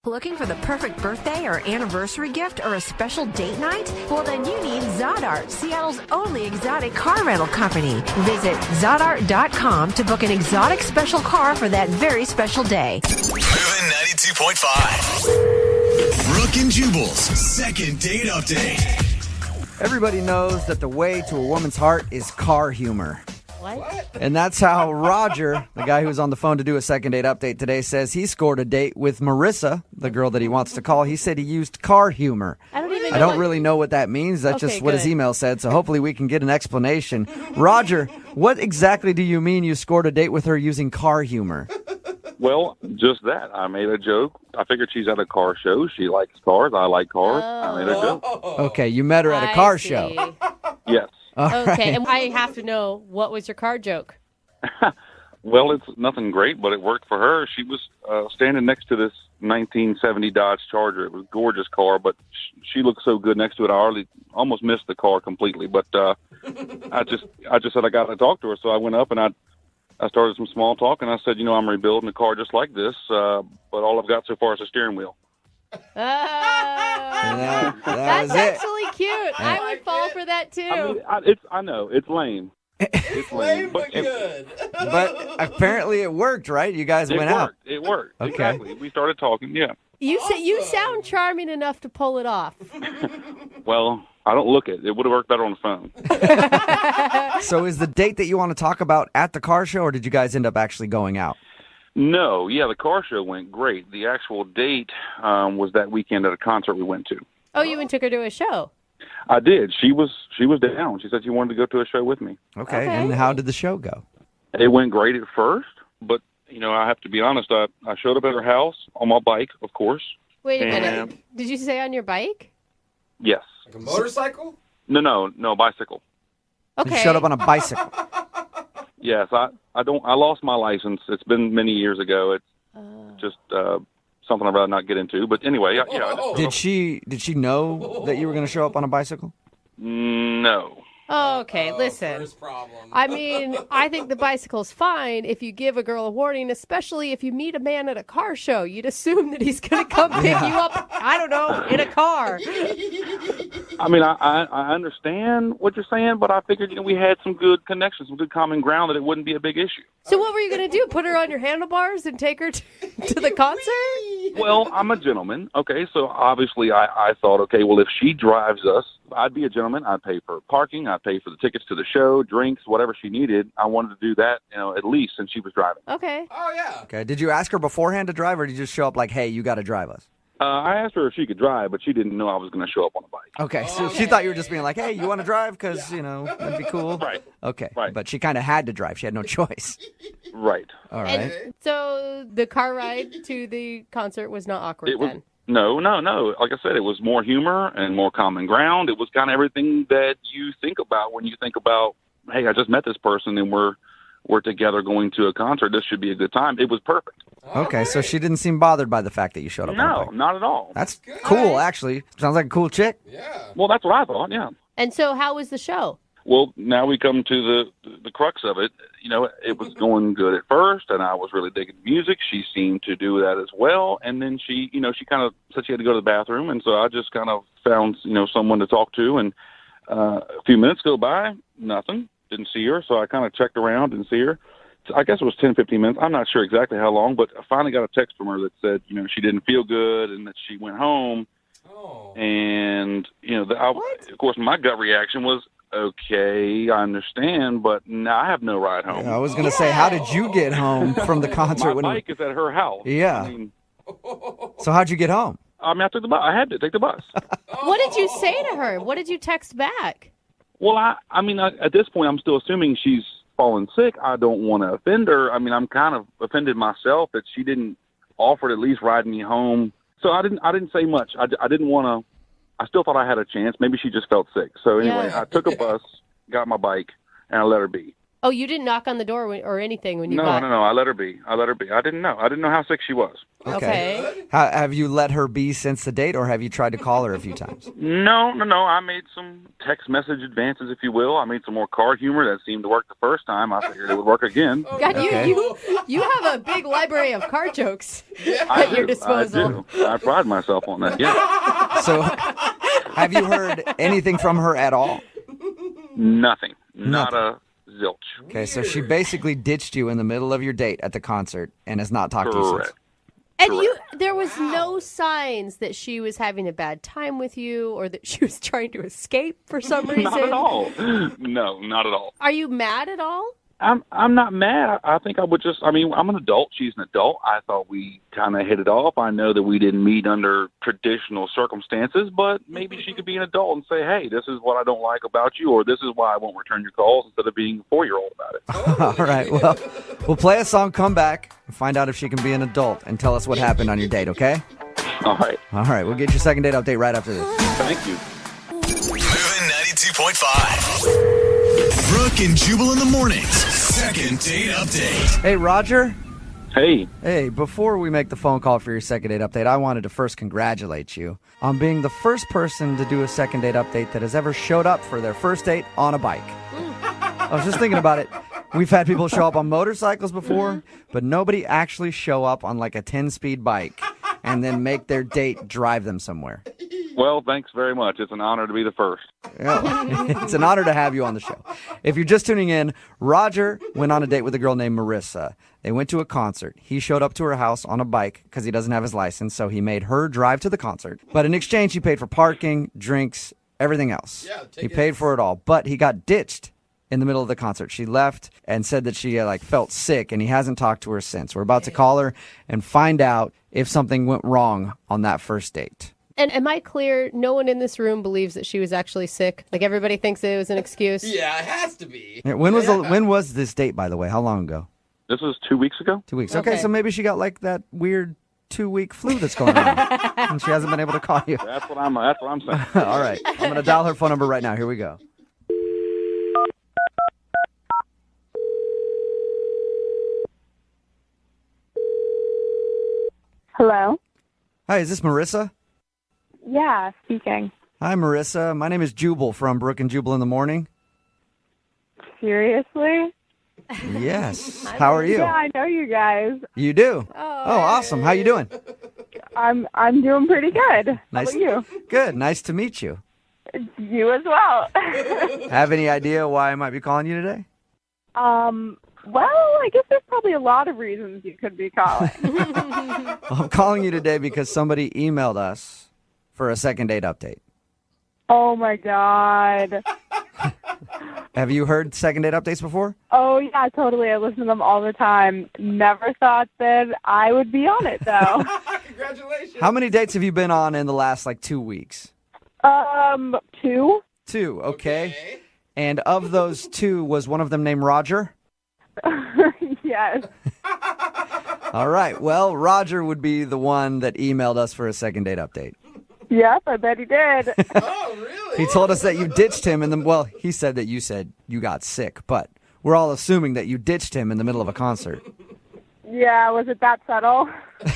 Looking for the perfect birthday or anniversary gift or a special date night? Well, then you need Zodart, Seattle's only exotic car rental company. Visit Zodart.com to book an exotic special car for that very special day. Moving 92.5. Brooke and Jubal's second date update. Everybody knows that the way to a woman's heart is car humor. What? And that's how Roger, the guy who was on the phone to do a second date update today, says he scored a date with Marissa, the girl that he wants to call. He said he used car humor. I don't really know what that means. That's just what his email said, so hopefully we can get an explanation. Roger, what exactly do you mean you scored a date with her using car humor? Well, just that. I made a joke. I figured she's at a car show. She likes cars. I like cars. I made a joke. Okay, you met her at a car show. Yes. Okay, and I have to know, what was your car joke? Well, it's nothing great, but it worked for her. She was standing next to this 1970 Dodge Charger. It was a gorgeous car, but she looked so good next to it. I almost missed the car completely. But I just said I got to talk to her, so I went up and I started some small talk, and I said, I'm rebuilding a car just like this, but all I've got so far is a steering wheel. That's actually cute. I would fall for that too. I know it's lame. It's lame, but good. But apparently it worked, right? You guys went out. It worked. Okay. Exactly. We started talking. Yeah. You sound charming enough to pull it off. Well, I don't look it. It would have worked better on the phone. So is the date that you want to talk about at the car show, or did you guys end up actually going out? No, yeah, the car show went great. The actual date was that weekend at a concert we went to. Oh, you even took her to a show? I did. She was down. She said she wanted to go to a show with me. Okay. And how did the show go? It went great at first, but I have to be honest. I showed up at her house on my bike, of course. Wait a minute. Did you say on your bike? Yes. Like a motorcycle? No, bicycle. Okay. You showed up on a bicycle. Yes, I lost my license. It's been many years ago. It's just something I'd rather not get into. But anyway, yeah. Did she know that you were going to show up on a bicycle? No. Oh, okay, listen. First problem. I mean, I think the bicycle's fine if you give a girl a warning, especially if you meet a man at a car show. You'd assume that he's going to come pick you up, I don't know, in a car. I mean, I understand what you're saying, but I figured, we had some good connections, some good common ground, that it wouldn't be a big issue. So what were you going to do? Put her on your handlebars and take her to the concert? Well, I'm a gentleman, okay? So obviously I thought, okay, well, if she drives us, I'd be a gentleman. I'd pay for parking. I'd pay for the tickets to the show, drinks, whatever she needed. I wanted to do that, at least since she was driving. Okay. Oh, yeah. Okay. Did you ask her beforehand to drive, or did you just show up like, hey, you got to drive us? I asked her if she could drive, but she didn't know I was going to show up on a bike. Okay, so she thought you were just being like, hey, you want to drive? Because, it'd be cool. Right. Okay, right. But she kind of had to drive. She had no choice. Right. All right. And so the car ride to the concert was not awkward then? No. Like I said, it was more humor and more common ground. It was kind of everything that you think about when you think about, hey, I just met this person and we're together going to a concert. This should be a good time. It was perfect. Okay, so she didn't seem bothered by the fact that you showed up on a bike. No, not at all. That's cool, actually. Sounds like a cool chick. Yeah. Well, that's what I thought, yeah. And so how was the show? Well, now we come to the crux of it. It was going good at first, and I was really digging music. She seemed to do that as well. And then she kind of said she had to go to the bathroom, and so I just kind of found, someone to talk to. And a few minutes go by, nothing. Didn't see her, so I kind of checked around, didn't see her. I guess it was 10, 15 minutes. I'm not sure exactly how long, but I finally got a text from her that said, she didn't feel good and that she went home. Oh. And, of course, my gut reaction was, okay, I understand, but now I have no ride home. I was going to say, how did you get home from the concert? My bike is at her house. Yeah. So how'd you get home? I took the bus. I had to take the bus. What did you say to her? What did you text back? Well, at this point, I'm still assuming she's fallen sick. I don't want to offend her. I'm kind of offended myself that she didn't offer to at least ride me home. So I didn't say much. I didn't want to. I still thought I had a chance. Maybe she just felt sick. So anyway, I took a bus, got my bike, and I let her be. Oh, you didn't knock on the door or anything when you No, got... no. I let her be. I didn't know. I didn't know how sick she was. Okay. Have you let her be since the date, or have you tried to call her a few times? No. I made some text message advances, if you will. I made some more car humor that seemed to work the first time. I figured it would work again. God, Okay. you have a big library of car jokes I at your do. disposal. I do. I pride myself on that. Yeah. So, have you heard anything from her at all? Nothing. Not a zilch. Okay, so she basically ditched you in the middle of your date at the concert and has not talked to you Correct. since. And there was no signs that she was having a bad time with you or that she was trying to escape for some reason? Not at all. No, not at all. Are you mad at all? I'm not mad. I think I would just, I'm an adult. She's an adult. I thought we kind of hit it off. I know that we didn't meet under traditional circumstances, but maybe she could be an adult and say, hey, this is what I don't like about you, or this is why I won't return your calls, instead of being a 4-year-old about it. All right, well, we'll play a song, come back, and find out if she can be an adult and tell us what happened on your date, okay? All right. All right, we'll get your second date update right after this. Thank you. Moving 92.5. Brooke and Jubal in the mornings. Second date update. Hey, Roger. Hey. Hey, before we make the phone call for your second date update, I wanted to first congratulate you on being the first person to do a second date update that has ever showed up for their first date on a bike. I was just thinking about it. We've had people show up on motorcycles before, but nobody actually show up on like a 10-speed bike and then make their date drive them somewhere. Well, thanks very much. It's an honor to be the first. Yeah. It's an honor to have you on the show. If you're just tuning in, Roger went on a date with a girl named Marissa. They went to a concert. He showed up to her house on a bike because he doesn't have his license, so he made her drive to the concert. But in exchange, he paid for parking, drinks, everything else. Yeah, he paid for it all, but he got ditched in the middle of the concert. She left and said that she felt sick, and he hasn't talked to her since. We're about to call her and find out if something went wrong on that first date. And am I clear? No one in this room believes that she was actually sick? Like everybody thinks it was an excuse? Yeah, it has to be. When was this date, by the way? How long ago? This was 2 weeks ago. 2 weeks. Okay. Okay, so maybe she got like that weird 2-week flu that's going on, and she hasn't been able to call you. That's what I'm saying. All right, I'm going to dial her phone number right now. Here we go. Hello? Hi, is this Marissa? Yeah, speaking. Hi, Marissa. My name is Jubal from Brooke and Jubal in the morning. Seriously? Yes. How are you? Yeah, I know you guys. You do? Oh, awesome. How you doing? I'm doing pretty good. Nice. How about Good. Nice to meet you. you? You as well. Have any idea why I might be calling you today? Well, I guess there's probably a lot of reasons you could be calling. Well, I'm calling you today because somebody emailed us for a second date update. Oh my God. Have you heard second date updates before? Oh yeah, totally. I listen to them all the time. Never thought that I would be on it though. Congratulations. How many dates have you been on in the last 2 weeks? 2? 2, okay. And of those 2, was one of them named Roger? Yes. All right. Well, Roger would be the one that emailed us for a second date update. Yep, I bet he did. Oh, really? He told us that you ditched him he said that you said you got sick, but we're all assuming that you ditched him in the middle of a concert. Yeah, was it that subtle? Dude,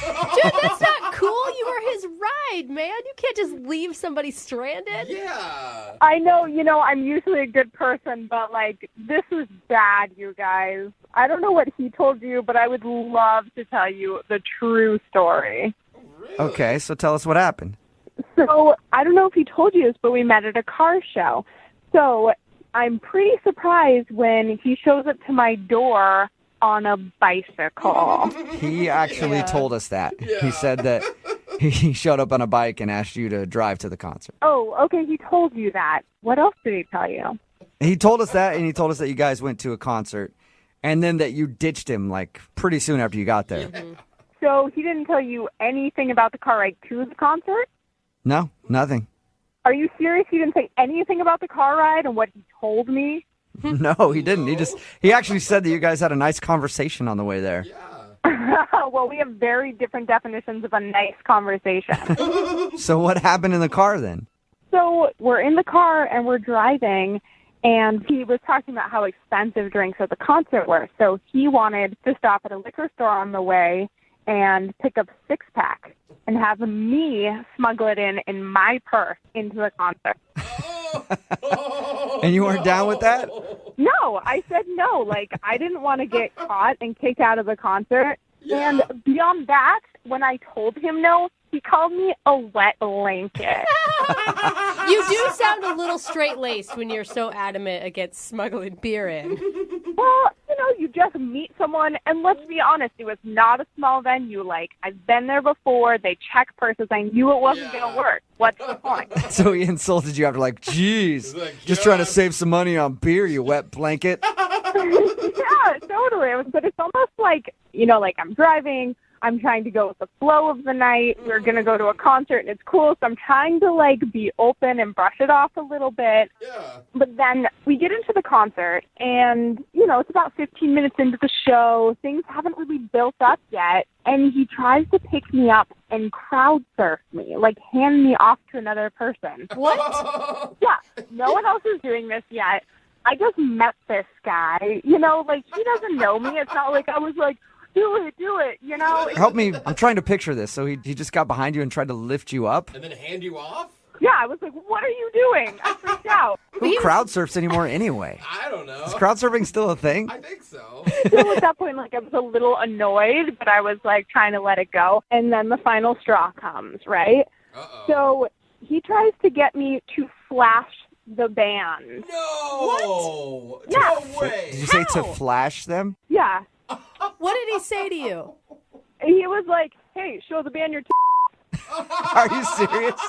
that's not cool. You were his ride, man. You can't just leave somebody stranded. Yeah. I know, I'm usually a good person, but, this was bad, you guys. I don't know what he told you, but I would love to tell you the true story. Really? Okay, so tell us what happened. So, I don't know if he told you this, but we met at a car show. So, I'm pretty surprised when he shows up to my door on a bicycle. He actually told us that. Yeah. He said that he showed up on a bike and asked you to drive to the concert. Oh, okay, he told you that. What else did he tell you? He told us that, and he told us that you guys went to a concert, and then that you ditched him, pretty soon after you got there. So he didn't tell you anything about the car ride to the concert? No, nothing. Are you serious? He didn't say anything about the car ride and what he told me? No, he didn't. He actually said that you guys had a nice conversation on the way there. Well, we have very different definitions of a nice conversation. So what happened in the car then? So we're in the car and we're driving, and he was talking about how expensive drinks at the concert were. So he wanted to stop at a liquor store on the way and pick up a 6-pack and have me smuggle it in my purse into the concert. And you weren't down with that? No, I said no. Like, I didn't want to get caught and kicked out of the concert. Yeah. And beyond that, when I told him no, he called me a wet blanket. You do sound a little straight-laced when you're so adamant against smuggling beer in. Well, you just meet someone, and let's be honest, it was not a small venue. Like, I've been there before. They check purses. I knew it wasn't going to work. What's the point? So he insulted you after geez, just trying to save some money on beer, you wet blanket. Yeah, totally. But it's almost like, like I'm driving. I'm trying to go with the flow of the night. We're going to go to a concert, and it's cool. So I'm trying to, be open and brush it off a little bit. Yeah. But then we get into the concert, and, it's about 15 minutes into the show. Things haven't really built up yet. And he tries to pick me up and crowd surf me, hand me off to another person. What? Yeah, no one else is doing this yet. I just met this guy. He doesn't know me. It's not like I was like, do it, Help me. I'm trying to picture this. So he just got behind you and tried to lift you up? And then hand you off? Yeah, I was like, what are you doing? I freaked out. Who crowd surfs anymore anyway? I don't know. Is crowd surfing still a thing? I think so. Still at that point, I was a little annoyed, but I was, trying to let it go. And then the final straw comes, right? Uh-oh. So he tries to get me to flash the band. No! What? Yeah. No way! Did you say to flash them? Yeah. What did he say to you? He was like, hey, show the band your Are you serious?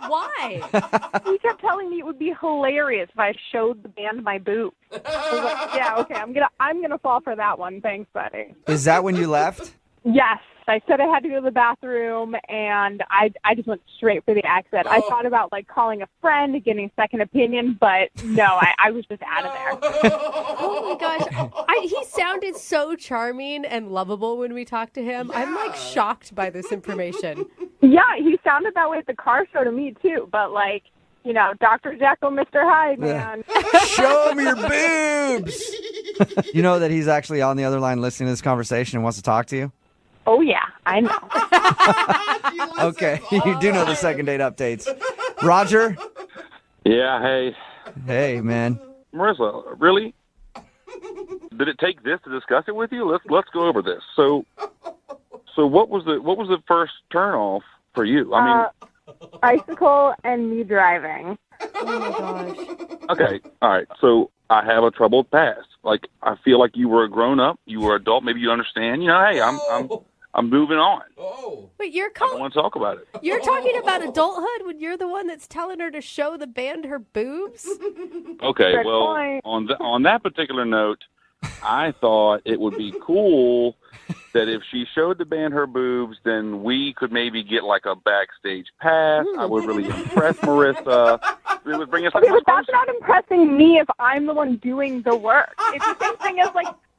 Why? He kept telling me it would be hilarious if I showed the band my boobs. I was like, yeah, okay, I'm gonna fall for that one. Thanks, buddy. Is that when you left? Yes. I said I had to go to the bathroom, and I just went straight for the exit. I thought about, calling a friend, getting a second opinion, but no, I was just out of there. Oh, my gosh. He sounded so charming and lovable when we talked to him. Yeah. I'm, shocked by this information. Yeah, he sounded that way at the car show to me, too, but, Dr. Jekyll, Mr. Hyde, man. Show me your boobs! You know that he's actually on the other line listening to this conversation and wants to talk to you? Oh, yeah, I know. Okay, you do know the second date updates. Roger? Yeah, hey. Hey, man. Marissa, really? Did it take this to discuss it with you? Let's go over this. So what was the first turn off for you? Bicycle and me driving. Oh, my gosh. Okay, all right. So I have a troubled past. I feel like you were a grown up, you were adult. Maybe you understand. Hey, I'm moving on. Oh. Wait, you're I don't want to talk about it. You're talking about adulthood when you're the one that's telling her to show the band her boobs? Okay, Good well, point. on that particular note, I thought it would be cool that if she showed the band her boobs, then we could maybe get a backstage pass. I would really impress Marissa. It would bring us Okay, close but that's person. not impressing me if I'm the one doing the work. It's the same thing as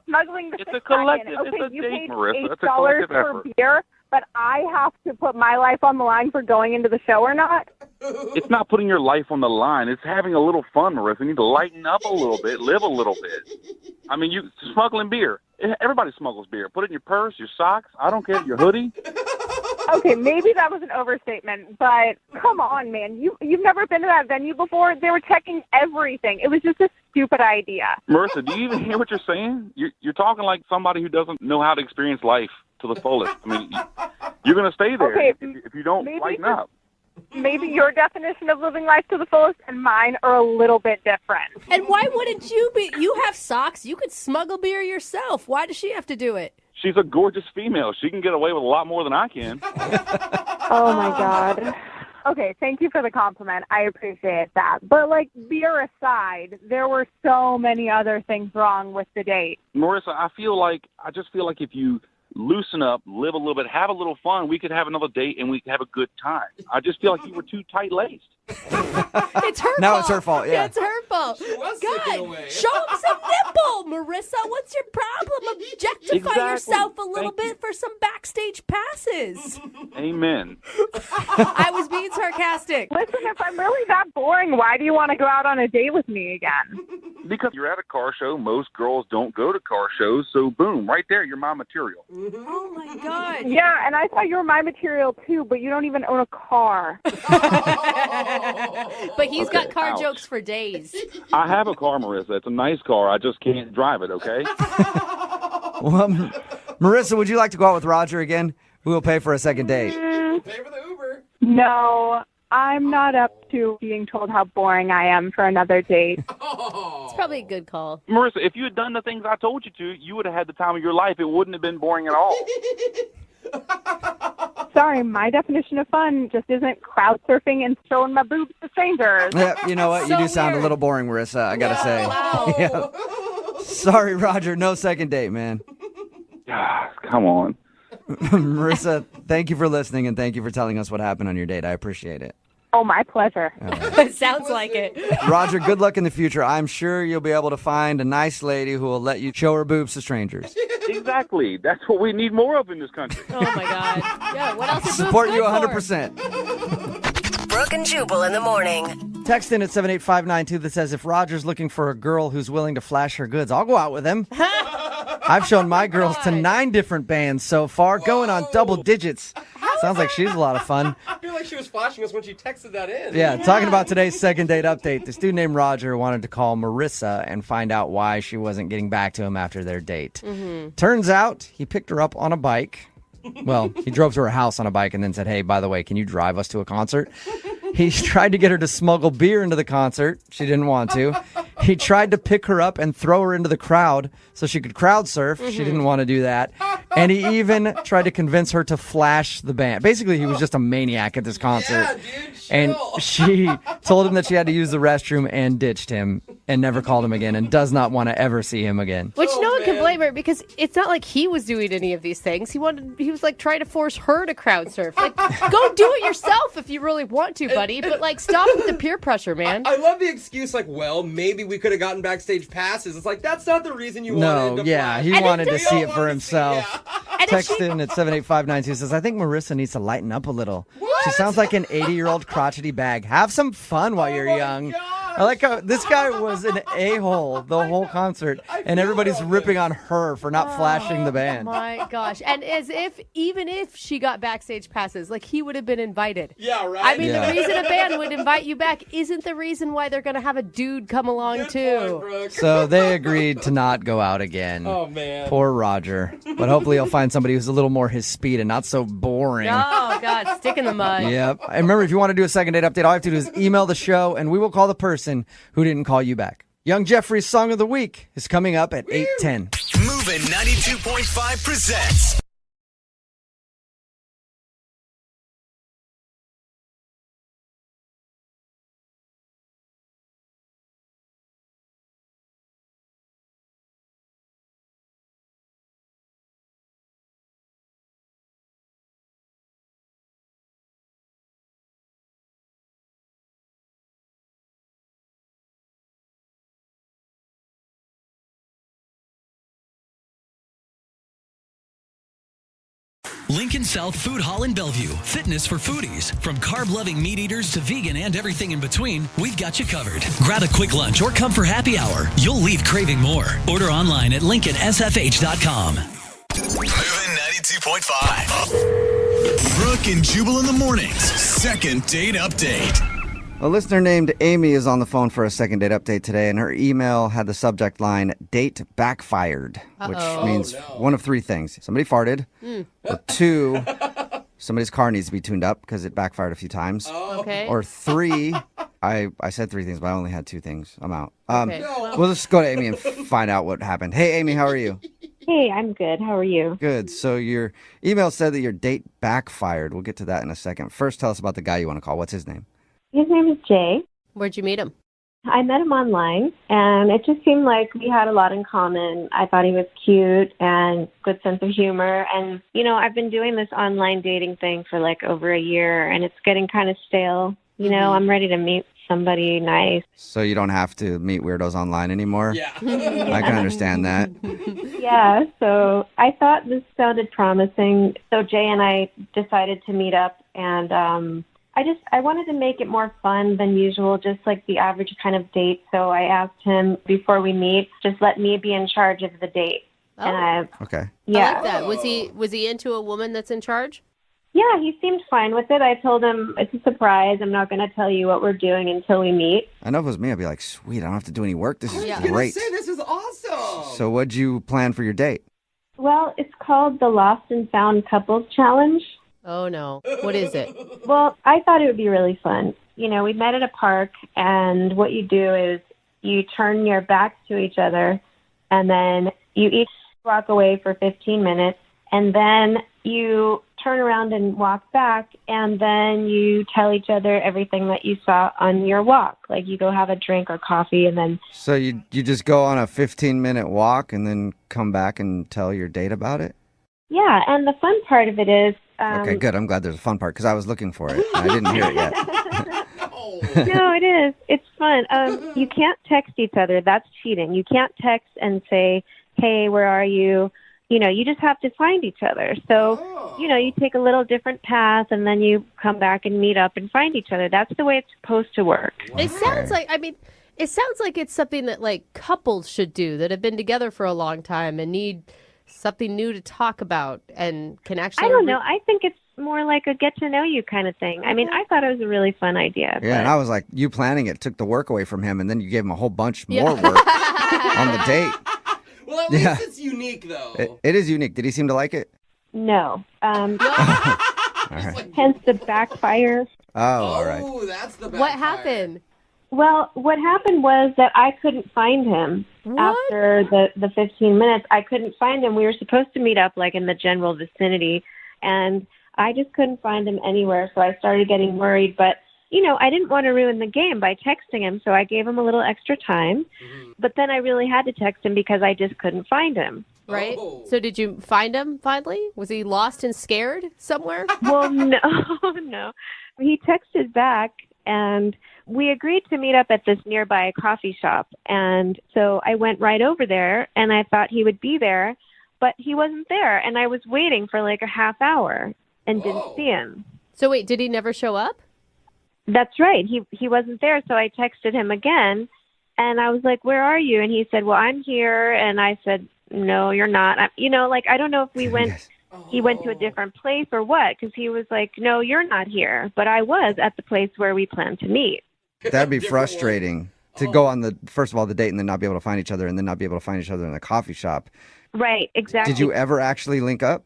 smuggling the It's a six-pack in. collective- Okay, it's a you date, paid Marissa. It's a $8 collective for effort. beer, but I have to put my life on the line for going into the show or not. It's not putting your life on the line. It's having a little fun, Marissa. You need to lighten up a little bit, live a little bit. You smuggling beer. Everybody smuggles beer. Put it in your purse, your socks. I don't care, your hoodie. Okay, maybe that was an overstatement, but come on, man. You've never been to that venue before? They were checking everything. It was just a stupid idea. Marissa, do you even hear what you're saying? You're talking like somebody who doesn't know how to experience life to the fullest. You're going to stay there Okay, if you don't maybe lighten just- up. Maybe your definition of living life to the fullest and mine are a little bit different. And why wouldn't you be? You have socks. You could smuggle beer yourself. Why does she have to do it? She's a gorgeous female. She can get away with a lot more than I can. Oh, my God. Okay, thank you for the compliment. I appreciate that. But, beer aside, there were so many other things wrong with the date. Marissa, I just feel like if you loosen up, live a little bit, have a little fun, we could have another date and we could have a good time. I just feel like you were too tight-laced. It's her fault. Now it's her fault, yeah. It's her fault. She was God, sneaking away. show him some nipple, Marissa. What's your problem? Objectify Exactly. yourself a little Thank you. bit for some backstage passes. Amen. I was being sarcastic. Listen, if I'm really that boring, why do you want to go out on a date with me again? Because you're at a car show, most girls don't go to car shows, so boom, right there, you're my material. Oh, my God. Yeah, and I thought you were my material too, but you don't even own a car. But he's got Okay, car ouch. jokes for days. I have a car, Marissa. It's a nice car. I just can't drive it, okay? Well, Marissa, would you like to go out with Roger again? Who will pay for a second date? Pay for the Uber. No, I'm not up to being told how boring I am for another date. It's probably a good call. Marissa, if you had done the things I told you to, you would have had the time of your life. It wouldn't have been boring at all. Sorry, my definition of fun just isn't crowd surfing and showing my boobs to strangers. Yeah, you know what? You So do sound weird. a little boring, Marissa, I gotta say. Wow. Yeah. Sorry, Roger, no second date, man. Ah, come on. Marissa, thank you for listening and thank you for telling us what happened on your date. I appreciate it. Oh, my pleasure. It sounds like it. Roger, good luck in the future. I'm sure you'll be able to find a nice lady who will let you show her boobs to strangers. Exactly. That's what we need more of in this country. Oh, my God. Yeah, what else is Support boobs you good 100%. Brooke and Jubal in the morning. Text in at 78592 that says, if Roger's looking for a girl who's willing to flash her goods, I'll go out with him. I've shown my girls to 9 different bands so far, going on double digits. Sounds like she's a lot of fun. I feel like she was flashing us when she texted that in. Yeah, talking about today's second date update, this dude named Roger wanted to call Marissa and find out why she wasn't getting back to him after their date. Turns out he picked her up on a bike. Well, he drove to her house on a bike and then said, hey, by the way, can you drive us to a concert? He tried to get her to smuggle beer into the concert. She didn't want to. He tried to pick her up and throw her into the crowd so she could crowd surf. She didn't want to do that. And he even tried to convince her to flash the band. Basically, he was just a maniac at this concert. Yeah, dude, And chill. she told him that she had to use the restroom and ditched him and never called him again and does not want to ever see him again. Which Oh, no one can man. blame her because it's not like he was doing any of these things. He was like trying to force her to crowd surf. Like, go do it yourself if you really want to, buddy. But like, stop with the peer pressure, man. I love the excuse, like, well, maybe we could have gotten backstage passes. It's like, that's not the reason you No, wanted to yeah, flash. he And wanted if to they see don't it for wanna himself. see- And if Text she- in at 78592 says, I think Marissa needs to lighten up a little. She sounds like an 80-year-old crotchety bag. Have some fun while you're my young. gosh. I like how this guy was an a-hole the whole concert, and feel everybody's about ripping this. on her for not flashing the band. My gosh. And as if, even if she got backstage passes, like he would have been invited. Yeah, right? I mean, Yeah. the reason a band would invite you back isn't the reason why they're going to have a dude come along, Good too. point, Brooke. So they agreed to not go out again. Oh, man. Poor Roger. But hopefully he'll find somebody who's a little more his speed and not so boring. Oh, God. Stick in the mud. Yep. And remember, if you want to do a second date update, all you have to do is email the show, and we will call the person who didn't call you back. Young Jeffrey's Song of the Week is coming up at 8:10. Moving 92.5 presents Lincoln South Food Hall in Bellevue. Fitness for foodies. From carb-loving meat eaters to vegan and everything in between, we've got you covered. Grab a quick lunch or come for happy hour. You'll leave craving more. Order online at lincolnsfh.com. Moving 92.5. Brooke and Jubal in the mornings. Second date update. A listener named Amy is on the phone for a second date update today, and her email had the subject line, date backfired, which means one of 3 things. Somebody farted, or 2, somebody's car needs to be tuned up because it backfired a few times, Okay. or 3, I said 3 things, but I only had 2 things. I'm out. Okay. We'll just go to Amy and find out what happened. Hey, Amy, how are you? Hey, I'm good. How are you? Good. So your email said that your date backfired. We'll get to that in a second. First, tell us about the guy you want to call. What's his name? His name is Jay. Where'd you meet him? I met him online, and it just seemed like we had a lot in common. I thought he was cute and good sense of humor. And, you know, I've been doing this online dating thing for like over a year, and it's getting kind of stale. I'm ready to meet somebody nice. So you don't have to meet weirdos online anymore? Yeah. I can understand that. Yeah, so I thought this sounded promising. So Jay and I decided to meet up, and I wanted to make it more fun than usual, just like the average kind of date. So I asked him before we meet, just let me be in charge of the date. Oh. And Okay. yeah. I like that. Was he into a woman that's in charge? Yeah, he seemed fine with it. I told him it's a surprise. I'm not going to tell you what we're doing until we meet. I know if it was me, I'd be like, sweet, I don't have to do any work. This is I was gonna great. say, this is awesome. So what'd you plan for your date? Well, it's called the Lost and Found Couples Challenge. Oh, no. What is it? Well, I thought it would be really fun. We met at a park, and what you do is you turn your backs to each other, and then you each walk away for 15 minutes, and then you turn around and walk back, and then you tell each other everything that you saw on your walk. Like you go have a drink or coffee, and then... So you just go on a 15-minute walk and then come back and tell your date about it? Yeah, and the fun part of it is... Okay, good. I'm glad there's a fun part because I was looking for it. And I didn't hear it yet. No, it is. It's fun. You can't text each other. That's cheating. You can't text and say, hey, where are you? You just have to find each other. So, you take a little different path and then you come back and meet up and find each other. That's the way it's supposed to work. It sounds like, it sounds like it's something that like couples should do that have been together for a long time and need something new to talk about and can actually... I don't know. I think it's more like a get-to-know-you kind of thing. I mean, I thought it was a really fun idea. Yeah, and I was like, you planning it took the work away from him, and then you gave him a whole bunch more work on the date. Well, at least it's unique, though. It is unique. Did he seem to like it? No. All right. Hence the backfire. Oh, all right. Oh, that's the backfire. What happened? Well, what happened was that I couldn't find him after the 15 minutes. I couldn't find him. We were supposed to meet up like in the general vicinity, and I just couldn't find him anywhere. So I started getting worried, but I didn't want to ruin the game by texting him, so I gave him a little extra time. Mm-hmm. But then I really had to text him because I just couldn't find him. Right? Oh. So did you find him finally? Was he lost and scared somewhere? Well, no. He texted back, and we agreed to meet up at this nearby coffee shop. And so I went right over there, and I thought he would be there, but he wasn't there. And I was waiting for like a half hour and didn't see him. So wait, did he never show up? That's right. He wasn't there, so I texted him again, and I was like, where are you? And he said, well, I'm here. And I said, no, you're not. I don't know if we went... Yes. He went to a different place or what, because he was like, no, you're not here. But I was at the place where we planned to meet. That'd be frustrating to go on first of all, the date and then not be able to find each other and then not be able to find each other in the coffee shop. Right, exactly. Did you ever actually link up?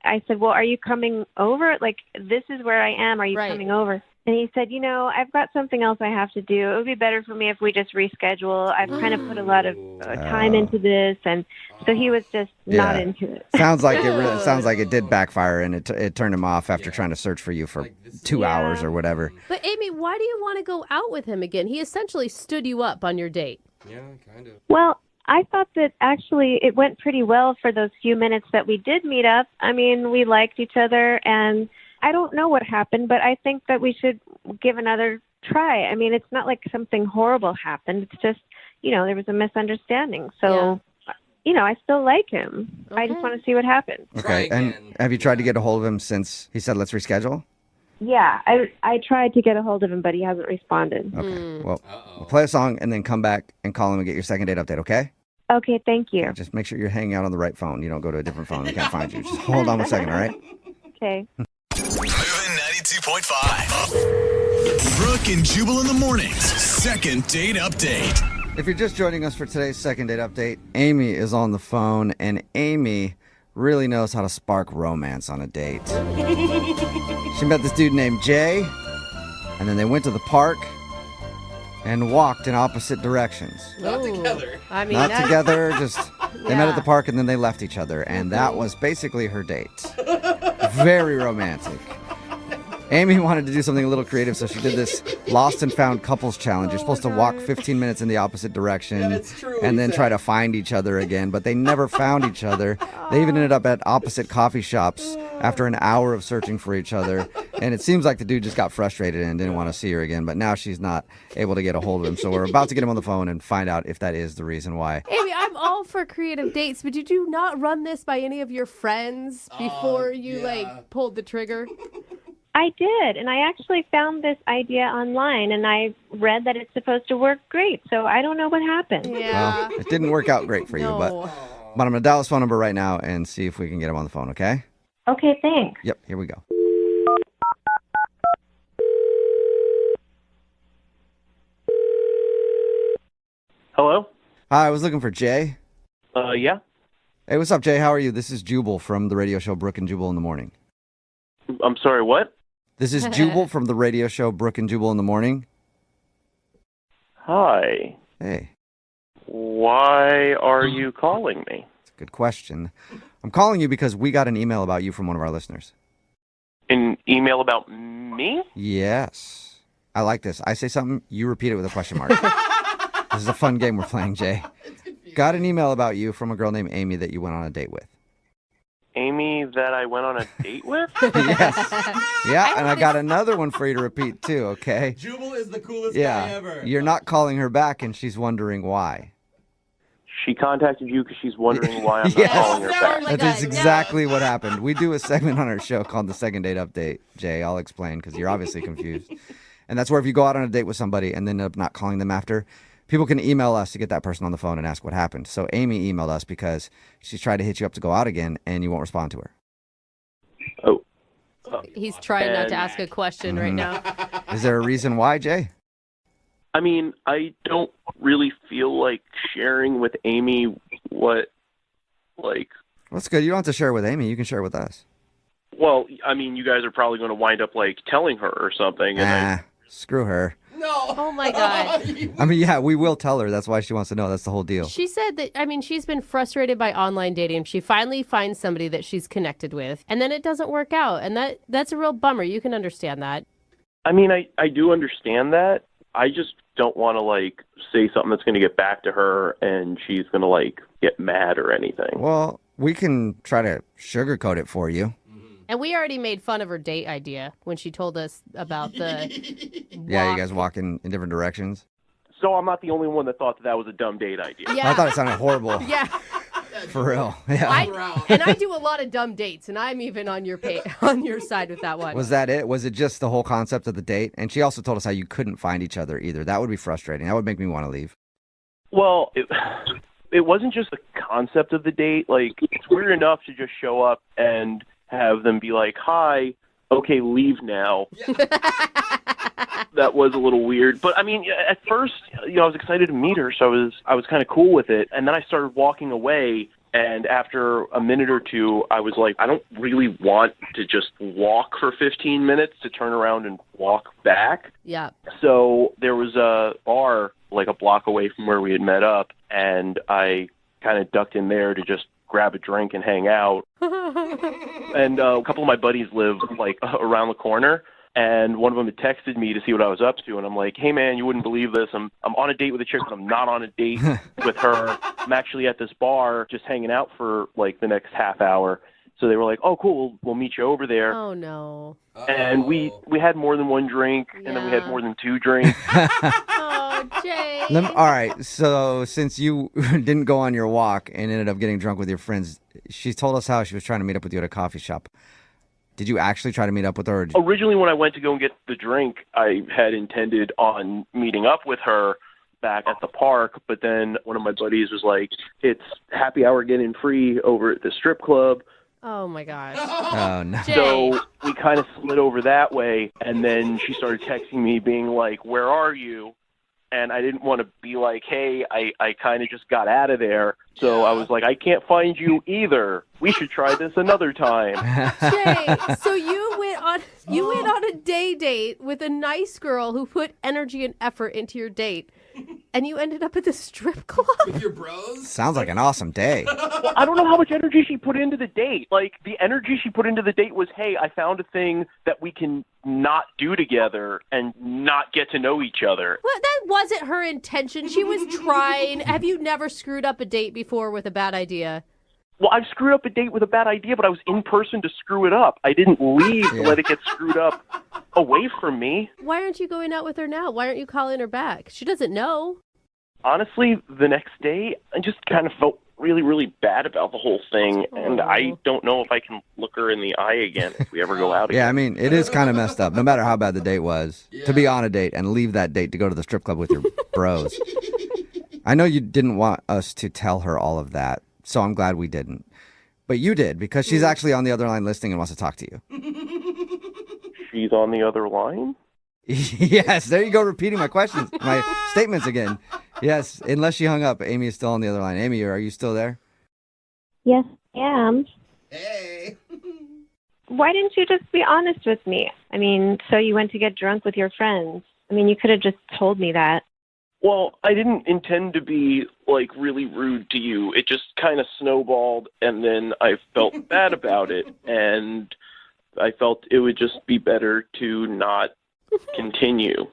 I said, well, are you coming over? Like, this is where I am. Are you coming over? And he said, I've got something else I have to do. It would be better for me if we just reschedule. I've kind of put a lot of time into this. And so he was just not into it. Sounds like it did backfire, and it turned him off after trying to search for you for 2 hours or whatever. But Amy, why do you want to go out with him again? He essentially stood you up on your date. Yeah, kind of. Well, I thought that actually it went pretty well for those few minutes that we did meet up. I mean, we liked each other, and I don't know what happened, but I think that we should give another try. I mean, it's not like something horrible happened. It's just, there was a misunderstanding. So, I still like him. Okay. I just want to see what happens. Okay. And have you tried to get a hold of him since he said, let's reschedule? Yeah, I tried to get a hold of him, but he hasn't responded. Okay. Well, we'll play a song and then come back and call him and get your second date update, okay? Okay, thank you. Just make sure you're hanging out on the right phone. You don't go to a different phone. We can't find you. Just hold on 1 second, all right? Okay. Moving 92.5. Brooke and Jubal in the mornings. Second date update. If you're just joining us for today's second date update, Amy is on the phone, and Amy really knows how to spark romance on a date. She met this dude named Jay, and then they went to the park and walked in opposite directions. Not together. I mean, Not together, just they met at the park and then they left each other, and that was basically her date. Very romantic. Amy wanted to do something a little creative, so she did this Lost and Found Couples Challenge. You're supposed to walk 15 minutes in the opposite direction and then try to find each other again, but they never found each other. They even ended up at opposite coffee shops after an hour of searching for each other. And it seems like the dude just got frustrated and didn't want to see her again, but now she's not able to get a hold of him. So we're about to get him on the phone and find out if that is the reason why. Amy, I'm all for creative dates, but did you not run this by any of your friends before you pulled the trigger? I did, and I actually found this idea online, and I read that it's supposed to work great, so I don't know what happened. Yeah. Well, it didn't work out great for you, but I'm going to dial his phone number right now and see if we can get him on the phone, okay? Okay, thanks. Yep, here we go. Hello? Hi, I was looking for Jay. Yeah? Hey, what's up, Jay? How are you? This is Jubal from the radio show Brooke and Jubal in the Morning. I'm sorry, what? This is Jubal from the radio show Brooke and Jubal in the Morning. Hi. Hey. Why are you calling me? It's a good question. I'm calling you because we got an email about you from one of our listeners. An email about me? Yes. I like this. I say something, you repeat it with a question mark. This is a fun game we're playing, Jay. Got an email about you from a girl named Amy that you went on a date with. Amy that I went on a date with? Yes. Yeah, and I got another one for you to repeat too, okay? Jubal is the coolest guy ever. You're not calling her back and she's wondering why. She contacted you because she's wondering why I'm not calling her back. That's exactly what happened. We do a segment on our show called the Second Date Update. Jay, I'll explain because you're obviously confused. And that's where if you go out on a date with somebody and then end up not calling them after, people can email us to get that person on the phone and ask what happened. So Amy emailed us because she's tried to hit you up to go out again and you won't respond to her. Oh. He's trying not to ask a question right now. Is there a reason why, Jay? I mean, I don't really feel like sharing with Amy what, That's good. You don't have to share it with Amy. You can share it with us. Well, I mean, you guys are probably going to wind up, telling her or something. And Screw her. No. Oh, my God. I mean, yeah, we will tell her. That's why she wants to know. That's the whole deal. She said that, she's been frustrated by online dating. She finally finds somebody that she's connected with, and then it doesn't work out. And that's a real bummer. You can understand that. I mean, I do understand that. I just don't want to, say something that's going to get back to her and she's going to, get mad or anything. Well, we can try to sugarcoat it for you. And we already made fun of her date idea when she told us about the Yeah, you guys walk in different directions. So I'm not the only one that thought that was a dumb date idea. Yeah. I thought it sounded horrible. Yeah. For real. Yeah. I do a lot of dumb dates, and I'm even on your side with that one. Was that it? Was it just the whole concept of the date? And she also told us how you couldn't find each other either. That would be frustrating. That would make me want to leave. Well, it wasn't just the concept of the date. It's weird enough to just show up and have them be like, hi, okay, leave now. That was a little weird. But, I mean, at first, I was excited to meet her, so I was kind of cool with it. And then I started walking away, and after a minute or two, I was like, I don't really want to just walk for 15 minutes to turn around and walk back. Yeah. So there was a bar, a block away from where we had met up, and I kind of ducked in there to just grab a drink and hang out. And a couple of my buddies live around the corner, and one of them had texted me to see what I was up to, and I'm like, hey man, you wouldn't believe this. I'm on a date with a chick, but I'm not on a date with her. I'm actually at this bar just hanging out for the next half hour. So they were like, oh cool, we'll meet you over there. Oh no. And we had more than one drink, and then we had more than two drinks. Oh, Jay. All right, so since you didn't go on your walk and ended up getting drunk with your friends, she told us how she was trying to meet up with you at a coffee shop. Did you actually try to meet up with her? Originally, when I went to go and get the drink, I had intended on meeting up with her back at the park, but then one of my buddies was like, it's happy hour getting free over at the strip club. Oh, my gosh. Oh, no. Jay. So we kind of slid over that way, and then she started texting me being like, where are you? And I didn't want to be like, hey, I kind of just got out of there. So I was like, I can't find you either. We should try this another time. Jay, so you went on a date with a nice girl who put energy and effort into your date, and you ended up at the strip club? With your bros? Sounds like an awesome day. Well, I don't know how much energy she put into the date. The energy she put into the date was, hey, I found a thing that we can not do together and not get to know each other. Well, that wasn't her intention. She was trying. Have you never screwed up a date before with a bad idea? Well, I've screwed up a date with a bad idea, but I was in person to screw it up. I didn't leave to let it get screwed up away from me. Why aren't you going out with her now? Why aren't you calling her back? She doesn't know. Honestly, the next day, I just kind of felt really, really bad about the whole thing, and I don't know if I can look her in the eye again if we ever go out again. Yeah, I mean, it is kind of messed up, no matter how bad the date was, to be on a date and leave that date to go to the strip club with your bros. I know you didn't want us to tell her all of that, so I'm glad we didn't. But you did, because she's actually on the other line listening and wants to talk to you. She's on the other line? Yes, there you go, repeating my statements again. Yes, unless she hung up, Amy is still on the other line. Amy, are you still there? Yes, I am. Hey. Why didn't you just be honest with me? I mean, so you went to get drunk with your friends. I mean, you could have just told me that. Well, I didn't intend to be, really rude to you. It just kind of snowballed, and then I felt bad about it, and I felt it would just be better to not continue.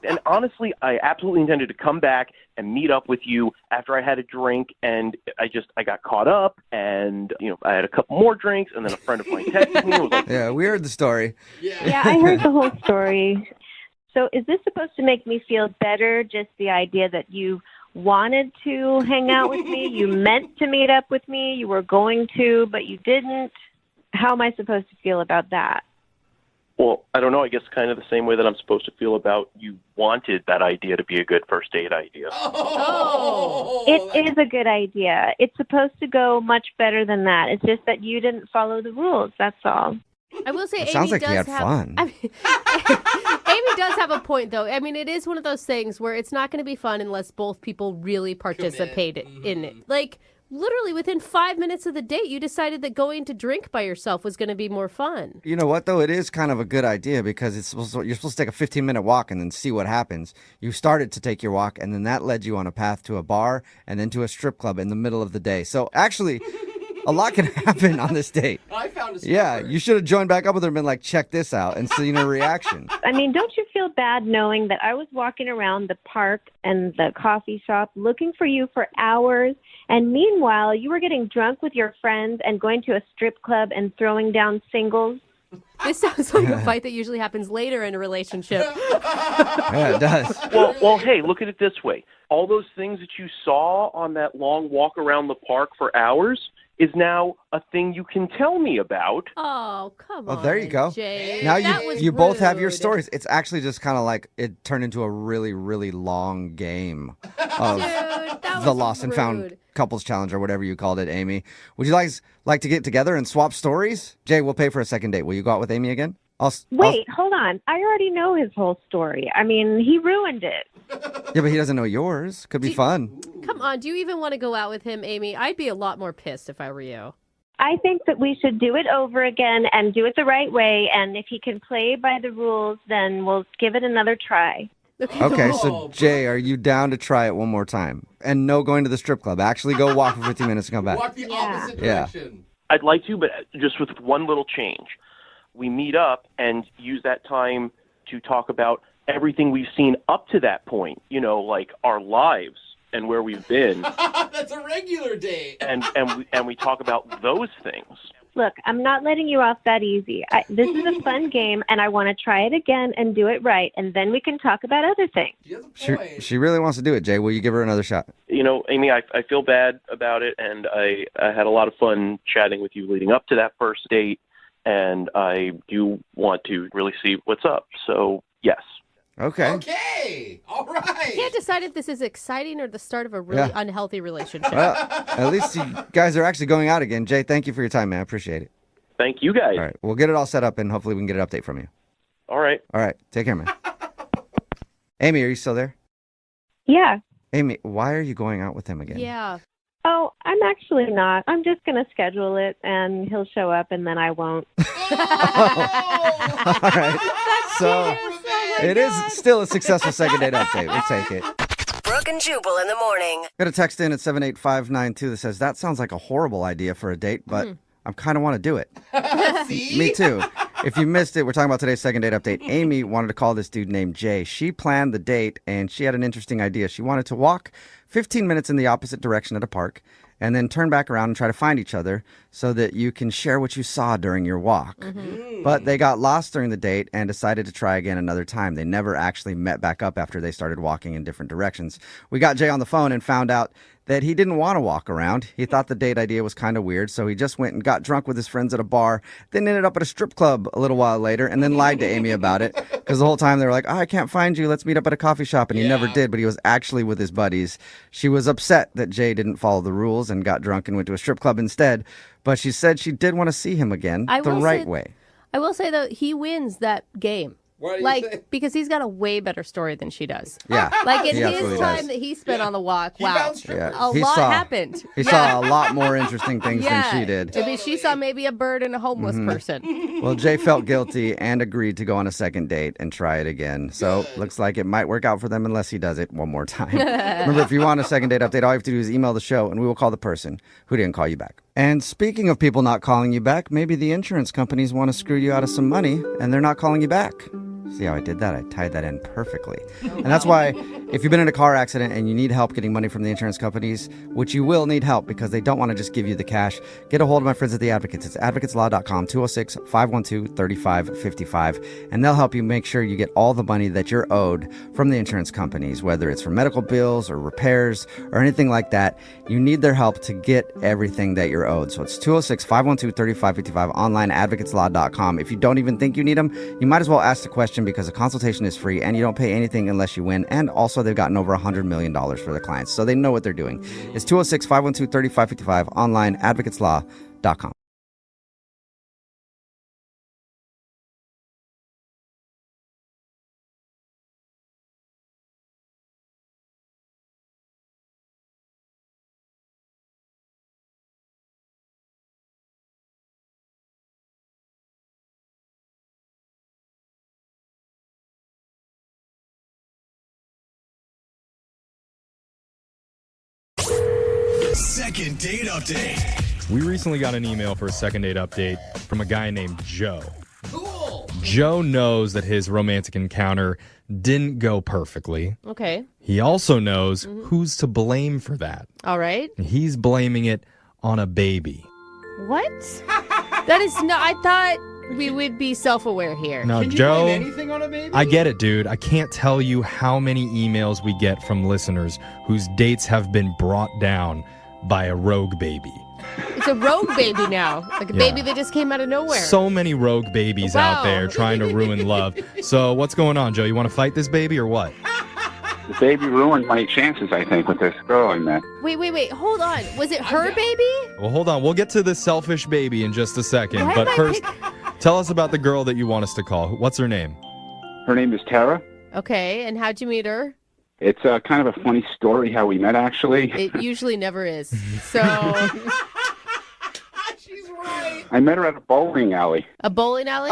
And honestly, I absolutely intended to come back and meet up with you after I had a drink, and I got caught up, and I had a couple more drinks, and then a friend of mine texted me and was like, yeah, we heard the story. Yeah, I heard the whole story. So is this supposed to make me feel better, just the idea that you wanted to hang out with me, you meant to meet up with me, you were going to, but you didn't? How am I supposed to feel about that? well, I don't know, I guess kind of the same way that I'm supposed to feel about you wanted that idea to be a good first date idea. It is a good idea. It's supposed to go much better than that. It's just that you didn't follow the rules, that's all. I will say, It Amy sounds like does you had have fun. I mean, Amy does have a point, though. I mean, it is one of those things where it's not going to be fun unless both people really participate in it. Like, literally within 5 minutes of the date, you decided that going to drink by yourself was going to be more fun. You know what, though? It is kind of a good idea because you're supposed to take a 15-minute walk and then see what happens. You started to take your walk, and then that led you on a path to a bar and then to a strip club in the middle of the day. So, actually, a lot can happen on this date. I found a stripper. Yeah, you should have joined back up with her and been like, check this out, and seen her reaction. I mean, don't you feel bad knowing that I was walking around the park and the coffee shop looking for you for hours, and meanwhile, you were getting drunk with your friends and going to a strip club and throwing down singles? This sounds like a fight that usually happens later in a relationship. Yeah, it does. Well, hey, look at it this way. All those things that you saw on that long walk around the park for hours is now a thing you can tell me about. Oh, come on. Oh, there you go. Jay. Now That was you both have your rude. stories. It's actually just kind of like it turned into a really, really long game of Dude, that the was Lost and Found rude. Couples Challenge or whatever you called it, Amy. Would you guys like to get together and swap stories? Jay, we'll pay for a second date. Will you go out with Amy again? Wait, hold on. I already know his whole story. I mean, he ruined it. Yeah, but he doesn't know yours. Could be fun. Come on, do you even want to go out with him, Amy? I'd be a lot more pissed if I were you. I think that we should do it over again and do it the right way. And if he can play by the rules, then we'll give it another try. Okay, so Jay, are you down to try it one more time? And no going to the strip club. Actually go walk for 15 minutes and come back. Walk the opposite Yeah. direction. I'd like to, but just with one little change. We meet up and use that time to talk about everything we've seen up to that point, you know, like our lives and where we've been. That's a regular date. and we talk about those things. Look, I'm not letting you off that easy. This is a fun game, and I want to try it again and do it right, and then we can talk about other things. She really wants to do it, Jay. Will you give her another shot? You know, Amy, I feel bad about it, and I had a lot of fun chatting with you leading up to that first date, and I do want to really see what's up. So, yes. Okay. Okay. All right. I can't decide if this is exciting or the start of a really unhealthy relationship. Well, at least you guys are actually going out again. Jay, thank you for your time, man. I appreciate it. Thank you, guys. All right. We'll get it all set up, and hopefully we can get an update from you. All right. All right. Take care, man. Amy, are you still there? Yeah. Amy, why are you going out with him again? Yeah. Oh, I'm actually not. I'm just going to schedule it, and he'll show up, and then I won't. All right. So it is still a successful second date update. We'll take it. Brooke and Jubal in the morning. Got a text in at 78592 that says, that sounds like a horrible idea for a date, but I kind of want to do it. See? Me too. If you missed it, we're talking about today's second date update. Amy wanted to call this dude named Jay. She planned the date, and she had an interesting idea. She wanted to walk 15 minutes in the opposite direction at a park and then turn back around and try to find each other so that you can share what you saw during your walk. But they got lost during the date and decided to try again another time. They never actually met back up after they started walking in different directions. We got Jay on the phone and found out that he didn't want to walk around. He thought the date idea was kind of weird, so he just went and got drunk with his friends at a bar, then ended up at a strip club a little while later, and then lied to Amy about it, because the whole time they were like, I can't find you, let's meet up at a coffee shop, and he never did, but he was actually with his buddies. She was upset that Jay didn't follow the rules and got drunk and went to a strip club instead, but she said she did want to see him again the right way. I will say, though, he wins that game. Why do you say? Because he's got a way better story than she does. Yeah. Like in He his absolutely time does. that he spent on the walk, He wow. found strippers. He lot saw- happened. He saw a lot more interesting things than she did. I mean, she saw maybe a bird and a homeless person. Well, Jay felt guilty and agreed to go on a second date and try it again. So looks like it might work out for them unless he does it one more time. Remember, if you want a second date update, all you have to do is email the show and we will call the person who didn't call you back. And speaking of people not calling you back, maybe the insurance companies want to screw you out of some money and they're not calling you back. See how I did that? I tied that in perfectly. And that's why if you've been in a car accident and you need help getting money from the insurance companies, which you will need help because they don't want to just give you the cash, get a hold of my friends at The Advocates. It's advocateslaw.com, 206-512-3555. And they'll help you make sure you get all the money that you're owed from the insurance companies, whether it's for medical bills or repairs or anything like that. You need their help to get everything that you're owed. So it's 206-512-3555, online, advocateslaw.com. If you don't even think you need them, you might as well ask the question because a consultation is free and you don't pay anything unless you win. And also, they've gotten over $100 million for their clients, so they know what they're doing. It's 206-512-3555, online, advocateslaw.com. Second date update. We recently got an email for a second date update from a guy named Joe. Cool. Joe knows that his romantic encounter didn't go perfectly. Okay. He also knows who's to blame for that. All right. He's blaming it on a baby. What? That is no. I thought we would be self-aware here. Now, Can you Joe, blame anything on a baby? I get it, dude. I can't tell you how many emails we get from listeners whose dates have been brought down by a rogue baby. It's a rogue baby now, like a baby that just came out of nowhere. So many rogue babies out there trying to ruin love. So what's going on, Joe? You want to fight this baby or what? The baby ruined my chances, I think, with this girl I met. Wait. Hold on. Was it her baby? Well, hold on. We'll get to the selfish baby in just a second. Why But am I first, tell us about the girl that you want us to call. What's her name? Her name is Tara. Okay, and how'd you meet her? It's kind of a funny story how we met, actually. It usually never is. So, She's right. I met her at a bowling alley. a bowling alley?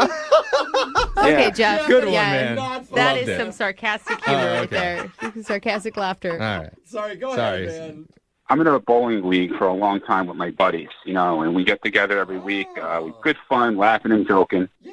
Okay, Yeah. Jeff. Good one, yeah, man. Not fun. That Loved is it. some sarcastic humor right okay. there. Sarcastic laughter. All right. Sorry, go Sorry. ahead, man. I'm in a bowling league for a long time with my buddies, and we get together every week. Good fun, laughing and joking. Yeah.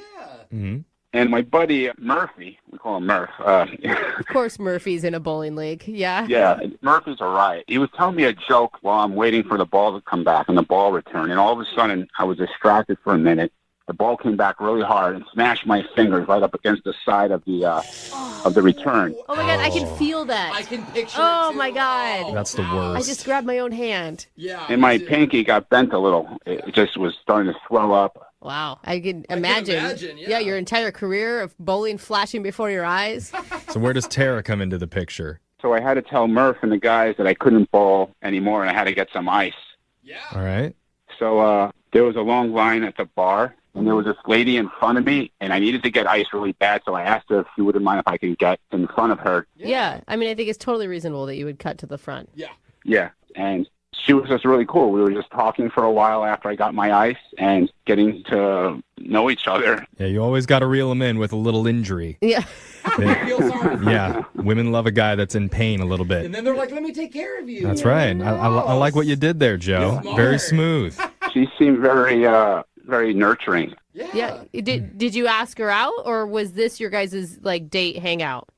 Mm-hmm. And my buddy Murphy, we call him Murph. Of course, Murphy's in a bowling league. Yeah. Yeah, Murphy's a riot. He was telling me a joke while I'm waiting for the ball to come back and the ball return. And all of a sudden, I was distracted for a minute. The ball came back really hard and smashed my fingers right up against the side of the return. Oh my God, I can feel that. I can picture Oh it too. my God. That's the I worst. just grabbed my own hand. Yeah. And my me too. pinky got bent a little. It just was starting to swell up. Wow. I can imagine. imagine, yeah. Your entire career of bowling flashing before your eyes. So where does Tara come into the picture? So I had to tell Murph and the guys that I couldn't bowl anymore and I had to get some ice. Yeah. All right. So there was a long line at the bar, and there was this lady in front of me, and I needed to get ice really bad, so I asked her if she wouldn't mind if I could get in front of her. Yeah. I mean, I think it's totally reasonable that you would cut to the front. Yeah. Yeah, and she was just really cool. We were just talking for a while after I got my ice and getting to know each other. Yeah, you always got to reel them in with a little injury. Yeah. I feel sorry for Yeah, women love a guy that's in pain a little And bit. then they're like, let me take care of you. That's right. I like what you did there, Joe. Smart. Very smooth. She seemed very nurturing. Yeah. Did you ask her out, or was this your guys' date hangout?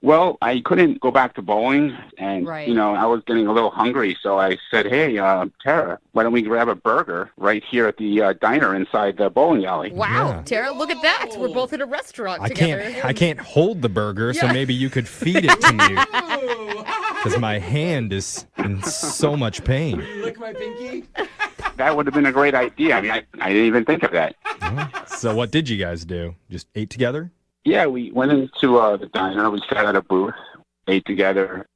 Well, I couldn't go back to bowling, and, Right. I was getting a little hungry, so I said, hey, Tara, why don't we grab a burger right here at the diner inside the bowling alley? Wow, Yeah. Tara, look at that. We're both in a restaurant I together. can't hold the burger, so maybe you could feed it to me. Because my hand is in so much pain. Lick my pinky? That would have been a great idea. I mean, I didn't even think of that. So what did you guys do? Just ate together? Yeah, we went into the diner. We sat at a booth, ate together,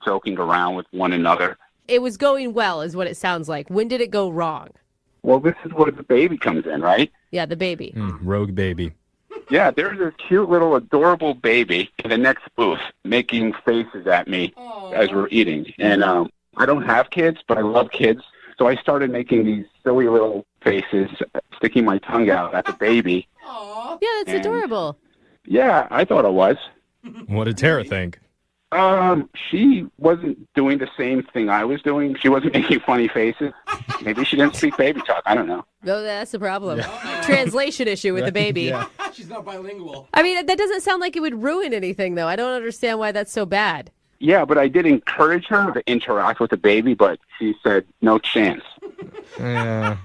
joking around with one another. It was going well, is what it sounds like. When did it go wrong? Well, this is where the baby comes in, right? Yeah, the baby. Rogue baby. Yeah, there's a cute little adorable baby in the next booth making faces at me as we're eating. And I don't have kids, but I love kids. So I started making these silly little faces, sticking my tongue out at the baby. Yeah, that's adorable. Yeah, I thought it was. What did Tara think? She wasn't doing the same thing I was doing. She wasn't making funny faces. Maybe she didn't speak baby talk. I don't know. No, that's the problem. Translation issue with the baby. Yeah. She's not bilingual. I mean, that doesn't sound like it would ruin anything, though. I don't understand why that's so bad. Yeah, but I did encourage her to interact with the baby, but she said no chance. Yeah.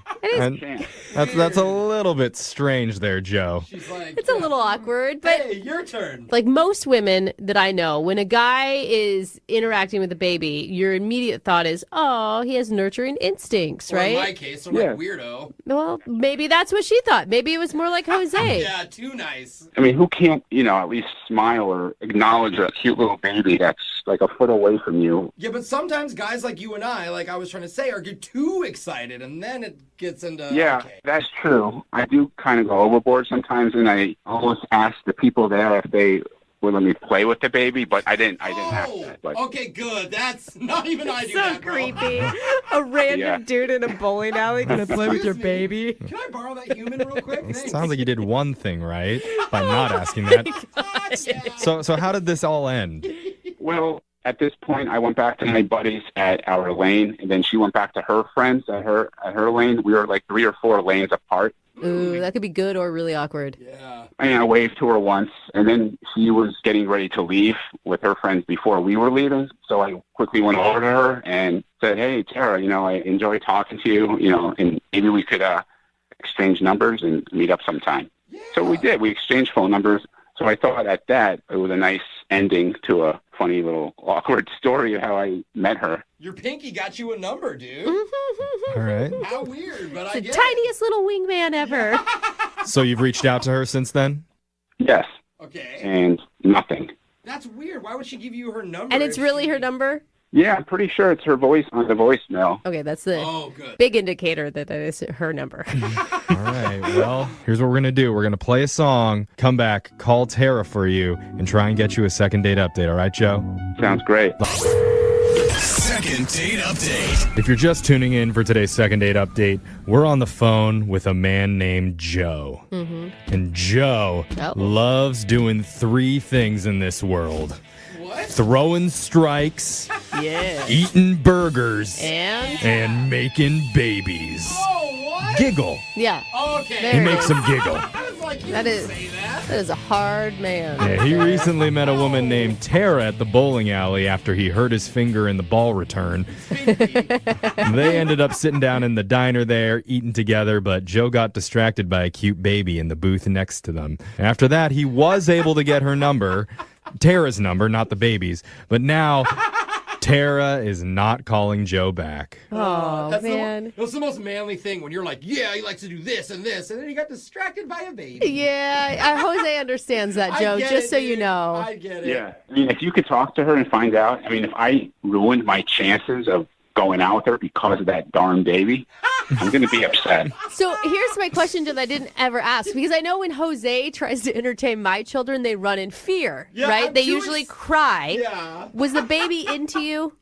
That's a little bit strange there, Joe. She's like, It's a little awkward, but hey, your turn. like most women that I know, when a guy is interacting with a baby, your immediate thought is, oh, he has nurturing instincts, Or right? in my case, I'm like, weirdo. Well, maybe that's what she thought. Maybe it was more like Jose. Yeah, too nice. I mean, who can't, at least smile or acknowledge a cute little baby that's like a foot away from you? Yeah, but sometimes guys like you and I, like I was trying to say, get too excited, and then it gets into... Yeah, that's true. I do kind of go overboard sometimes, and I almost ask the people there if they would let me play with the baby, but I didn't ask that. But Okay, good. That's not even I do So that, bro. creepy. A random Yeah. dude in a bowling alley gonna play with your Excuse me. baby. Can I borrow that human real quick? It Thanks. sounds like you did one thing right by not asking that. So how did this all end? Well, at this point, I went back to my buddies at our lane, and then she went back to her friends at her lane. We were like 3 or 4 lanes apart. Ooh, that could be good or really awkward. Yeah. I waved to her once, and then she was getting ready to leave with her friends before we were leaving. So I quickly went over to her and said, hey, Tara, I enjoy talking to you, and maybe we could exchange numbers and meet up sometime. Yeah. So we did. We exchanged phone numbers. So I thought at that it was a nice ending to a funny little awkward story of how I met her. Your pinky got you a number, dude. All right. How weird, but It's I the get tiniest little wingman ever. So you've reached out to her since then? Yes. it. Okay. And nothing. That's weird. Why would she give you her number? And it's if really she- her number? Yeah, I'm pretty sure it's her voice on the voicemail. Okay, that's the Oh, good. big indicator that is her number. All right. Well, here's what we're going to do. We're going to play a song, come back, call Tara for you, and try and get you a second date update. All right, Joe? Sounds great. Second date update. If you're just tuning in for today's second date update, we're on the phone with a man named Joe. Mm-hmm. And Joe loves doing 3 things in this world. What? Throwing strikes, Yeah. eating burgers, And? and making babies. Oh, what? Giggle. Yeah. Okay. There He it makes is. them giggle. I was like, you That didn't is- say that. That is a hard man. Yeah, he recently met a woman named Tara at the bowling alley after he hurt his finger in the ball return. They ended up sitting down in the diner there, eating together, but Joe got distracted by a cute baby in the booth next to them. After that, he was able to get her number, Tara's number, not the baby's, but now Tara is not calling Joe back. Oh, That's man. That's the most manly thing when you're like, yeah, he likes to do this and this, and then he got distracted by a baby. Yeah, Jose understands that, I Joe, get just it, so you dude. know. I get it. Yeah. I mean, if you could talk to her and find out, if I ruined my chances of going out with her because of that darn baby, I'm going to be upset. So here's my question that I didn't ever ask, because I know when Jose tries to entertain my children, they run in fear, Yeah, right? I'm They too usually ex- cry. Yeah. Was the baby into you?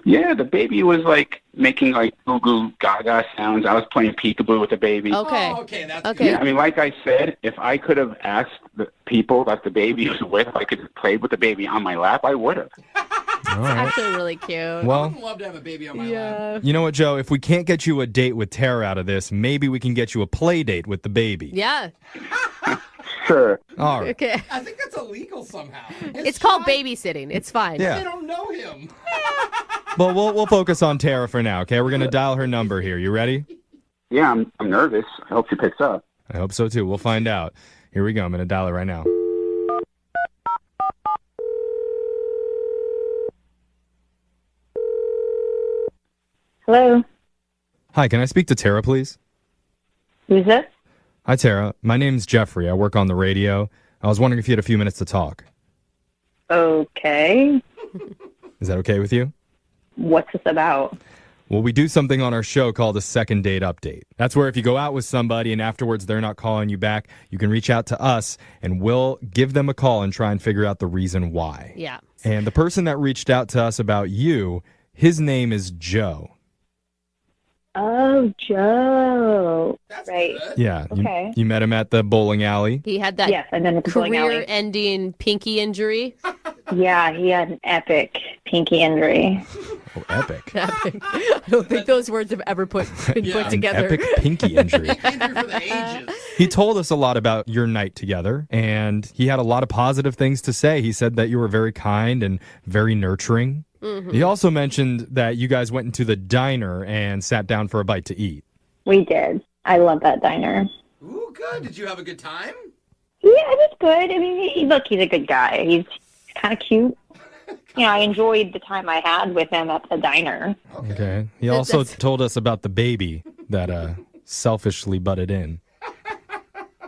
Yeah, the baby was like making like goo goo gaga sounds. I was playing peekaboo with the baby. Okay. Oh, okay, that's Okay. Yeah, like I said, if I could have asked the people that the baby was with if I could have played with the baby on my lap, I would have. All right. Actually really cute. Well, I would love to have a baby on my lap. You know what, Joe? If we can't get you a date with Tara out of this, maybe we can get you a play date with the baby. Yeah. Sure. All right. Okay. I think that's illegal somehow. It's called babysitting. It's fine. Yeah. They don't know him. Well, we'll focus on Tara for now, okay? We're going to dial her number here. You ready? Yeah, I'm nervous. I hope she picks up. I hope so, too. We'll find out. Here we go. I'm going to dial her right now. Hello. Hi, can I speak to Tara, please? Who's this? Hi, Tara. My name's Jeffrey. I work on the radio. I was wondering if you had a few minutes to talk. Okay. Is that okay with you? What's this about? Well, we do something on our show called a second date update. That's where if you go out with somebody and afterwards they're not calling you back, you can reach out to us and we'll give them a call and try and figure out the reason why. Yeah. And the person that reached out to us about you, his name is Joe. Oh, Joe. Right. Yeah. Okay. You met him at the bowling alley. He had that Yes, I met him at the bowling alley. career-ending pinky injury. Yeah, he had an epic pinky injury. Oh, epic. Epic. I don't think those words have ever been put together. An epic pinky injury. Injury for the ages. He told us a lot about your night together, and he had a lot of positive things to say. He said that you were very kind and very nurturing. Mm-hmm. He also mentioned that you guys went into the diner and sat down for a bite to eat. We did. I love that diner. Ooh, good. Did you have a good time? Yeah, it was good. I mean, look, he's a good guy. He's kind of cute. You know, I enjoyed the time I had with him at the diner. Okay. He also told us about the baby that selfishly butted in.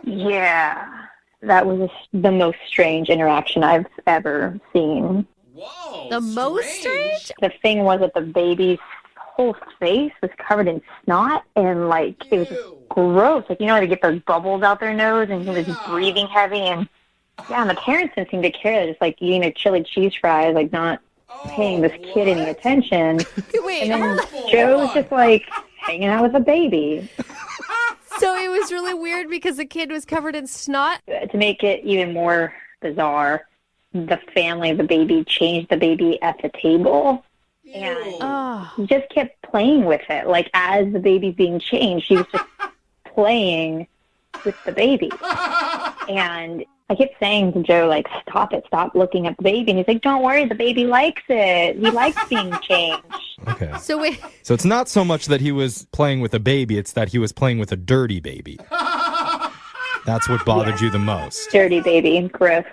Yeah, that was the most strange interaction I've ever seen. Whoa. The most strange? The thing was that the baby's whole face was covered in snot and, like, it was just gross. Like, you know, they get those bubbles out their nose and he was breathing heavy and, yeah, and the parents didn't seem to care. They're just, like, eating their chili cheese fries, like, not paying this kid any attention. Wait, and then Joe was just, like, hanging out with the baby. So it was really weird because the kid was covered in snot? To make it even more bizarre, the family of the baby changed the baby at the table. And he just kept playing with it. Like, as the baby's being changed, he was just playing with the baby. And I kept saying to Joe, like, stop it, stop looking at the baby. And he's like, don't worry, the baby likes it. He likes being changed. Okay. So wait. So it's not so much that he was playing with a baby, it's that he was playing with a dirty baby. That's what bothered you the most. Dirty baby, gross.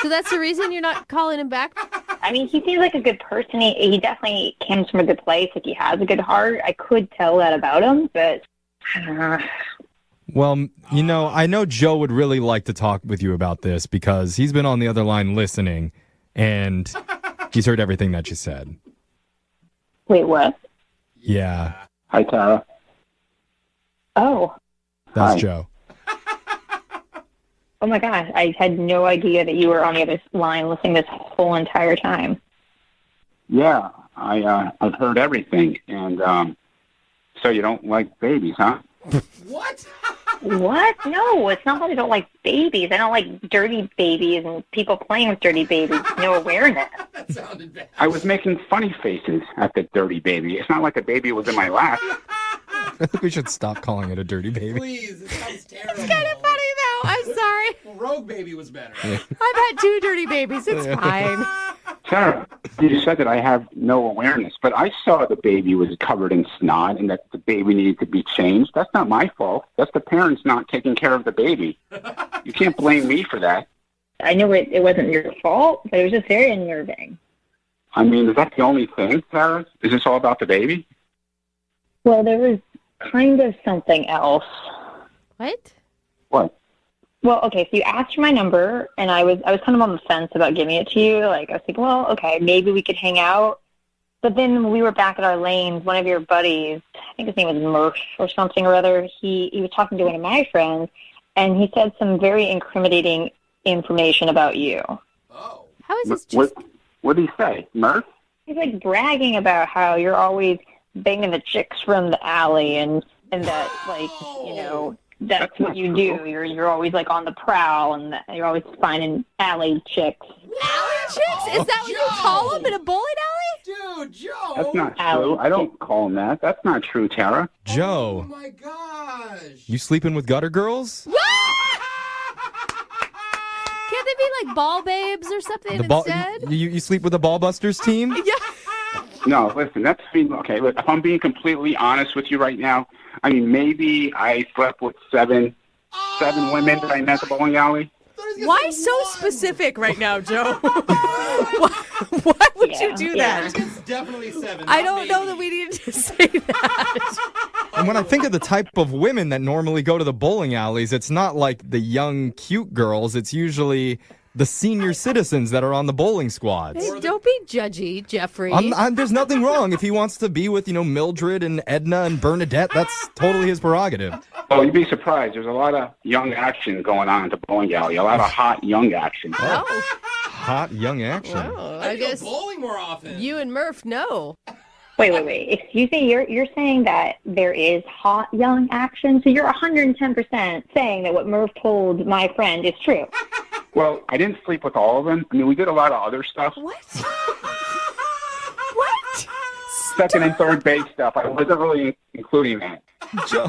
So that's the reason you're not calling him back? I mean, he seems like a good person. He definitely comes from a good place. Like, he has a good heart. I could tell that about him, but I don't know. Well, you know, I know Joe would really like to talk with you about this because he's been on the other line listening, and he's heard everything that you said. Wait, what? Yeah. Hi, Tara. Oh. That's Hi. Joe. Oh, my gosh. I had no idea that you were on the other line listening this whole entire time. Yeah, I've heard everything, and so you don't like babies, huh? What? What? No, it's not that I don't like babies. I don't like dirty babies and people playing with dirty babies. No awareness. That sounded bad. I was making funny faces at the dirty baby. It's not like a baby was in my lap. I think we should stop calling it a dirty baby. Please, it sounds terrible. It's kind of funny, though. I'm sorry. Well, Rogue Baby was better. I've had 2 dirty babies. It's fine. Tara, you said that I have no awareness, but I saw the baby was covered in snot and that the baby needed to be changed. That's not my fault. That's the parents not taking care of the baby. You can't blame me for that. I know it wasn't your fault, but it was just very unnerving. I mean, is that the only thing, Tara? Is this all about the baby? Well, there was kind of something else. What? What? Well, okay, so you asked for my number, and I was kind of on the fence about giving it to you. Like, I was thinking, well, okay, maybe we could hang out. But then when we were back at our lanes, one of your buddies, I think his name was Murph or something or other, he was talking to one of my friends, and he said some very incriminating information about you. Oh. How is this just... What did he say, Murph? He's, like, bragging about how you're always banging the chicks from the alley and that, like, you know... That's what you do. You're always like on the prowl, and you're always finding alley chicks. Alley chicks? Is that what you call them in a bowling alley? Dude, Joe. That's not true. I don't call them that. That's not true, Tara. Joe. Oh my gosh. You sleeping with gutter girls? Can't they be like ball babes or something instead? You sleep with the Ballbusters team? Yeah. No, listen, that's okay. Look, if I'm being completely honest with you right now, I mean, maybe I slept with seven women that I met at the bowling alley. Why so specific right now, Joe? Why would you do that? It's definitely 7. I don't know that we needed to say that. And when I think of the type of women that normally go to the bowling alleys, it's not like the young, cute girls. It's usually the senior citizens that are on the bowling squads. Hey, don't be judgy, Jeffrey. There's nothing wrong. If he wants to be with, Mildred and Edna and Bernadette, that's totally his prerogative. Oh, you'd be surprised. There's a lot of young action going on at the bowling alley. A lot of hot young action. Oh. Hot young action. Well, I guess guess bowling more often. you and Murph know. Wait. Excuse me, you're saying that there is hot young action? So you're 110% saying that what Murph told my friend is true. Well, I didn't sleep with all of them. I mean, we did a lot of other stuff. What? What? Second and third base stuff. I wasn't really including that. Joe,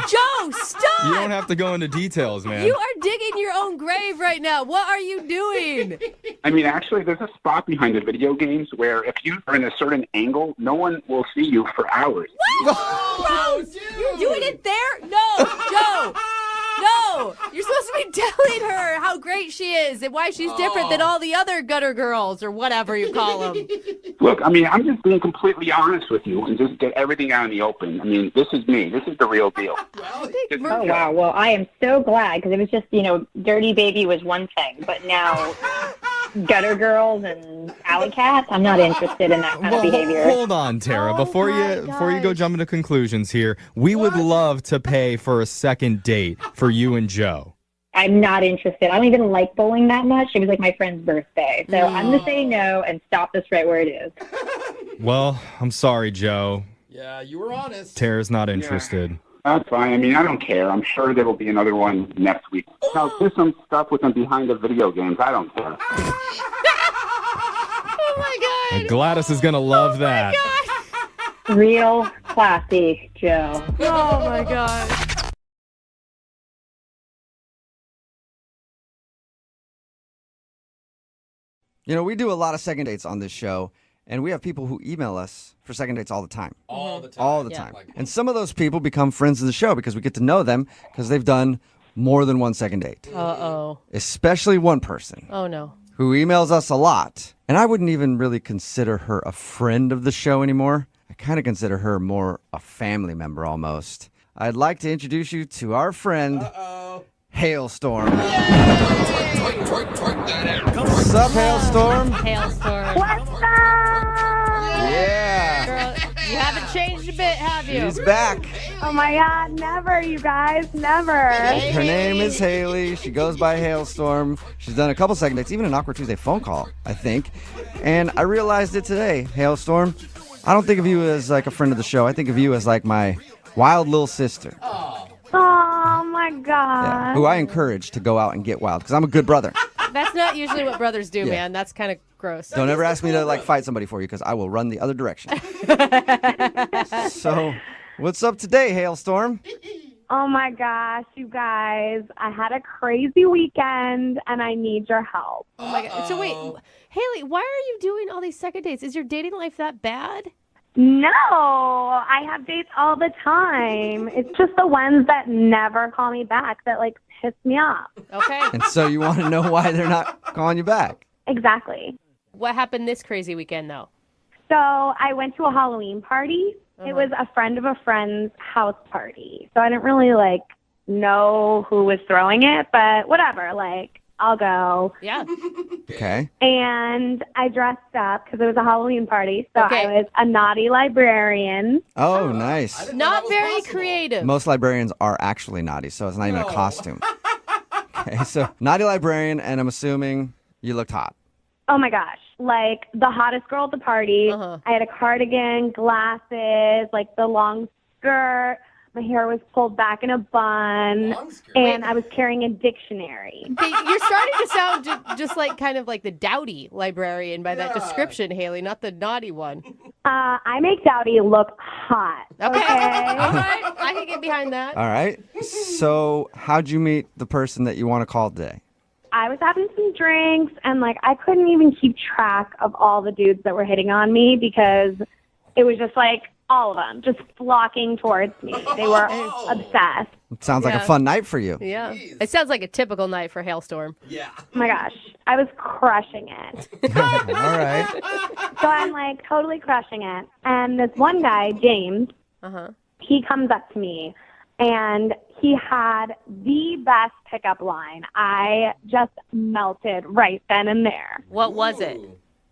stop! You don't have to go into details, man. You are digging your own grave right now. What are you doing? I mean, actually, there's a spot behind the video games where if you are in a certain angle, no one will see you for hours. What? Gross! You're doing it there? No, Joe! No! You're supposed to be telling her how great she is and why she's different than all the other gutter girls or whatever you call them. Look, I mean, I'm just being completely honest with you and just get everything out in the open. I mean, this is me. This is the real deal. Oh, wow. Well, I am so glad because it was just, Dirty Baby was one thing, but now gutter girls and alley cats, I'm not interested in that kind of behavior. Hold on, Tara. Before you go jump into conclusions here, we would love to pay for a second date for you and Joe. I'm not interested. I don't even like bowling that much. It was like my friend's birthday. So I'm going to say no and stop this right where it is. Well, I'm sorry, Joe. Yeah, you were honest. Tara's not interested. That's fine. I mean, I don't care. I'm sure there will be another one next week. Now, do some stuff with them behind the video games. I don't care. Oh, my God. Gladys is going to love that. Real classy, Joe. Oh, my God. We do a lot of second dates on this show, and we have people who email us for second dates all the time. All the time. All the time. And some of those people become friends of the show because we get to know them because they've done more than one second date. Uh-oh. Especially one person. Oh, no. Who emails us a lot. And I wouldn't even really consider her a friend of the show anymore. I kind of consider her more a family member almost. I'd like to introduce you to our friend, Hailstorm. What's up, Hailstorm? Hailstorm. What's up? Yeah. Girl, you haven't changed a bit, have you? She's back. Oh my God, never, you guys, never. Her name is Haley. She goes by Hailstorm. She's done a couple second dates, even an Awkward Tuesday phone call, I think. And I realized it today, Hailstorm. I don't think of you as like a friend of the show. I think of you as like my wild little sister. Oh my God. Yeah, who I encourage to go out and get wild because I'm a good brother. That's not usually what brothers do, man. That's kind of gross. Don't ever ask me to like fight somebody for you because I will run the other direction. So, what's up today, Hailstorm? Oh my gosh, you guys. I had a crazy weekend and I need your help. Oh my God. So wait, Haley, why are you doing all these second dates? Is your dating life that bad? No, I have dates all the time. It's just the ones that never call me back that like piss me off. Okay. And so you want to know why they're not calling you back? Exactly. What happened this crazy weekend, though? So I went to a Halloween party. It was a friend of a friend's house party. So I didn't really like know who was throwing it, but whatever, like I'll go. Yeah. Okay. And I dressed up because it was a Halloween party. So I was a naughty librarian. Oh, nice. Not very creative. Most librarians are actually naughty, so it's not even a costume. Okay, so naughty librarian, and I'm assuming you looked hot. Oh my gosh. Like the hottest girl at the party. I had a cardigan, glasses, like the long skirt. My hair was pulled back in a bun, and I was carrying a dictionary. You're starting to sound just like kind of like the dowdy librarian by that description, Haley, not the naughty one. I make Dowdy look hot. Okay. All right. I can get behind that. All right. So how'd you meet the person that you want to call today? I was having some drinks, and I couldn't even keep track of all the dudes that were hitting on me because it was just all of them just flocking towards me. They were obsessed. It sounds like a fun night for you. Yeah. It sounds like a typical night for Hailstorm. Yeah. Oh my gosh. I was crushing it. All right. So I'm totally crushing it. And this one guy, James, he comes up to me and he had the best pickup line. I just melted right then and there. What was it?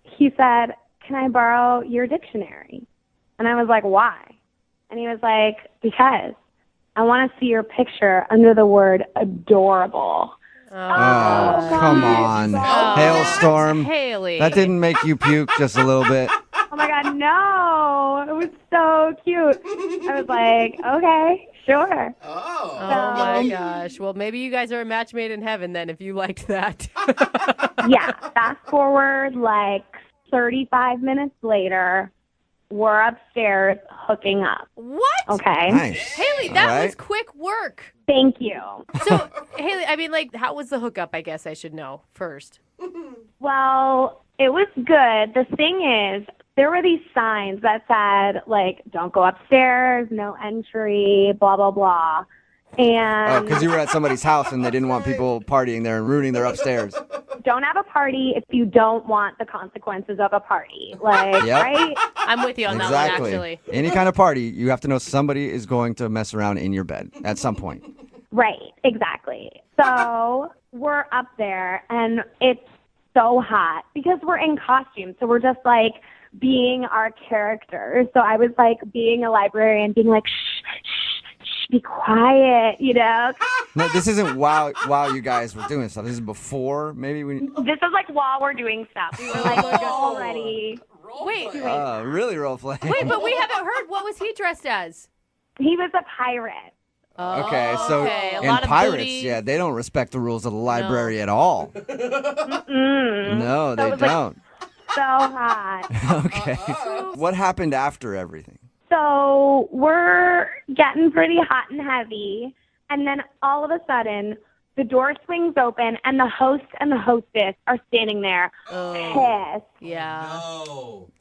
He said, "Can I borrow your dictionary?" And I was like, "Why?" And he was like, "Because I want to see your picture under the word adorable." Oh, come on. Hailstorm. Haley. That didn't make you puke just a little bit. Oh my God, no. It was so cute. I was like, okay, sure. Oh my gosh. Well, maybe you guys are a match made in heaven then if you liked that. Yeah, fast forward 35 minutes later, we're upstairs hooking up. What? Okay. Nice. Haley, that was quick work. Thank you. So, Haley, I mean, how was the hookup, I guess I should know first. Well, it was good. The thing is, there were these signs that said, don't go upstairs, no entry, blah, blah, blah. And Because you were at somebody's house and they didn't want people partying there and ruining their upstairs. don't have a party if you don't want the consequences of a party. Right? I'm with you on that one, actually. Any kind of party, you have to know somebody is going to mess around in your bed at some point. Right, exactly. So we're up there, and it's so hot because we're in costume. So we're just being our characters. So I was being a librarian, being shh, be quiet, No, this isn't while you guys were doing stuff. This is before, maybe when. This is while we're doing stuff. We were already. Wait. Really role play. Wait, but we haven't heard. What was he dressed as? He was a pirate. Okay, so A in lot of pirates, booty. yeah, they don't respect the rules of the library at all. No, they don't. So hot. Okay. What happened after everything? So we're getting pretty hot and heavy, and then all of a sudden, the door swings open, and the host and the hostess are standing there, pissed. Yeah.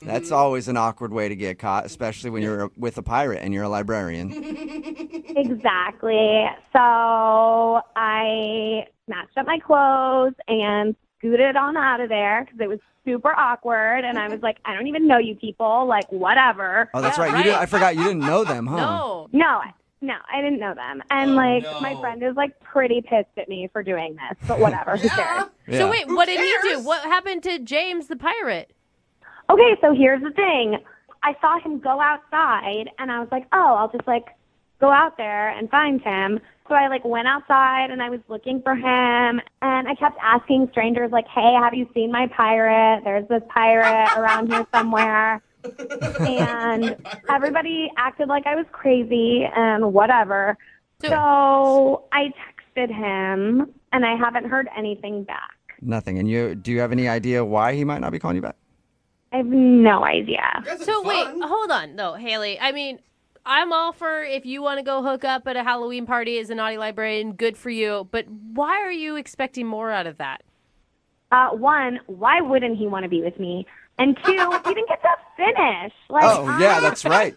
That's always an awkward way to get caught, especially when you're with a pirate and you're a librarian. Exactly. So I snatched up my clothes and scooted on out of there because it was super awkward, and I was like, I don't even know you people, whatever. Oh, that's right. I forgot you didn't know them, huh? No, I didn't know them. And my friend is pretty pissed at me for doing this, but whatever. Who cares? Yeah. So wait, what did he do? What happened to James the pirate? Okay, so here's the thing. I saw him go outside, and I was like, oh, I'll just go out there and find him. So I went outside, and I was looking for him, and I kept asking strangers hey, have you seen my pirate? There's this pirate around here somewhere. And everybody acted like I was crazy and whatever. So I texted him, and I haven't heard anything back. Nothing. And do you have any idea why he might not be calling you back? I have no idea. So wait, hold on, though, Haley. I mean, I'm all for if you want to go hook up at a Halloween party as a naughty librarian, good for you. But why are you expecting more out of that? One, why wouldn't he want to be with me? And two, he didn't get to finish. Yeah, that's right.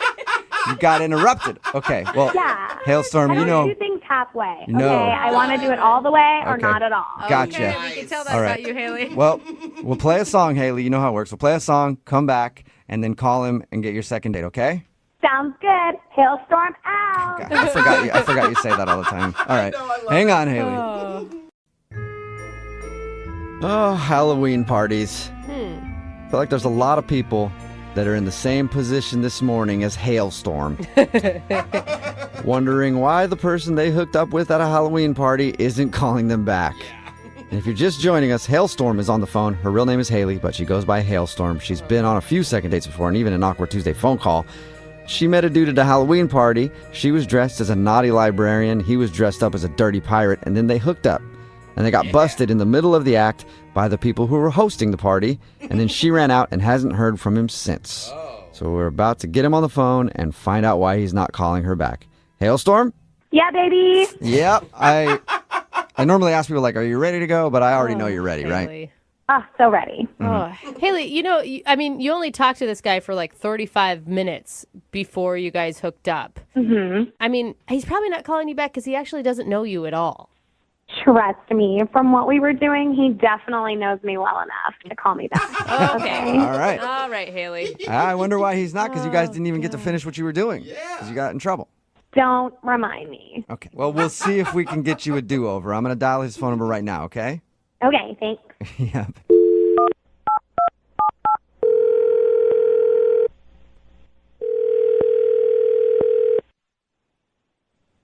You got interrupted. Okay, well, yeah. Hailstorm, I don't do things halfway. No. Okay, I want to do it all the way or Okay. not at all. Gotcha. Okay, we can tell that All about right. you, Haley. Well, we'll play a song, Haley. You know how it works. We'll play a song, come back, and then call him and get your second date, okay? Sounds good. Hailstorm out. Okay. I forgot you say that all the time. All right. Hang on, Haley. Oh, Halloween parties. I feel like there's a lot of people that are in the same position this morning as Hailstorm. Wondering why the person they hooked up with at a Halloween party isn't calling them back. And if you're just joining us, Hailstorm is on the phone. Her real name is Haley, but she goes by Hailstorm. She's been on a few second dates before and even an Awkward Tuesday phone call. She met a dude at a Halloween party. She was dressed as a naughty librarian. He was dressed up as a dirty pirate, and then they hooked up. And they got busted in the middle of the act by the people who were hosting the party, and then she ran out and hasn't heard from him since. So we're about to get him on the phone and find out why he's not calling her back. Hailstorm? Yeah, baby. Yep. I normally ask people, like, are you ready to go? But I already know you're ready, right? So ready. Haley, you only talked to this guy for like 35 minutes before you guys hooked up. Mm-hmm. I mean, he's probably not calling you back because he actually doesn't know you at all. Trust me, from what we were doing, he definitely knows me well enough to call me back. Okay. All right. All right, Haley. I wonder why he's not, because you guys didn't even get to finish what you were doing. Because you got in trouble. Don't remind me. Okay. Well, we'll see if we can get you a do-over. I'm going to dial his phone number right now, okay? Okay, thanks. Yep.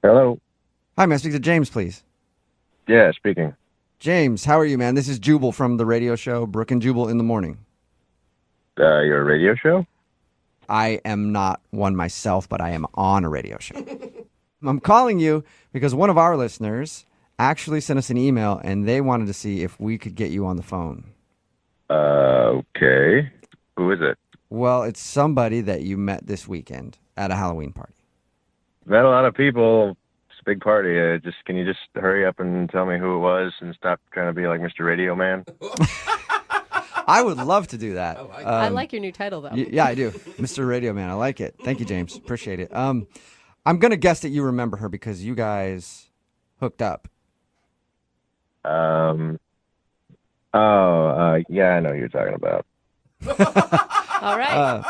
Hello. Hi, may I speak to James, please? Yeah, speaking. James, how are you, man? This is Jubal from the radio show Brooke and Jubal in the Morning. Your radio show? I am not one myself, but I am on a radio show. I'm calling you because one of our listeners actually sent us an email, and they wanted to see if we could get you on the phone. Okay. Who is it? Well, it's somebody that you met this weekend at a Halloween party. Met a lot of people. It's a big party. Can you just hurry up and tell me who it was and stop trying to be like Mr. Radio Man? I would love to do that. I like your new title, though. Yeah, I do. Mr. Radio Man. I like it. Thank you, James. Appreciate it. I'm going to guess that you remember her because you guys hooked up. Yeah, I know who you're talking about. All right.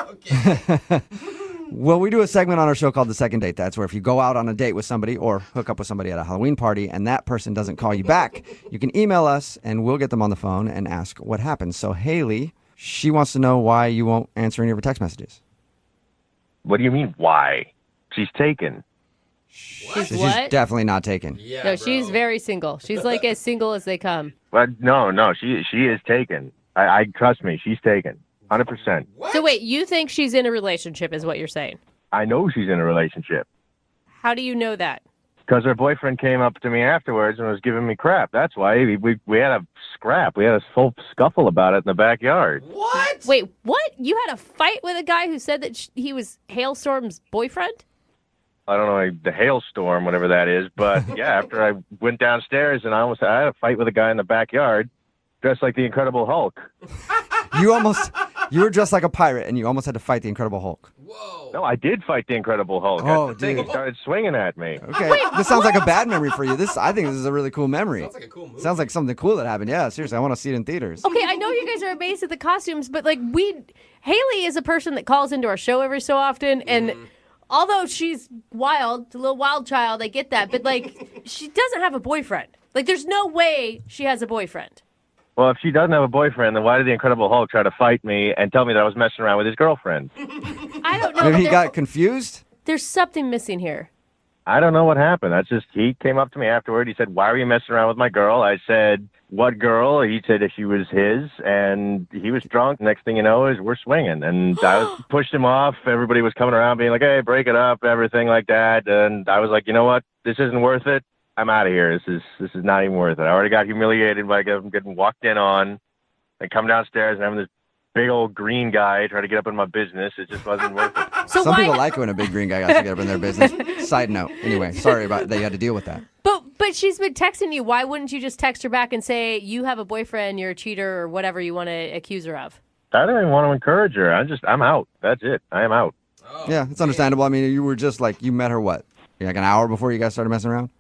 Well, we do a segment on our show called The Second Date. That's where if you go out on a date with somebody or hook up with somebody at a Halloween party and that person doesn't call you back, you can email us and we'll get them on the phone and ask what happened. So Haley, she wants to know why you won't answer any of her text messages. What do you mean, why? She's taken. She's She's what? definitely not taken. No, she's very single. She's like as single as they come. But no, she is taken. I trust me, she's taken. 100%. So wait, you think she's in a relationship is what you're saying? I know she's in a relationship. How do you know that? Because her boyfriend came up to me afterwards and was giving me crap. That's why we had a scrap. We had a whole scuffle about it in the backyard. What? Wait, what? You had a fight with a guy who said that he was Hailstorm's boyfriend? I don't know, the hailstorm, whatever that is. But yeah, after I went downstairs and I had a fight with a guy in the backyard dressed like the Incredible Hulk. You were dressed like a pirate and you almost had to fight the Incredible Hulk. No, I did fight the Incredible Hulk. Oh, That's the thing. He started swinging at me. Okay, this sounds like a bad memory for you. I think this is a really cool memory. Sounds like a cool movie. Sounds like something cool that happened. Yeah, seriously, I want to see it in theaters. Okay, I know you guys are amazed at the costumes, but like Haley is a person that calls into our show every so often, and although she's wild, a little wild child, I get that, but like she doesn't have a boyfriend. Like there's no way she has a boyfriend. Well, if she doesn't have a boyfriend, then why did the Incredible Hulk try to fight me and tell me that I was messing around with his girlfriend? I don't know. Maybe he got confused? There's something missing here. I don't know what happened. He came up to me afterward. He said, "Why are you messing around with my girl?" I said, "What girl?" He said if she was his, and he was drunk. Next thing you know is we're swinging. And I pushed him off. Everybody was coming around being like, "Hey, break it up," everything like that. And I was like, you know what? This isn't worth it. I'm out of here. This is not even worth it. I already got humiliated by getting walked in on and come downstairs and having this big old green guy try to get up in my business. It just wasn't worth it. Some people like when a big green guy got to get up in their business. Side note. Anyway, sorry about that you had to deal with that. But she's been texting you. Why wouldn't you just text her back and say, you have a boyfriend, you're a cheater, or whatever you want to accuse her of? I don't even want to encourage her. I'm out. That's it. I am out. Yeah, it's understandable. I mean, you were just like, you met her what? Like an hour before you guys started messing around?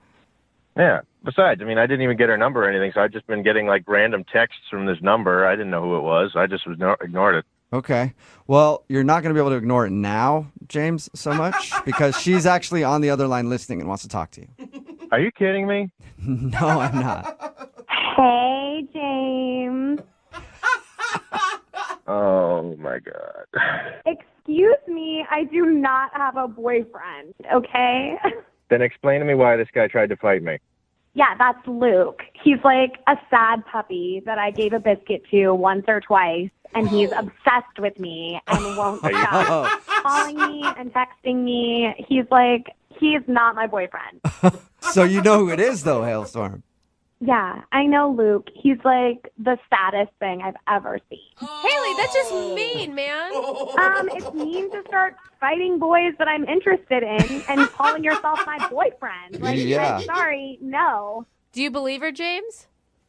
Yeah. Besides, I mean, I didn't even get her number or anything, so I've just been getting like random texts from this number. I didn't know who it was. I just ignored it. Okay. Well, you're not going to be able to ignore it now, James, so much, because she's actually on the other line listening and wants to talk to you. Are you kidding me? No, I'm not. Hey, James. Oh, my God. Excuse me, I do not have a boyfriend, okay? Then explain to me why this guy tried to fight me. Yeah, that's Luke. He's like a sad puppy that I gave a biscuit to once or twice, and he's obsessed with me and won't stop. calling me and texting me. He's not my boyfriend. So you know who it is, though, Hailstorm. Yeah, I know Luke. He's like the saddest thing I've ever seen. Haley, that's just mean, man. It's mean to start fighting boys that I'm interested in and calling yourself my boyfriend. Like, Yeah. I'm sorry, no. Do you believe her, James?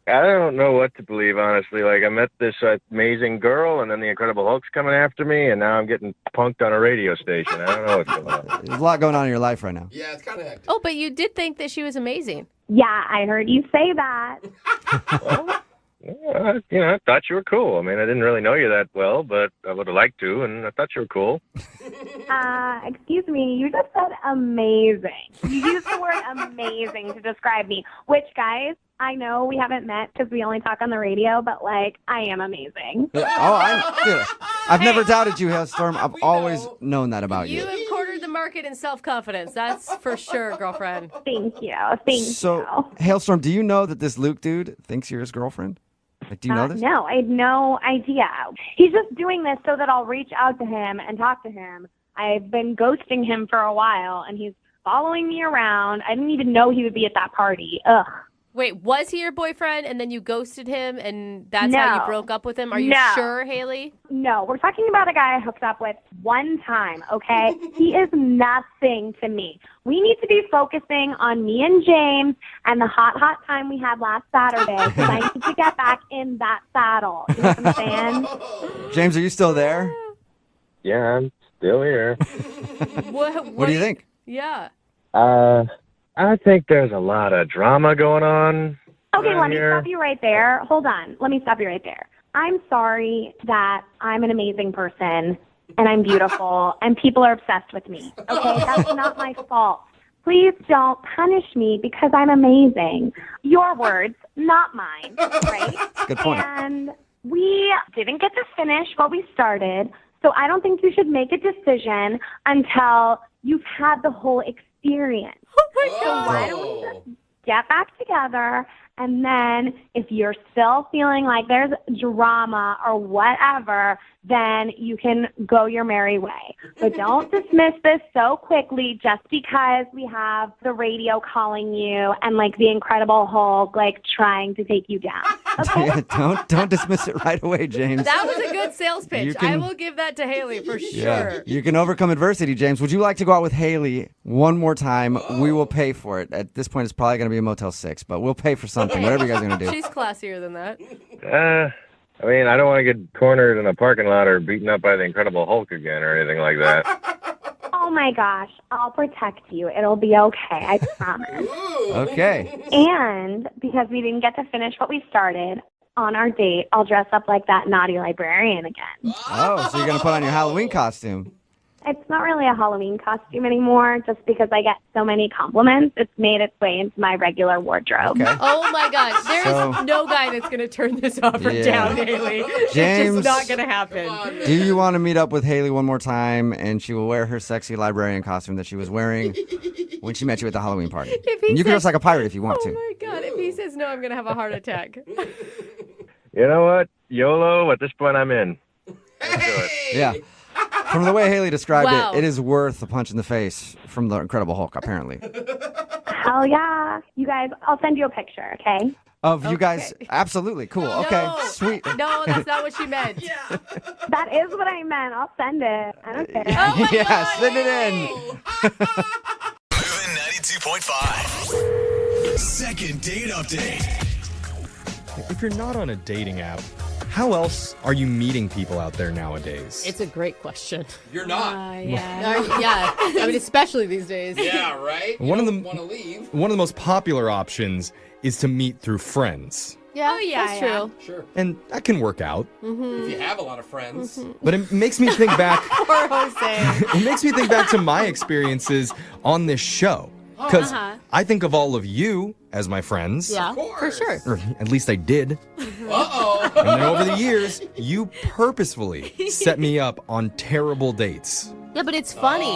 I don't know what to believe, honestly. Like, I met this amazing girl, and then the Incredible Hulk's coming after me, and now I'm getting punked on a radio station. I don't know what's going on. There's a lot going on in your life right now. Yeah, it's kind of hectic. Oh, but you did think that she was amazing. Yeah, I heard you say that. I thought you were cool. I mean, I didn't really know you that well, but I would have liked to, and I thought you were cool. Excuse me, you just said amazing. You used the word amazing to describe me, which, guys, I know we haven't met because we only talk on the radio, but, I am amazing. I've never doubted you, Hailstorm. I've always known that about you. You have cornered the market in self-confidence. That's for sure, girlfriend. Thank you. Thank you. So, Hailstorm, do you know that this Luke dude thinks you're his girlfriend? Do you know this? No, I had no idea. He's just doing this so that I'll reach out to him and talk to him. I've been ghosting him for a while, and he's following me around. I didn't even know he would be at that party. Ugh. Wait, was he your boyfriend and then you ghosted him and that's how you broke up with him? Are you sure, Haley? No, we're talking about a guy I hooked up with one time, okay? He is nothing to me. We need to be focusing on me and James and the hot time we had last Saturday because I need to get back in that saddle. You know what I'm saying? James, are you still there? Yeah, I'm still here. What do you think? Yeah. I think there's a lot of drama going on. Okay, let me here. stop you right there. Hold on. Let me stop you right there. I'm sorry that I'm an amazing person and I'm beautiful and people are obsessed with me. Okay, that's not my fault. Please don't punish me because I'm amazing. Your words, not mine, right? Good point. And we didn't get to finish what we started, so I don't think you should make a decision until you've had the whole experience. So why don't we just get back together, and then if you're still feeling like there's drama or whatever, then you can go your merry way. But don't dismiss this so quickly just because we have the radio calling you and the Incredible Hulk trying to take you down. Okay? Don't dismiss it right away, James. That was a good sales pitch. I will give that to Haley for sure. You can overcome adversity, James. Would you like to go out with Haley one more time? We will pay for it. At this point, it's probably going to be a Motel 6, but we'll pay for something, whatever you guys are going to do. She's classier than that. I mean, I don't want to get cornered in a parking lot or beaten up by the Incredible Hulk again or anything like that. Oh, my gosh. I'll protect you. It'll be okay. I promise. Okay. And because we didn't get to finish what we started, on our date, I'll dress up like that naughty librarian again. Oh, so you're going to put on your Halloween costume. It's not really a Halloween costume anymore, just because I get so many compliments. It's made its way into my regular wardrobe. Okay. Oh, my gosh. There is no guy that's going to turn this offer down, Haley. James, it's just not going to happen. Do you want to meet up with Haley one more time, and she will wear her sexy librarian costume that she was wearing when she met you at the Halloween party? And you can dress like a pirate if you want to. Oh, my God. If he says no, I'm going to have a heart attack. You know what? YOLO, at this point, I'm in. Let's do it. Yeah. From the way Haley described Wow. it is worth a punch in the face from the Incredible Hulk, apparently. Hell yeah. You guys, I'll send you a picture, okay? Of you guys, absolutely. Cool. Okay, No. sweet. No, that's not what she meant. That is what I meant. I'll send it. I don't care. Oh my Yeah, God, send it Haley. in. Moving 92.5. Second date update. If you're not on a dating app, how else are you meeting people out there nowadays? It's a great question. You're not. Yeah. I mean, especially these days. Yeah, right? One of the want to leave. One of the most popular options is to meet through friends. Yeah, that's true. Sure. And that can work out. If you have a lot of friends. But it makes me think back Poor Jose. it makes me think back to my experiences on this show. Because I think of all of you as my friends. Yeah, for sure. Or at least I did. Uh-oh. And then over the years, you purposefully set me up on terrible dates. Yeah, but it's funny.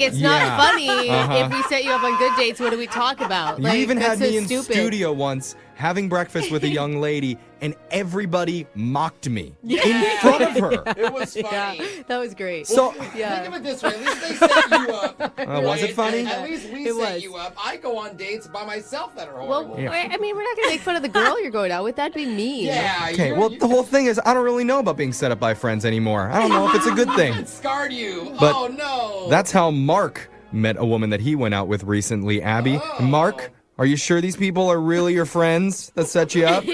It's Yeah. not funny if we set you up on good dates. What do we talk about? You even had that's me so in stupid. studio once having breakfast with a young lady, and everybody mocked me in front of her. It was funny. Yeah, that was great. So Think of it this way. At least they set you up. was it funny? At least we set you up. I go on dates by myself that are horrible. Well, I mean, we're not going to make fun of the girl you're going out with. That'd be mean. Yeah. Okay, well, the whole thing is I don't really know about being set up by friends anymore. I don't know if it's a good thing. It scarred you. But oh, no. That's how Mark met a woman that he went out with recently, Abby. Mark, are you sure these people are really your friends that set you up?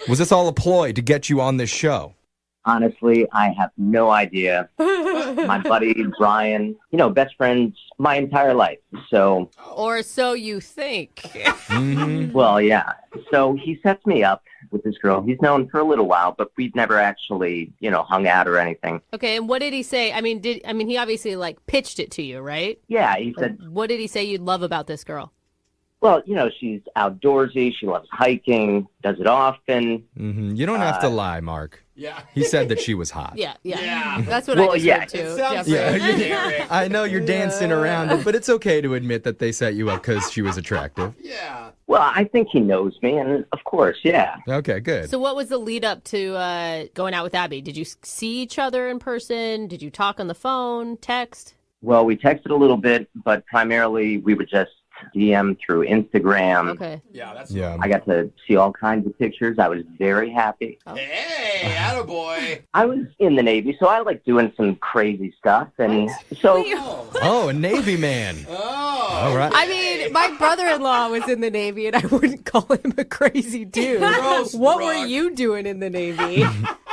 Was this all a ploy to get you on this show? Honestly, I have no idea. My buddy, Brian, best friends my entire life. So, Or so you think. well, yeah. So he sets me up with this girl. He's known for a little while, but we've never actually, hung out or anything. Okay, and what did he say? I mean, he obviously pitched it to you, right? Yeah, he said. What did he say you'd love about this girl? Well, she's outdoorsy. She loves hiking, does it often. You don't have to lie, Mark. Yeah. He said that she was hot. Yeah. That's what I just heard, too. It sounds Jeffrey. I know you're dancing around it, but it's okay to admit that they set you up because she was attractive. Yeah. Well, I think he knows me, and of course, yeah. Okay, good. So what was the lead up to going out with Abby? Did you see each other in person? Did you talk on the phone, text? Well, we texted a little bit, but primarily we would just DM through Instagram. Okay. Yeah, that's I got to see all kinds of pictures. I was very happy. Hey, attaboy. I was in the Navy, so I like doing some crazy stuff. And so... Oh, a Navy man. All right. I mean, my brother-in-law was in the Navy, and I wouldn't call him a crazy dude. Gross, what Brooke. were you doing in the Navy?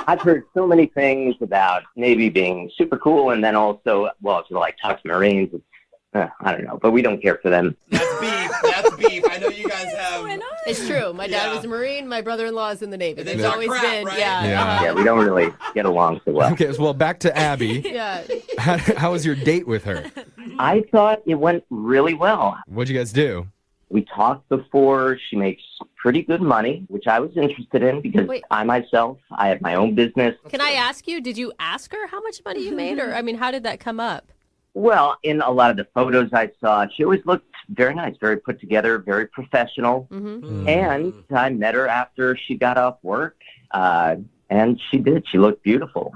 I've heard so many things about Navy being super cool, and then also, well, if you talk to Marines, it's, I don't know, but we don't care for them. That's beef. That's beef. I know you guys have. It's true. My dad was a Marine. My brother-in-law is in the Navy. They There's talk always crap, been, right? Yeah, we don't really get along so well. Okay, well, back to Abby. Yeah. How was your date with her? I thought it went really well. What'd you guys do? We talked before. She makes pretty good money, which I was interested in because I have my own business. Can I ask you, did you ask her how much money you made? Or, I mean, how did that come up? Well, in a lot of the photos I saw, she always looked very nice, very put together, very professional. And I met her after she got off work, and she did. She looked beautiful.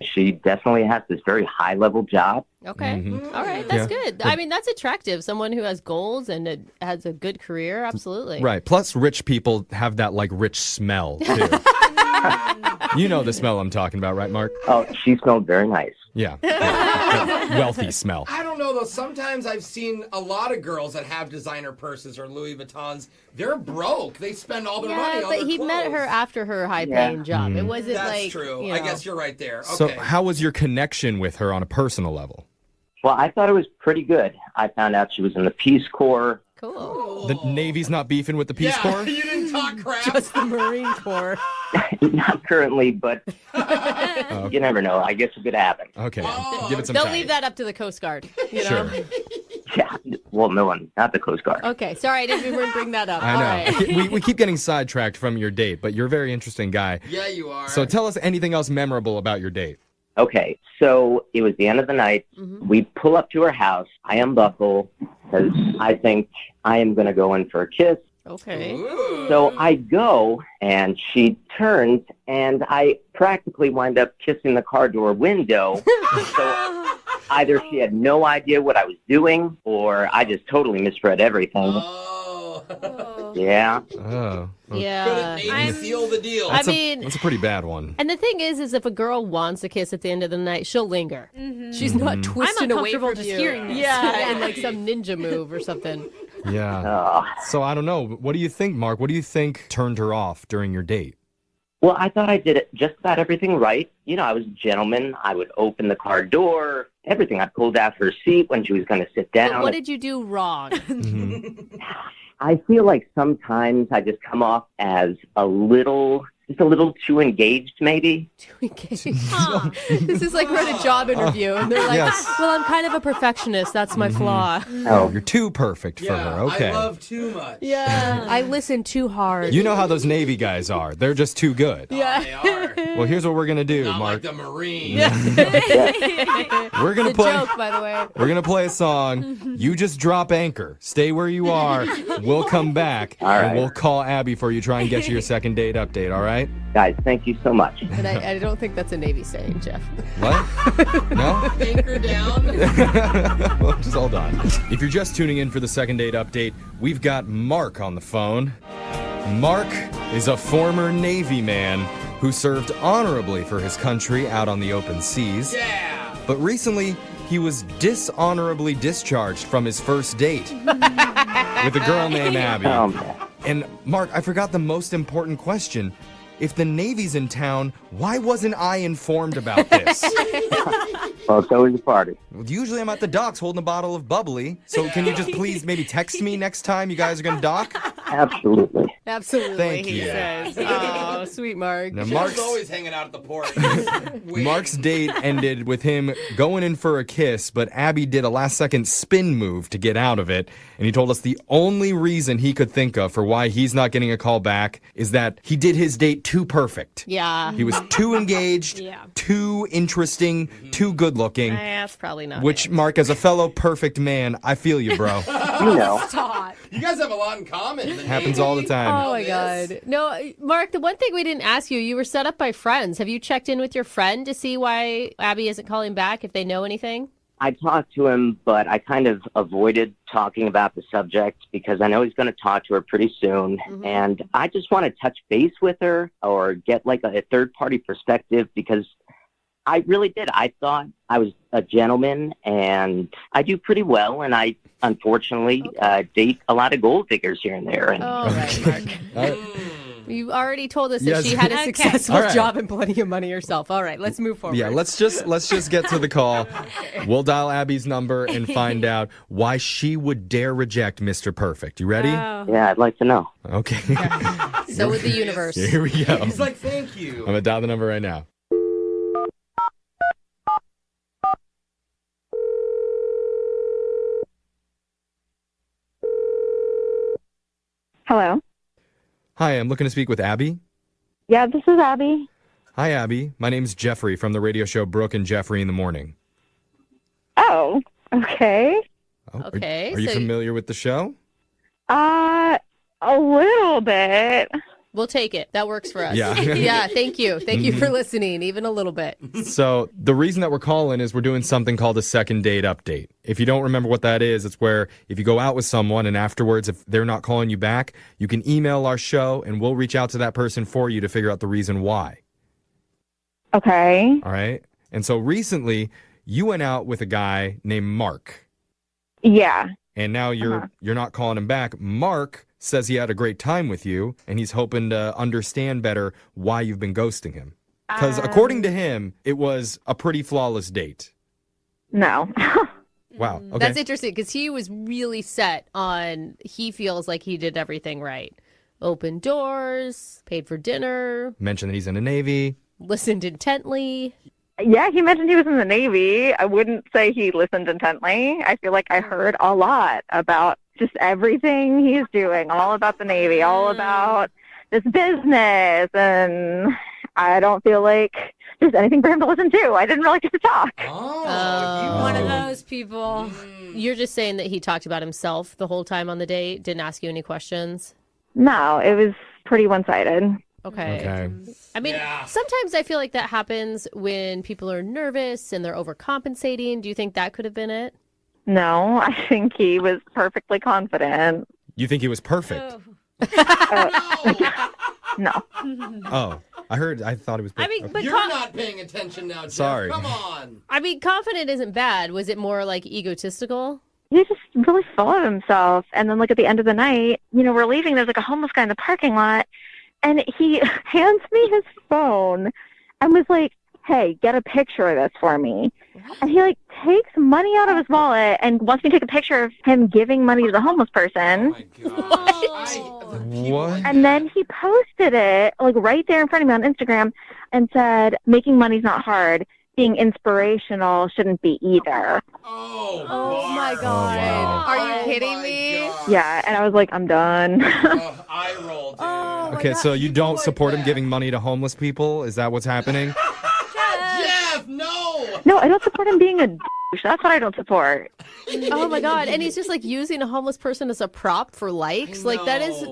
She definitely has this very high-level job. Okay. All right. That's good. I mean, that's attractive. Someone who has goals and has a good career. Absolutely. Right. Plus, rich people have that, rich smell, too. You know the smell I'm talking about, right, Mark? Oh, she smelled very nice. Yeah. Wealthy smell. I don't know, though. Sometimes I've seen a lot of girls that have designer purses or Louis Vuittons. They're broke. They spend all their money on but their he met clothes. her after her high-paying job. It wasn't That's true. I guess you're right there. Okay. So how was your connection with her on a personal level? Well, I thought it was pretty good. I found out she was in the Peace Corps. Cool. The Navy's not beefing with the Peace Corps? You didn't talk crap. Just the Marine Corps. Not currently, but you never know. I guess it could happen. Okay. Give it some Don't time. leave that up to the Coast Guard. You know? Sure. Yeah. Well, no one, not the Coast Guard. Okay. Sorry, I didn't even bring that up. I know. All right. We keep getting sidetracked from your date, but you're a very interesting guy. Yeah, you are. So tell us anything else memorable about your date. Okay, so it was the end of the night. We pull up to her house. I unbuckle because I think I am going to go in for a kiss. Okay. So I go, and she turns, and I practically wind up kissing the car door window. So either she had no idea what I was doing, or I just totally misread everything. Yeah. Oh. Yeah. Couldn't seal the deal. I mean, That's a pretty bad one. and the thing is if a girl wants a kiss at the end of the night, she'll linger. She's not twisting away uncomfortable from just you. hearing this. Yeah, in some ninja move or something. Yeah. So I don't know. What do you think, Mark? What do you think turned her off during your date? Well, I thought I did just about everything right. I was a gentleman. I would open the car door, everything. I pulled out her seat when she was going to sit down. But what did you do wrong? I feel like sometimes I just come off as a little just a little too engaged, maybe. Too engaged. This is like we're at a job interview, and they're like, Yes. well, I'm kind of a perfectionist. That's my flaw. Oh, you're too perfect for her. Okay. I love too much. Yeah. I listen too hard. You know how those Navy guys are. They're just too good. Yeah. They are. Well, here's what we're going to do, Not Mark. like the Marines. We're going to It's a play joke, by the way. We're going to play a song. You just drop anchor. Stay where you are. We'll come back All right. and we'll call Abby for you, try and get you your second date update, all right? Guys, thank you so much. And I don't think that's a Navy saying, Jeff. What? No? Anchor down. Well, just hold on. If you're just tuning in for the second date update, we've got Mark on the phone. Mark is a former Navy man who served honorably for his country out on the open seas. Yeah. But recently, he was dishonorably discharged from his first date with a girl named Abby. And Mark, I forgot the most important question. If the Navy's in town, why wasn't I informed about this? Well, it's always a party. Usually I'm at the docks holding a bottle of bubbly. So can you just please maybe text me next time you guys are going to dock? Absolutely. Absolutely, Thank he you. says. Oh, sweet Mark. Now, Jeff's Mark's always hanging out at the port. Mark's date ended with him going in for a kiss, but Abby did a last-second spin move to get out of it. And he told us the only reason he could think of for why he's not getting a call back is that he did his date too perfect. Yeah. He was too engaged, too interesting, too good-looking. That's probably not Which, Mark, as a fellow perfect man, I feel you, bro. You know. Stop. You guys have a lot in common. Happens all the time. Oh, my God. No, Mark, the one thing we didn't ask you, you were set up by friends. Have you checked in with your friend to see why Abby isn't calling back, if they know anything? I talked to him, but I kind of avoided talking about the subject because I know he's going to talk to her pretty soon. And I just want to touch base with her or get like a third-party perspective because I really did. I thought I was a gentleman and I do pretty well. And I, unfortunately, date a lot of gold diggers here and there. And All right, Mark. You already told us that Yes. she had a Okay. successful All right. job and plenty of money herself. All right, let's move forward. Yeah, let's just get to the call. We'll dial Abby's number and find out why she would dare reject Mr. Perfect. You ready? yeah, I'd like to know. Okay. So would the universe. Here we go. He's like, thank you. I'm gonna dial the number right now. Hello. Hi, I'm looking to speak with Abby. Yeah, this is Abby. Hi, Abby. My name's Jeffrey from the radio show Brooke and Jeffrey in the Morning. Oh, okay. Oh, Okay, Are you so- familiar with the show? A little bit. We'll take it. That works for us. Yeah. Yeah, thank you. Thank you for listening, even a little bit. So the reason that we're calling is we're doing something called a second date update. If you don't remember what that is, it's where if you go out with someone and afterwards, if they're not calling you back, you can email our show and we'll reach out to that person for you to figure out the reason why. Okay. All right? And so recently, you went out with a guy named Mark. Yeah. And now you're not calling him back. Mark says he had a great time with you, and he's hoping to understand better why you've been ghosting him. Because according to him, it was a pretty flawless date. No. Wow. Okay. That's interesting because he was really set on, he feels like he did everything right. Opened doors, paid for dinner, Mentioned that he's in the Navy. listened intently. Yeah, he mentioned he was in the Navy. I wouldn't say he listened intently. I feel like I heard a lot about just everything he's doing, all about the Navy, all about this business, and I don't feel like there's anything for him to listen to. I didn't really get to talk. One of those people. You're just saying that he talked about himself the whole time on the date, didn't ask you any questions? No, it was pretty one-sided. Okay. I mean, sometimes I feel like that happens when people are nervous and they're overcompensating. Do you think that could have been it? No, I think he was perfectly confident. You think he was perfect? No. Oh, I thought it was perfect. I mean, but You're not paying attention now, Jeff. Sorry. Come on. I mean, confident isn't bad. Was it more like egotistical? He's just really full of himself. And then, like, at the end of the night, you know, we're leaving. There's, like, a homeless guy in the parking lot. And he hands me his phone and was like, hey, get a picture of this for me. And he, like, takes money out of his wallet and wants me to take a picture of him giving money to the homeless person. Oh my gosh. What? And then he posted it, like, right there in front of me on Instagram and said, making money's not hard. Being inspirational shouldn't be either. Oh my God. wow. Are you kidding me? Yeah, and I was like, I'm done. I rolled, dude. Okay, so you don't support him giving money to homeless people? Is that what's happening? Jeff, no! No, I don't support him being a douche. That's what I don't support. Oh my God. And he's just like using a homeless person as a prop for likes. Like that's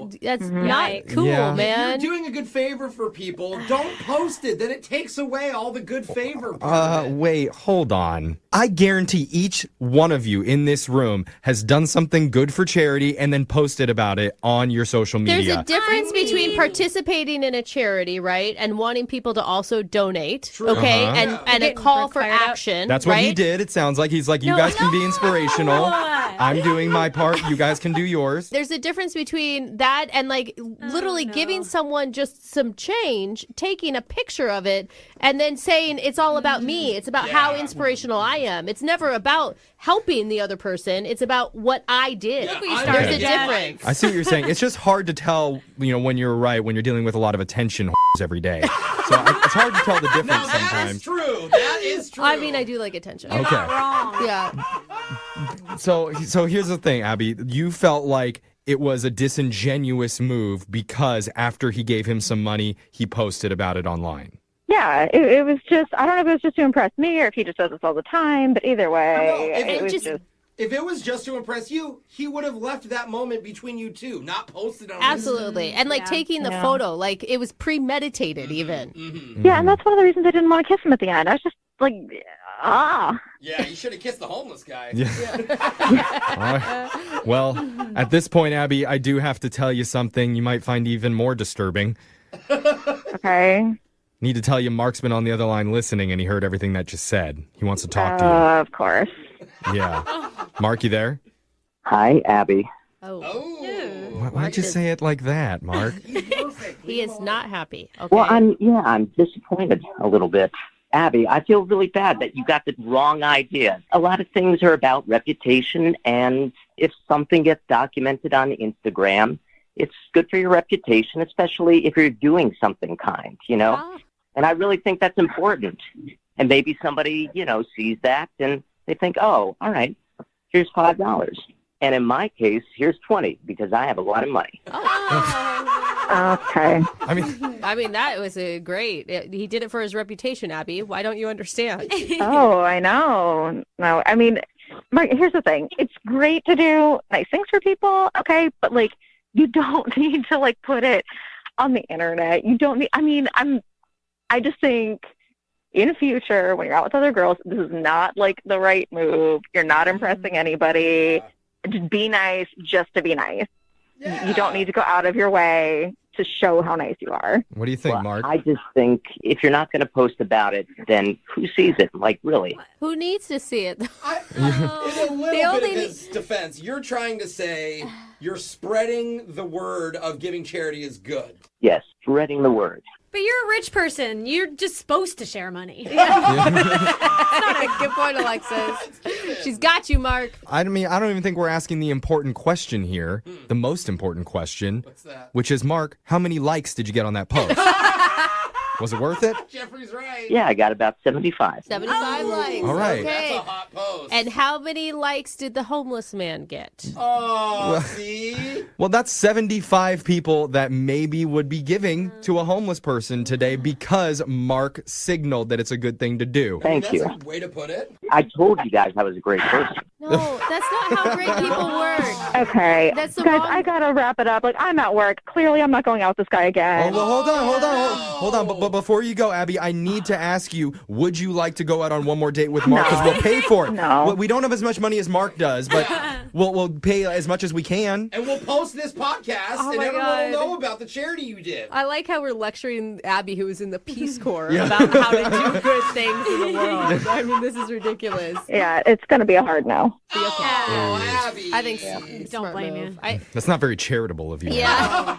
not cool, Yeah. man. If you're doing a good favor for people, don't post it. Then it takes away all the good favor part of it. Wait, hold on. I guarantee each one of you in this room has done something good for charity and then posted about it on your social media. There's a difference between participating in a charity, right, and wanting people to also donate, okay, and a call for action. That's what right? he did. It sounds like he's like, you guys can be inspirational. I'm doing my part. You guys can do yours. There's a difference between that and like literally giving someone just some change, taking a picture of it, and then saying it's all about me. It's about how inspirational I am. It's never about helping the other person. It's about what I did. There's a difference. I see what you're saying. It's just hard to tell, when you're right, when you're dealing with a lot of attention every day. So it's hard to tell the difference sometimes. That is true. That is true. I mean, I do like attention. Okay. Yeah. So here's the thing, Abby. You felt like it was a disingenuous move because after he gave him some money, he posted about it online. Yeah, it was just, I don't know if it was just to impress me or if he just does this all the time, but either way, it was just... If it was just to impress you, he would have left that moment between you two, not posted on Absolutely. And like taking the photo, like it was premeditated even. Yeah, and that's one of the reasons I didn't want to kiss him at the end. I was just like, Yeah, you should have kissed the homeless guy. All right. Well, at this point, Abby, I do have to tell you something you might find even more disturbing. Okay. Need to tell you, Mark's been on the other line listening, and he heard everything that just said. He wants to talk to you. Of course. Yeah. Mark, you there? Hi, Abby. Why'd you say it like that, Mark? He is not happy. Okay. Well, I'm disappointed a little bit. Abby, I feel really bad that you got the wrong idea. A lot of things are about reputation, and if something gets documented on Instagram, it's good for your reputation, especially if you're doing something kind, And I really think that's important. And maybe somebody, sees that and they think, oh, all right, here's $5. And in my case, here's 20 because I have a lot of money. Okay. I mean, that was a great. He did it for his reputation, Abby. Why don't you understand? Oh, I know. No, I mean, Mark, here's the thing. It's great to do nice things for people, okay, but like, you don't need to like put it on the internet. You don't need. I mean, I just think in the future when you're out with other girls, this is not like the right move. You're not impressing anybody. Just be nice, just to be nice. You don't need to go out of your way to show how nice you are. What do you think, Mark? I just think if you're not going to post about it, then who sees it? Like, really? Who needs to see it? In a little bit of his defense, you're trying to say you're spreading the word of giving charity is good. Yes, spreading the word. But you're a rich person. You're just supposed to share money. Good point, Alexis. She's got you, Mark. I mean, I don't even think we're asking the important question here, the most important question. What's that? Which is, Mark, how many likes did you get on that post? Was it worth it? Jeffrey's right. Yeah, I got about 75. 75 likes. All right. Okay. That's a hot post. And how many likes did the homeless man get? Oh, see? Well, that's 75 people that maybe would be giving to a homeless person today because Mark signaled that it's a good thing to do. Thank you. That's a way to put it. I told you guys I was a great person. No, that's not how great people work. Okay. That's the Guys, wrong... I got to wrap it up. Like, I'm at work. Clearly, I'm not going out with this guy again. Oh, well, hold on. But before you go, Abby, I need to ask you, would you like to go out on one more date with Mark? Because we'll pay for it. No. We don't have as much money as Mark does, but we'll pay as much as we can. And we'll post this podcast, and everyone will know about the charity you did. I like how we're lecturing Abby, who was in the Peace Corps, about how to do good things in the world. I mean, this is ridiculous. Yeah, it's going to be a hard no. Oh, Abby. I think Don't blame you. That's not very charitable of you. Yeah.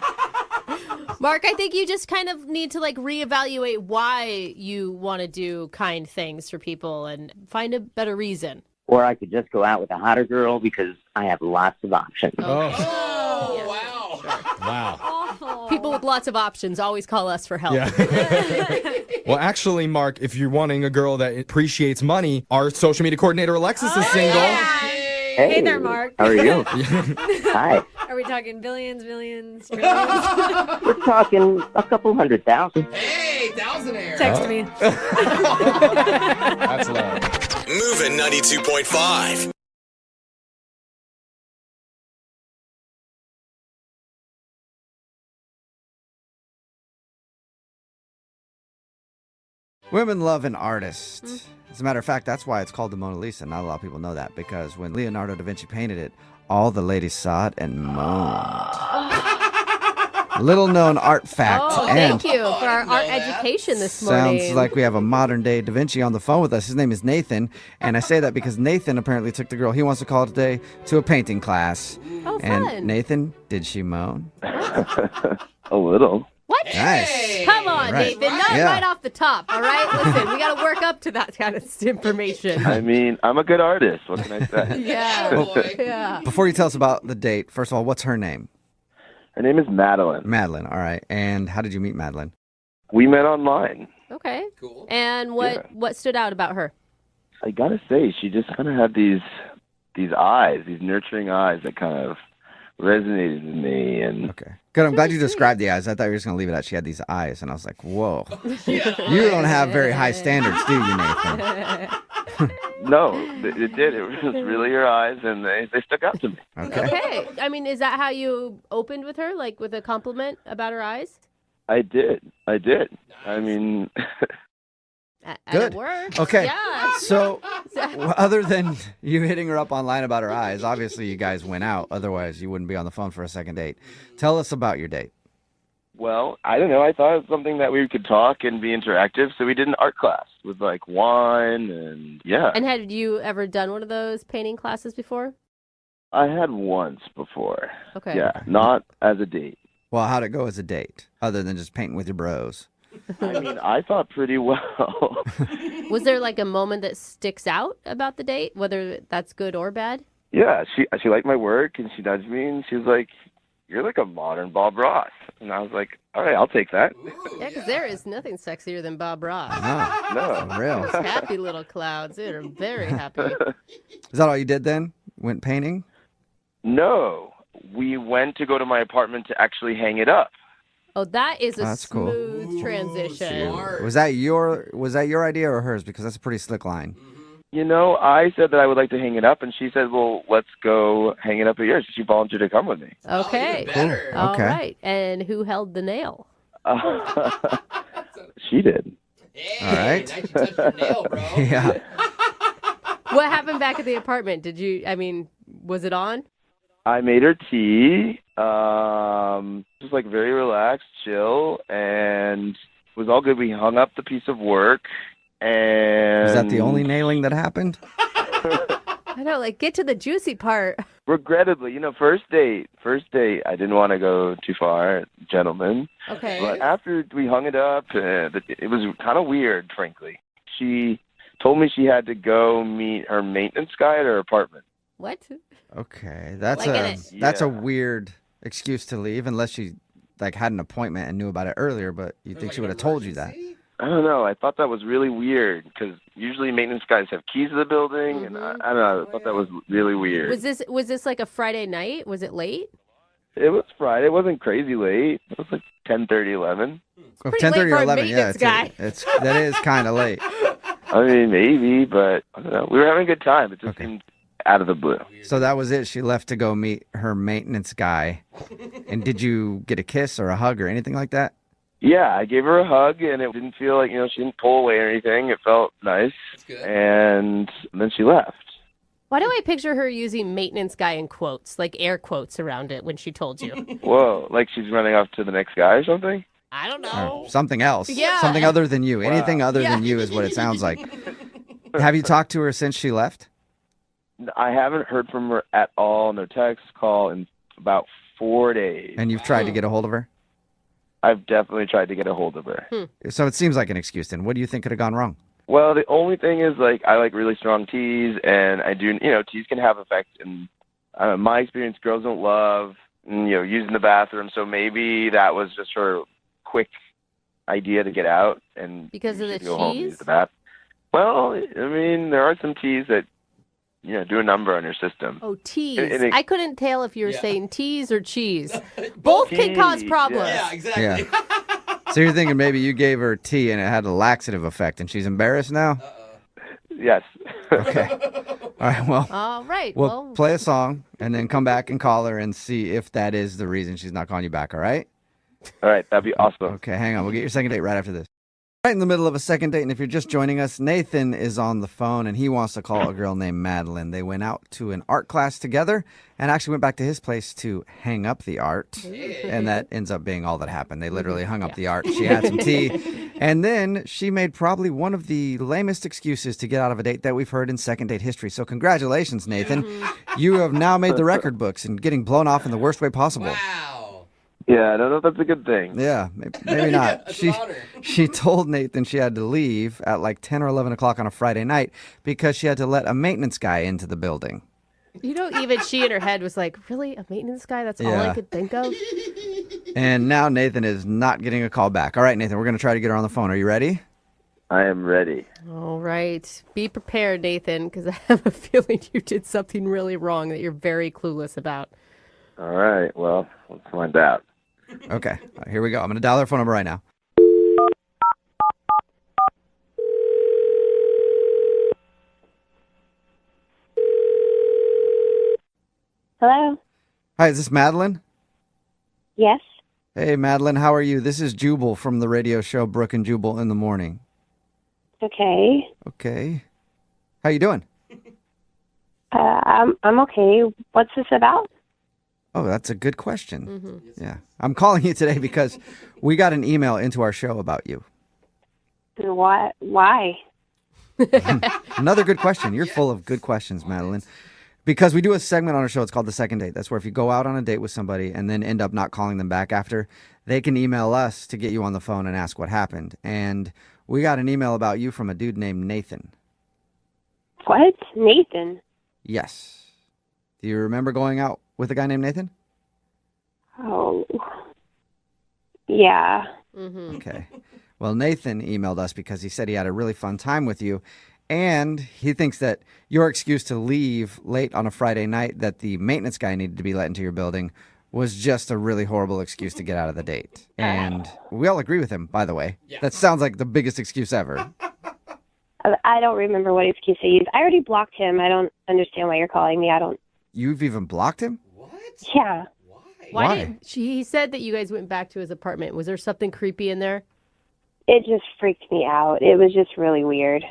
Mark, I think you just kind of need to like reevaluate why you want to do kind things for people and find a better reason. Or I could just go out with a hotter girl because I have lots of options. Oh, wow. Wow. People with lots of options always call us for help. Yeah. Well, actually, Mark, if you're wanting a girl that appreciates money, our social media coordinator, Alexis, is single. Hey there, Mark. How are you? Hi. Are we talking billions, millions, trillions? We're talking a couple 100,000. Hey, thousandaire. Text me. That's love. Moving 92.5. Women love an artist. As a matter of fact, that's why it's called the Mona Lisa. Not a lot of people know that, because when Leonardo da Vinci painted it, all the ladies saw it and moaned. Little known art fact. Oh, and thank you for our art education this morning. sounds like we have a modern day Da Vinci on the phone with us. His name is Nathan. And I say that because Nathan apparently took the girl he wants to call today to a painting class. Oh, and fun. Nathan, did she moan? A little. What? Nice. Come on, Right. Nathan. Not Yeah. right off the top, all right? Listen, we got to work up to that kind of information. I mean, I'm a good artist. What can I say? Yeah. Yeah. Before you tell us about the date, first of all, what's her name? Her name is Madeline. Madeline, all right. And how did you meet Madeline? We met online. Okay. Cool. And what stood out about her? I gotta say, she just kind of had these eyes, these nurturing eyes that kind of resonated with me. And Okay. Good. I'm glad you described the eyes. I thought you were just going to leave it at she had these eyes. And I was like, whoa. You don't have very high standards, do you, Nathan? no, it did. It was really her eyes, and they stuck out to me. Okay. I mean, is that how you opened with her, like with a compliment about her eyes? I did. I mean, Good. It worked. Okay. Yeah. So, other than you hitting her up online about her eyes, obviously you guys went out. Otherwise, you wouldn't be on the phone for a second date. Tell us about your date. well, I don't know. I thought it was something that we could talk and be interactive, so we did an art class with like wine and yeah. And had you ever done one of those painting classes before? I had once before. Okay. Yeah, not as a date. Well, how'd it go as a date, other than just painting with your bros? I mean, I thought pretty well. Was there like a moment that sticks out about the date, whether that's good or bad? Yeah, she liked my work, and she nudged me, and she was like, "You're like a modern Bob Ross," and I was like, "All right, I'll take that." Yeah, because there is nothing sexier than Bob Ross. No, for real. Those happy little clouds. They're very happy. Is that all you did then? Went painting? No, we went to go to my apartment to actually hang it up. Oh, that is a That's cool. smooth transition. Was that your idea or hers? Because that's a pretty slick line. You know, I said that I would like to hang it up, and she said, "Well, let's go hang it up at yours." She volunteered to come with me. Okay. Cool. All Okay. right. And who held the nail? She did. All right. Nice you touched your nail, bro. Yeah. What happened back at the apartment? Was it on? I made her tea, just like very relaxed, chill, and it was all good. We hung up the piece of work, and Was that the only nailing that happened? I know, like, get to the juicy part. regrettably, first date, I didn't want to go too far, gentlemen. Okay. But after we hung it up, it was kind of weird, frankly. She told me she had to go meet her maintenance guy at her apartment. What? Okay, that's Like a weird excuse to leave, unless she had an appointment and knew about it earlier. But you'd think she would have told you that. I don't know. I thought that was really weird because usually maintenance guys have keys to the building, and I don't know. I thought that was really weird. Was this like a Friday night? Was it late? It was Friday. It wasn't crazy late. It was like 10:30, 11. Oh, pretty late 10:30 for or a 11, yeah, maintenance guy. that is kind of late. I mean, maybe, but I don't know. We were having a good time. It just seemed out of the blue. So that was it. She left to go meet her maintenance guy. And did you get a kiss or a hug or anything like that? Yeah, I gave her a hug, and it didn't feel like, she didn't pull away or anything. It felt nice. And then she left. Why do I picture her using maintenance guy in quotes, like air quotes around it when she told you? Whoa, like she's running off to the next guy or something? I don't know. Or something else. Yeah. Something other than you. Wow. Anything other than you is what it sounds like. Have you talked to her since she left? I haven't heard from her at all, no text, call, in about 4 days. And you've tried to get a hold of her? I've definitely tried to get a hold of her. So it seems like an excuse then. What do you think could have gone wrong? Well, the only thing is, I like really strong teas, and I do, teas can have effect. And my experience, girls don't love using the bathroom. So maybe that was just her quick idea to get out and Because of the go home and use cheese? the bath. Well, I mean, there are some teas that do a number on your system. Oh, teas. And it- I couldn't tell if you were saying teas or cheese. Both can cause Teas, problems. Yeah, exactly. Yeah. So you're thinking maybe you gave her tea and it had a laxative effect and she's embarrassed now? Yes. Okay. All right, well, All right. we'll play a song and then come back and call her and see if that is the reason she's not calling you back, all right? All right, that'd be awesome. Okay, hang on. We'll get your second date right after this. Right in the middle of a second date, and if you're just joining us, Nathan is on the phone, and he wants to call a girl named Madeline. They went out to an art class together and actually went back to his place to hang up the art, and that ends up being all that happened. They literally hung up the art. She had some tea, and then she made probably one of the lamest excuses to get out of a date that we've heard in second date history. So congratulations, Nathan. You have now made the record books and getting blown off in the worst way possible. Wow. Yeah, I don't know if that's a good thing. Yeah, maybe not. She told Nathan she had to leave at like 10 or 11 o'clock on a Friday night because she had to let a maintenance guy into the building. Even she in her head was like, really? A maintenance guy? That's all I Yeah. could think of? And now Nathan is not getting a call back. All right, Nathan, we're going to try to get her on the phone. Are you ready? I am ready. All right. Be prepared, Nathan, because I have a feeling you did something really wrong that you're very clueless about. All right, well, let's find out. Okay, all right, here we go. I'm going to dial her phone number right now. Hello? Hi, is this Madeline? Yes? Hey, Madeline, how are you? This is Jubal from the radio show Brooke and Jubal in the Morning. Okay. Okay. How you doing? I'm okay. What's this about? Oh, that's a good question. Yeah. I'm calling you today because we got an email into our show about you. What? Why? Another good question. You're full of good questions, Madeline. Because we do a segment on our show. It's called The Second Date. That's where if you go out on a date with somebody and then end up not calling them back after, they can email us to get you on the phone and ask what happened. And we got an email about you from a dude named Nathan. What? Nathan? Yes. Do you remember going out with a guy named Nathan? Oh. Yeah. Okay. Well, Nathan emailed us because he said he had a really fun time with you. And he thinks that your excuse to leave late on a Friday night that the maintenance guy needed to be let into your building was just a really horrible excuse to get out of the date. And we all agree with him, by the way. Yeah. That sounds like the biggest excuse ever. I don't remember what excuse I used. I already blocked him. I don't understand why you're calling me. I don't. You've even blocked him? Yeah. Why didn't he said that you guys went back to his apartment. Was there something creepy in there? It just freaked me out. It was just really weird.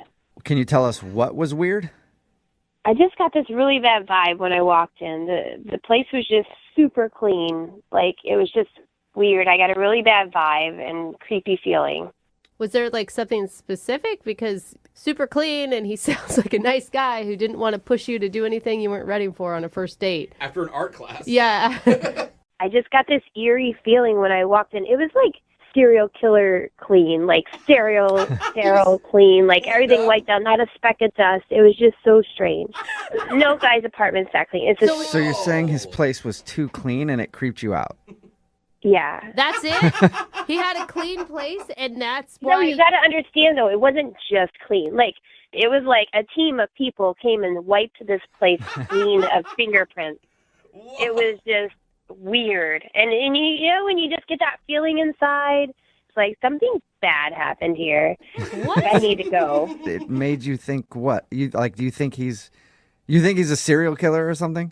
Can you tell us what was weird? I just got this really bad vibe when I walked in. The place was just super clean. Like, it was just weird. I got a really bad vibe and creepy feeling. Was there like something specific? Because super clean and he sounds like a nice guy who didn't want to push you to do anything you weren't ready for on a first date. After an art class. Yeah. I just got this eerie feeling when I walked in. It was like serial killer clean, like sterile clean, like everything wiped out, not a speck of dust. It was just so strange. No guy's apartment's that clean. It's just, So you're saying his place was too clean and it creeped you out? yeah. That's it? He had a clean place and that's why... No, you got to understand, though, it wasn't just clean. Like, it was like a team of people came and wiped this place clean of fingerprints. It was just weird. And you know, when you just get that feeling inside, it's like something bad happened here. What? I need to go. It made you think what? Do you think he's a serial killer or something?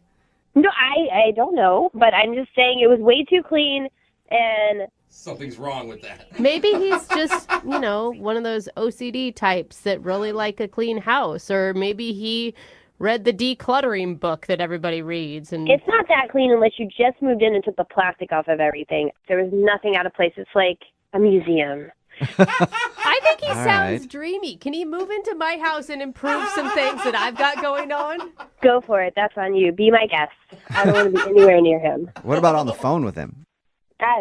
No, I don't know, but I'm just saying it was way too clean and... Something's wrong with that. Maybe he's just, one of those OCD types that really like a clean house. Or maybe he read the decluttering book that everybody reads. And it's not that clean unless you just moved in and took the plastic off of everything. There was nothing out of place. It's like a museum. I think he All sounds right. dreamy. Can he move into my house and improve some things that I've got going on? Go for it. That's on you. Be my guest. I don't want to be anywhere near him. What about on the phone with him?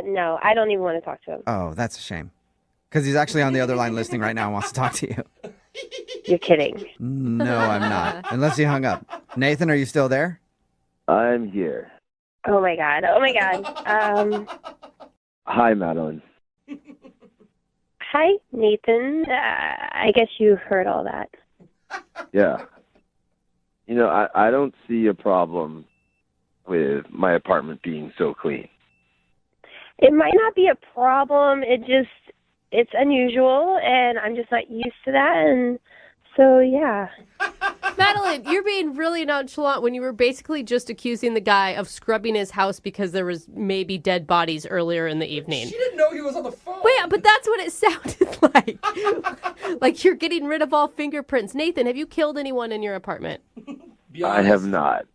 No, I don't even want to talk to him. Oh, that's a shame. Because he's actually on the other line listening right now and wants to talk to you. You're kidding. No, I'm not. Unless he hung up. Nathan, are you still there? I'm here. Oh my God. Hi, Madeline. Hi, Nathan. I guess you heard all that. Yeah. I don't see a problem with my apartment being so clean. It might not be a problem. It's unusual, and I'm just not used to that. And so, yeah. Madeline, you're being really nonchalant when you were basically just accusing the guy of scrubbing his house because there was maybe dead bodies earlier in the evening. She didn't know he was on the phone. Wait, but that's what it sounded like. Like you're getting rid of all fingerprints. Nathan, have you killed anyone in your apartment? I have not.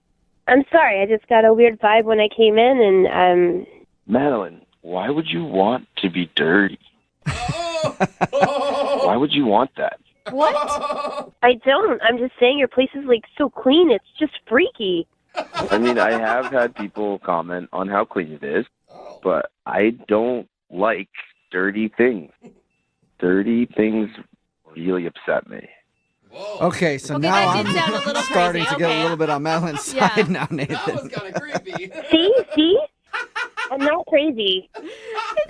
I'm sorry. I just got a weird vibe when I came in, and Madeline, why would you want to be dirty? Why would you want that? What? I don't. I'm just saying your place is like so clean. It's just freaky. I mean, I have had people comment on how clean it is, but I don't like dirty things. Dirty things really upset me. Okay, so Okay, now that did sound a I'm little starting crazy. to get Okay. a little bit on Madeline's Yeah. side now, Nathan. See? I'm not crazy.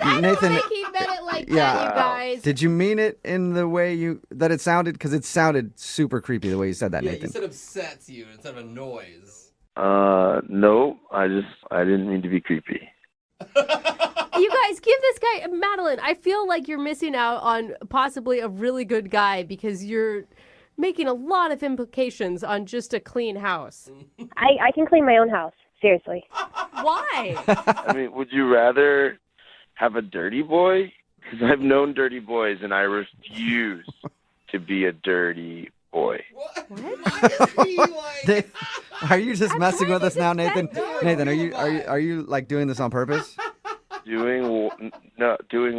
I don't Nathan, think he meant it like yeah. that, you guys. Did you mean it in the way that it sounded? Because it sounded super creepy the way you said that, Yeah, Nathan. you said upsets you instead of a noise. No, I didn't mean to be creepy. You guys, give this guy, Madeline, I feel like you're missing out on possibly a really good guy because you're making a lot of implications on just a clean house. I can clean my own house. Seriously. Why? I mean, would you rather have a dirty boy? Because I've known dirty boys, and I refuse to be a dirty boy. Are you just messing with us now, Nathan? Nathan, are you like doing this on purpose? Doing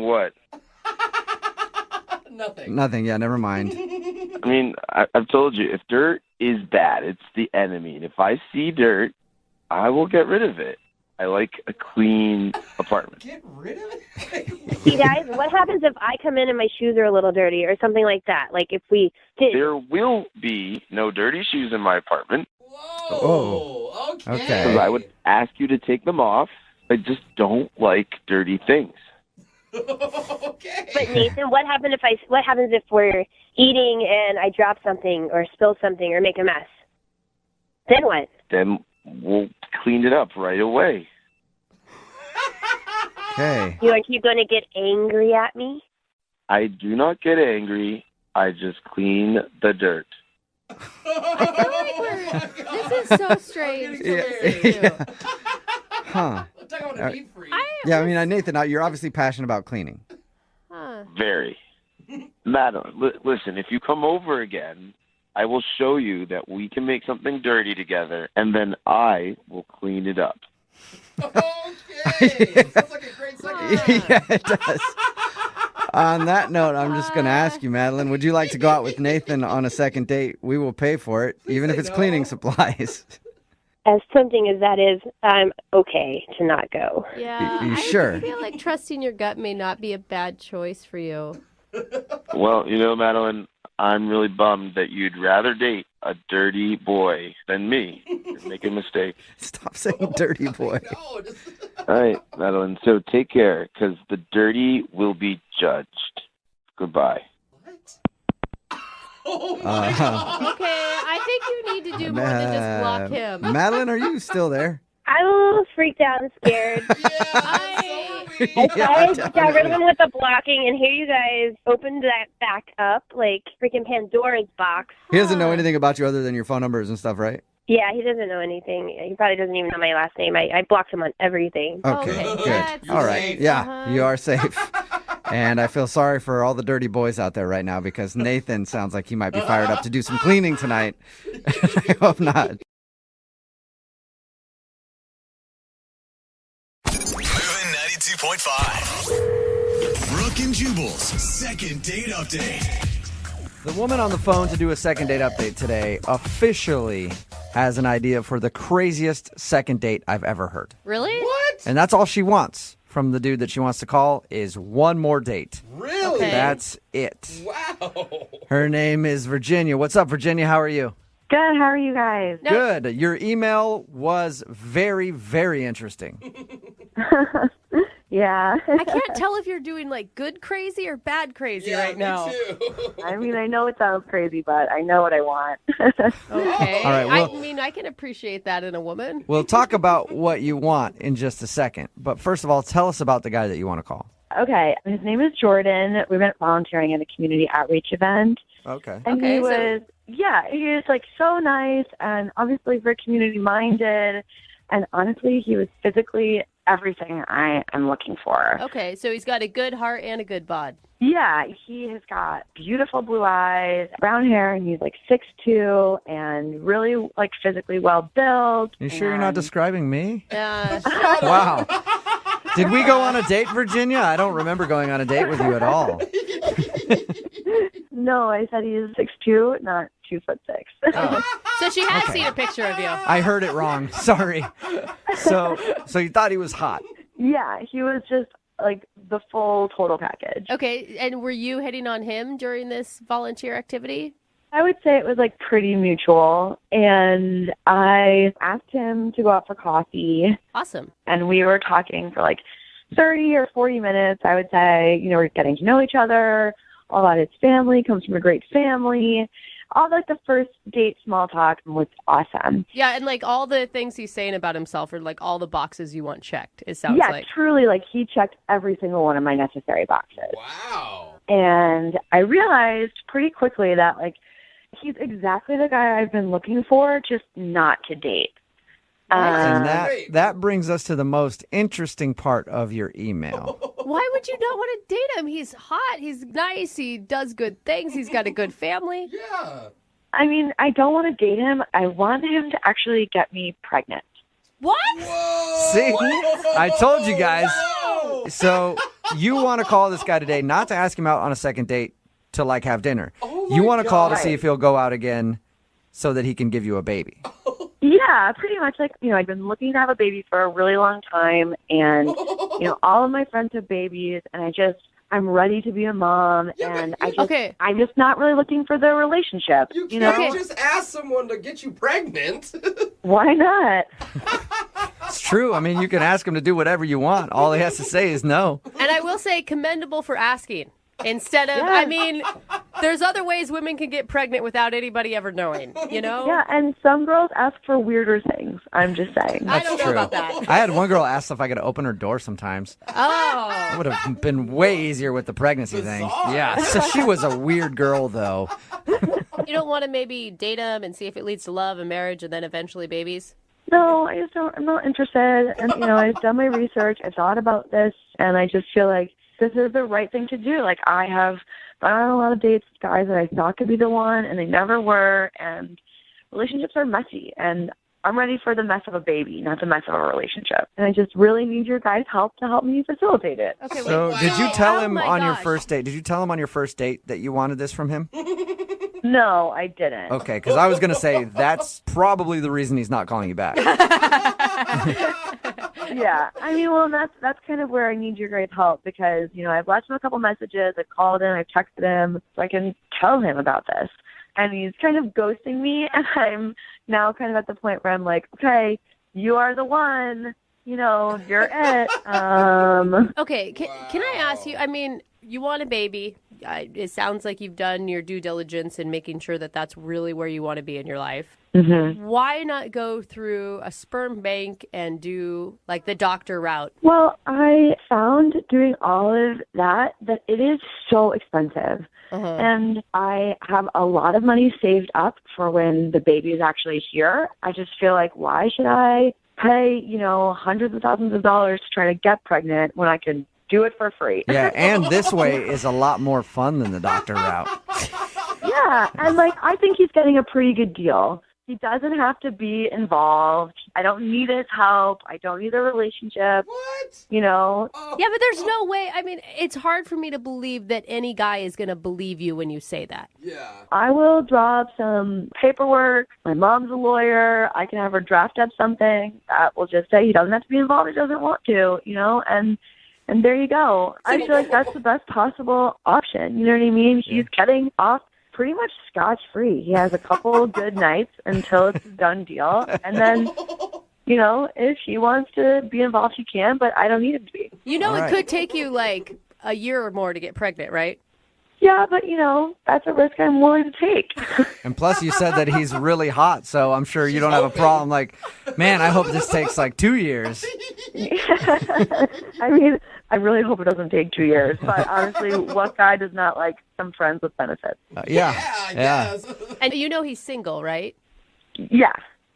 what? Nothing. Yeah, never mind. I mean, I've told you, if dirt is bad, it's the enemy. And if I see dirt, I will get rid of it. I like a clean apartment. Get rid of it? See, guys, what happens if I come in and my shoes are a little dirty or something like that? Like if we did. There will be no dirty shoes in my apartment. Oh, okay. Because I would ask you to take them off. I just don't like dirty things. But Nathan, what happens if we're eating and I drop something or spill something or make a mess? Then what? Then we'll clean it up right away. Okay. Aren't you going to get angry at me? I do not get angry. I just clean the dirt. This is so strange. Yeah. Huh. Yeah, I mean, Nathan, you're obviously passionate about cleaning. Very. Madam, listen, if you come over again, I will show you that we can make something dirty together, and then I will clean it up. Okay. Sounds like a great second. Yeah, it does. On that note, I'm just going to ask you, Madeline, would you like to go out with Nathan on a second date? We will pay for it, even if it's cleaning supplies. As tempting as that is, I'm okay to not go. Yeah, You sure? I feel like trusting your gut may not be a bad choice for you. Well, Madeline, I'm really bummed that you'd rather date a dirty boy than me. You're making a mistake. Stop saying dirty boy. All right, Madeline, so take care, because the dirty will be judged. Goodbye. Oh my God. Okay, I think you need to do more than just block him. Madeline, are you still there? I'm a little freaked out and scared. I got rid of him with the blocking, and here you guys opened that back up like freaking Pandora's box. He doesn't know anything about you other than your phone numbers and stuff, right? Yeah, he doesn't know anything. He probably doesn't even know my last name. I blocked him on everything. Okay, good. All right. Yeah, you are safe. And I feel sorry for all the dirty boys out there right now because Nathan sounds like he might be fired up to do some cleaning tonight. I hope not. Moving 92.5. Brooke and Jubal's second date update. The woman on the phone to do a second date update today officially has an idea for the craziest second date I've ever heard. Really? What? And that's all she wants from the dude that she wants to call is one more date. Really? That's it. Wow. Her name is Virginia. What's up, Virginia? How are you? Good. How are you guys? Good. Your email was very, very interesting. Yeah. I can't tell if you're doing like good crazy or bad crazy right now. I mean, I know it sounds crazy, but I know what I want. Okay. All right, well- I mean, I can appreciate that in a woman. We'll talk about what you want in just a second. But first of all, tell us about the guy that you want to call. Okay. His name is Jordan. We went volunteering at a community outreach event. Okay. And Okay, he so- was, he was like so nice and obviously very community minded. And honestly, he was physically everything I am looking for. Okay, so he's got a good heart and a good bod. Yeah, he has got beautiful blue eyes, brown hair, and he's like 6'2", and really like physically well built. You sure you're not describing me? Uh, Wow. Did we go on a date, Virginia? I don't remember going on a date with you at all. No, I said he's 6'2", not 2'6". So she has Okay. seen a picture of you. I heard it wrong. Sorry. So you thought he was hot. Yeah, he was just like the full total package. Okay, and were you hitting on him during this volunteer activity? I would say it was like pretty mutual, and I asked him to go out for coffee, Awesome. and we were talking for like 30 or 40 minutes. I would say, we're getting to know each other. All about his family, comes from a great family. All like the first date small talk was awesome. Yeah, and like all the things he's saying about himself are like all the boxes you want checked, it sounds Yeah, like. truly, like he checked every single one of my necessary boxes. Wow. And I realized pretty quickly that like he's exactly the guy I've been looking for, just not to date. And that brings us to the most interesting part of your email. Why would you not want to date him? He's hot, he's nice, he does good things, he's got a good family. Yeah. I mean, I don't want to date him. I want him to actually get me pregnant. What? See? I told you guys. So you want to call this guy today not to ask him out on a second date to like have dinner. You want to call to see if he'll go out again so that he can give you a baby. Yeah, pretty much. Like, I've been looking to have a baby for a really long time, and, all of my friends have babies, and I'm ready to be a mom, and I'm just not really looking for the relationship. You can't just ask someone to get you pregnant. Why not? It's true. I mean, you can ask him to do whatever you want. All he has to say is no. And I will say commendable for asking. Instead of, there's other ways women can get pregnant without anybody ever knowing, Yeah, and some girls ask for weirder things. I'm just saying. I don't know about that. I had one girl ask if I could open her door sometimes. Oh. That would have been way easier with the pregnancy thing. Yeah. So she was a weird girl, though. You don't want to maybe date him and see if it leads to love and marriage and then eventually babies? No, I'm not interested. And, I've done my research. I've thought about this, and I just feel like this is the right thing to do. Like, I have gone on a lot of dates with guys that I thought could be the one, and they never were, and relationships are messy, and I'm ready for the mess of a baby, not the mess of a relationship. And I just really need your guys' help to help me facilitate it. Okay, So did you tell him my on your gosh. first date? Did you tell him on your first date that you wanted this from him? No, I didn't. Okay, because I was going to say that's probably the reason he's not calling you back. Yeah, I mean, well, that's kind of where I need your guys' help because, I've left him a couple messages, I've called him, I've texted him, so I can tell him about this. And he's kind of ghosting me, and I'm now kind of at the point where I'm like, okay, you are the one, you're it. Okay, can I ask you, I mean, you want a baby. It sounds like you've done your due diligence in making sure that that's really where you want to be in your life. Mm-hmm. Why not go through a sperm bank and do like the doctor route? Well, I found doing all of that it is so expensive. And I have a lot of money saved up for when the baby is actually here. I just feel like, why should I pay, hundreds of thousands of dollars to try to get pregnant when I can do it for free? Yeah, and this way is a lot more fun than the doctor route. Yeah, and I think he's getting a pretty good deal. He doesn't have to be involved. I don't need his help. I don't need a relationship. What? Yeah, but there's no way. I mean, it's hard for me to believe that any guy is going to believe you when you say that. Yeah. I will draw up some paperwork. My mom's a lawyer. I can have her draft up something that will just say he doesn't have to be involved. He doesn't want to, and there you go. I feel like that's the best possible option. You know what I mean? He's getting off pretty much scotch-free. He has a couple good nights until it's a done deal. And then, you know, if he wants to be involved, he can, but I don't need him to be. You know, it could take you like a year or more to get pregnant, right? Yeah, but, you know, that's a risk I'm willing to take. And plus, you said that he's really hot, so I'm sure you don't have a problem. Like, man, I hope this takes like 2 years. I mean, I really hope it doesn't take 2 years. But honestly, what guy does not like some friends with benefits? Yeah. And you know he's single, right? Yeah.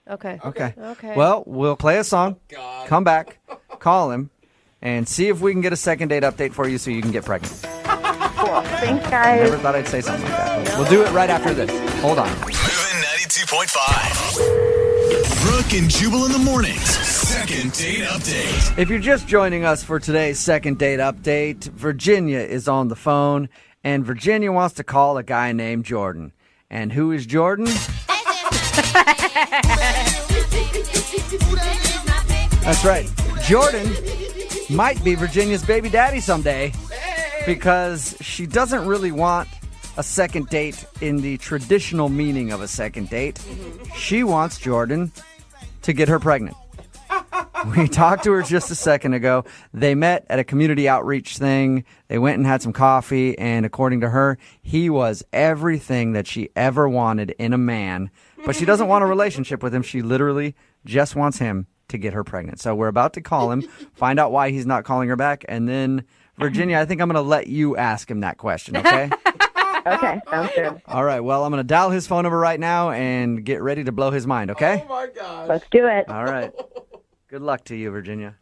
Okay. Okay. Well, we'll play a song, come back, call him, and see if we can get a second date update for you so you can get pregnant. Cool. Thanks, guys. Never thought I'd say something like that. We'll do it right after this. Hold on. Moving 92.5. Brooke and Jubal in the mornings. Second date update. If you're just joining us for today's second date update, Virginia is on the phone, and Virginia wants to call a guy named Jordan. And who is Jordan? That's right. Jordan might be Virginia's baby daddy someday because she doesn't really want a second date in the traditional meaning of a second date. She wants Jordan to get her pregnant. We talked to her just a second ago. They met at a community outreach thing. They went and had some coffee, and according to her, he was everything that she ever wanted in a man. But she doesn't want a relationship with him. She literally just wants him to get her pregnant. So we're about to call him, find out why he's not calling her back, and then, Virginia, I think I'm going to let you ask him that question, okay? Okay, sounds good. All right, well, I'm going to dial his phone number right now and get ready to blow his mind, okay? Oh, my gosh. Let's do it. All right. Good luck to you, Virginia.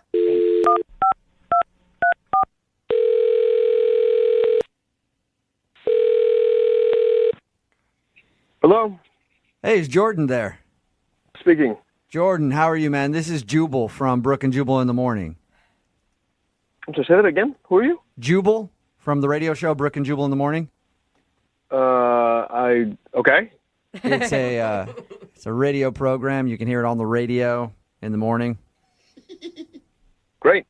Hello? Hey, is Jordan there? Speaking. Jordan, how are you, man? This is Jubal from Brooke and Jubal in the morning. Just say that again. Who are you? Jubal from the radio show Brooke and Jubal in the morning. Okay. It's a radio program. You can hear it on the radio in the morning. Great.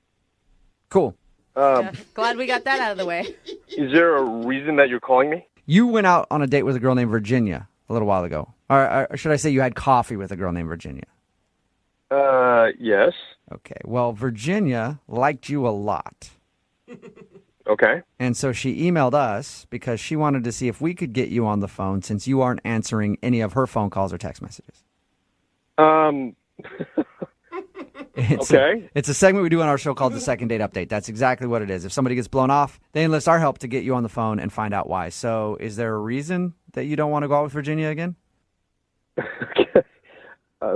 Cool. Glad we got that out of the way. Is there a reason that you're calling me? You went out on a date with a girl named Virginia a little while ago. Or should I say you had coffee with a girl named Virginia? Yes. Okay. Well, Virginia liked you a lot. Okay. And so she emailed us because she wanted to see if we could get you on the phone since you aren't answering any of her phone calls or text messages. It's a segment we do on our show called the Second Date Update. That's exactly what it is. If somebody gets blown off, they enlist our help to get you on the phone and find out why. So is there a reason that you don't want to go out with Virginia again?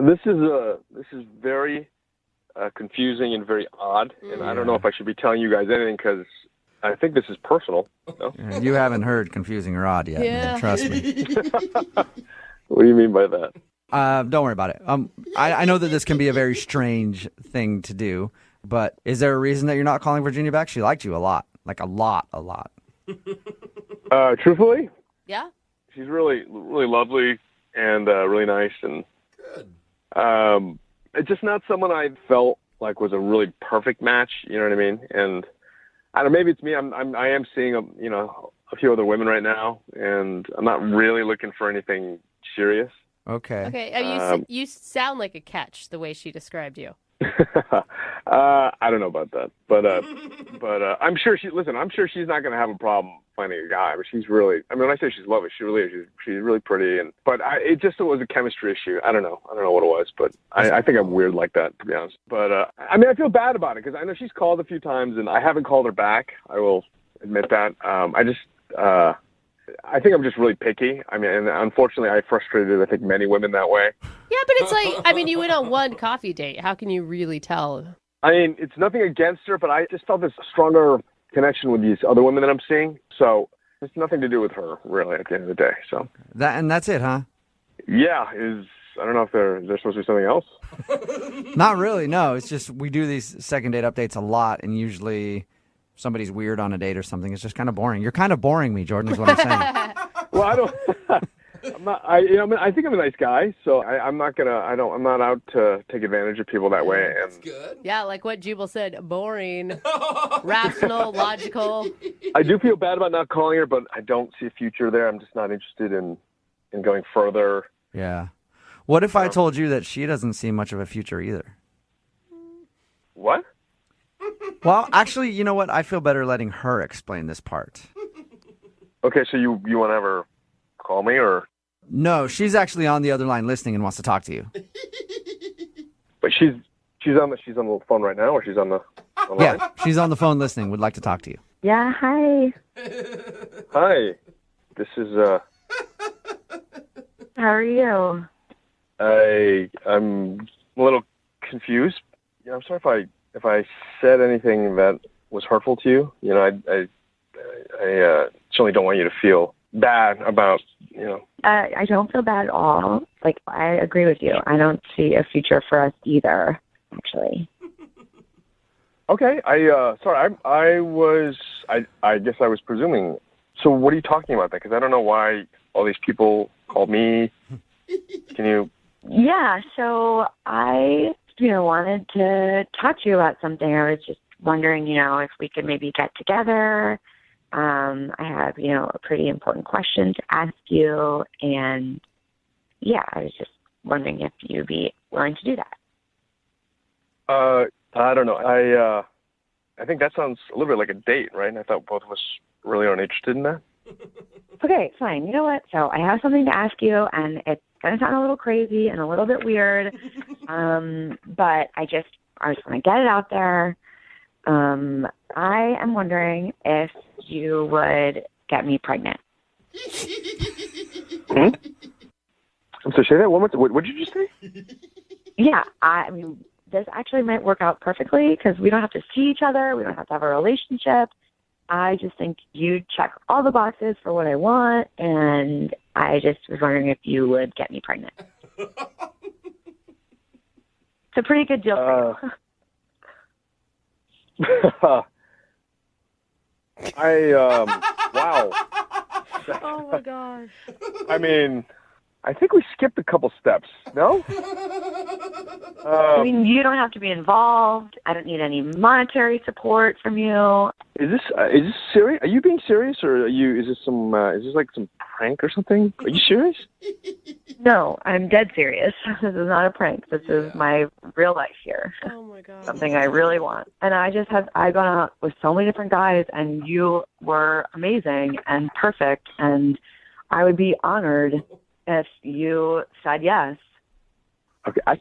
This is very confusing and very odd, and I don't know if I should be telling you guys anything because I think this is personal. No? You haven't heard confusing or odd yet, man, trust me. What do you mean by that? Don't worry about it. I know that this can be a very strange thing to do, but is there a reason that you're not calling Virginia back? She liked you a lot, like a lot. Truthfully? Yeah. She's really, really lovely and really nice, and it's just not someone I felt like was a really perfect match. You know what I mean? And I don't know, maybe it's me. I am seeing a few other women right now, and I'm not really looking for anything serious. Okay. Okay. You sound like a catch the way she described you. I don't know about that, but I'm sure I'm sure she's not going to have a problem finding a guy. But she's really, when I say she's lovely, she really is. She's really pretty, but it was a chemistry issue. I don't know what it was, but I think I'm weird like that, to be honest. But I feel bad about it because I know she's called a few times and I haven't called her back. I will admit that. I think I'm just really picky. And unfortunately, I frustrated, I think, many women that way. Yeah, but it's like, you went on one coffee date. How can you really tell? It's nothing against her, but I just felt this stronger connection with these other women that I'm seeing. So it's nothing to do with her, really, at the end of the day. So that's it, huh? Yeah. I don't know if there's supposed to be something else. Not really, no. It's just we do these second date updates a lot, and usually somebody's weird on a date or something. It's just kind of boring. You're kind of boring me, Jordan, is what I'm saying. Well, I'm not. I think I'm a nice guy, so I'm not gonna. I'm not out to take advantage of people that way. And That's good. Yeah, like what Jubal said, boring, rational, logical. I do feel bad about not calling her, but I don't see a future there. I'm just not interested in going further. Yeah. What if I told you that she doesn't see much of a future either? What? Well, actually, you know what? I feel better letting her explain this part. Okay, so you want to ever call me or? No, she's actually on the other line listening and wants to talk to you. But she's on the phone right now, or she's on the line? Yeah, she's on the phone listening. Would like to talk to you. Yeah, hi. Hi, this is How are you? I'm a little confused. Yeah, I'm sorry if I said anything that was hurtful to you. You know, I certainly don't want you to feel bad about, you know. I don't feel bad at all. Like, I agree with you. I don't see a future for us either, actually. Okay, sorry, I guess I was presuming. So what are you talking about then? Because I don't know why all these people called me. Can you? Yeah, so I, wanted to talk to you about something. I was just wondering, if we could maybe get together. I have, a pretty important question to ask you. And yeah, I was just wondering if you'd be willing to do that. I don't know. I think that sounds a little bit like a date, right? And I thought both of us really aren't interested in that. Okay, fine. You know what? So I have something to ask you, and it's going to sound a little crazy and a little bit weird, but I just want to get it out there. I am wondering if you would get me pregnant. Hmm? So say that one more time. What did you just say? Yeah, I mean, this actually might work out perfectly because we don't have to see each other. We don't have to have a relationship. I just think you check all the boxes for what I want, and I just was wondering if you would get me pregnant. It's a pretty good deal for you. Wow. Oh my gosh. I mean, I think we skipped a couple steps, no? I mean, you don't have to be involved. I don't need any monetary support from you. Is this serious? Are you being serious, or is this like some prank or something? Are you serious? No, I'm dead serious. This is not a prank. This is my real life here. Oh my god. Something I really want. And I've gone out with so many different guys, and you were amazing and perfect, and I would be honored if you said yes. Okay, I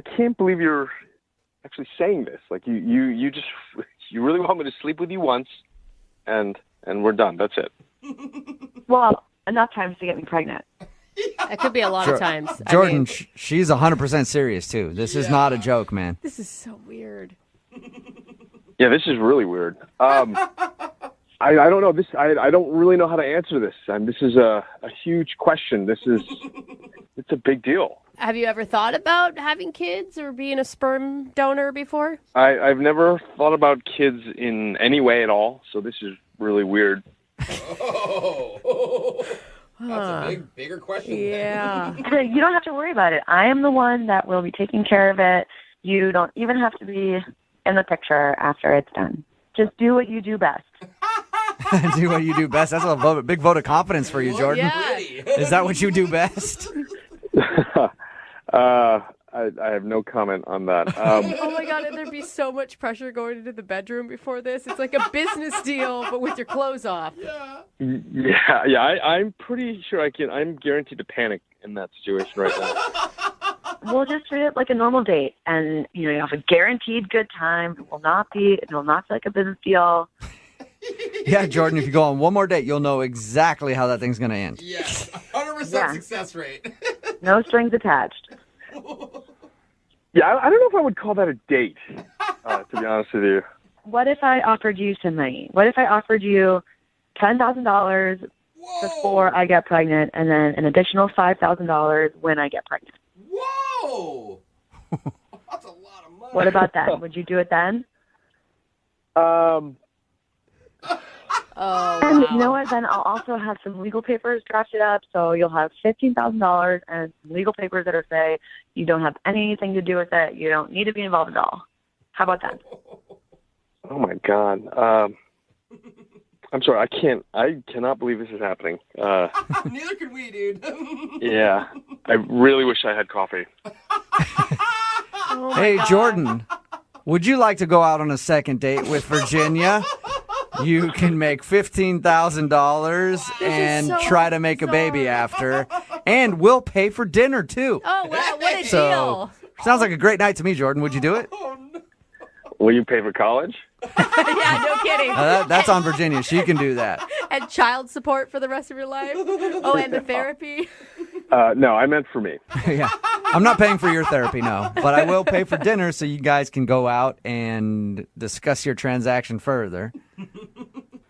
can't believe you're actually saying this. Like you really want me to sleep with you once, and we're done. That's it. Well, enough times to get me pregnant. That could be a lot of times. Jordan, she's 100% serious too. This is not a joke, man. This is so weird. Yeah, this is really weird. I don't know. I don't really know how to answer this. This is a huge question. It's a big deal. Have you ever thought about having kids or being a sperm donor before? I've never thought about kids in any way at all, so this is really weird. Oh, that's a bigger question. Yeah. You don't have to worry about it. I am the one that will be taking care of it. You don't even have to be in the picture after it's done. Just do what you do best. Do what you do best. That's a big vote of confidence for you, Jordan. Yeah. Is that what you do best? I have no comment on that. Oh my god, and there'd be so much pressure going into the bedroom before this. It's like a business deal, but with your clothes off. Yeah. I'm pretty sure I'm guaranteed to panic in that situation right now. We'll just treat it like a normal date, and you have a guaranteed good time. It will not feel like a business deal. Yeah, Jordan, if you go on one more date, you'll know exactly how that thing's going to end. Yes, 100% success rate. No strings attached. Yeah, I don't know if I would call that a date, to be honest with you. What if I offered you some money? What if I offered you $10,000 before I get pregnant, and then an additional $5,000 when I get pregnant? Whoa! That's a lot of money. What about that? Would you do it then? Oh, And wow. you know what? Then I'll also have some legal papers drafted up. So you'll have $15,000 and some legal papers that say you don't have anything to do with it. You don't need to be involved at all. How about that? Oh my God. I'm sorry. I cannot believe this is happening. Neither can we, dude. Yeah. I really wish I had coffee. Hey, Jordan, would you like to go out on a second date with Virginia? You can make $15,000 and so try to make a baby after. And we'll pay for dinner, too. Oh, wow, what a So, deal. sounds like a great night to me, Jordan. Would you do it? Will you pay for college? Yeah, no kidding. That's on Virginia. She can do that. And child support for the rest of your life? Oh, and the therapy? No, I meant for me. Yeah. I'm not paying for your therapy, no. But I will pay for dinner so you guys can go out and discuss your transaction further.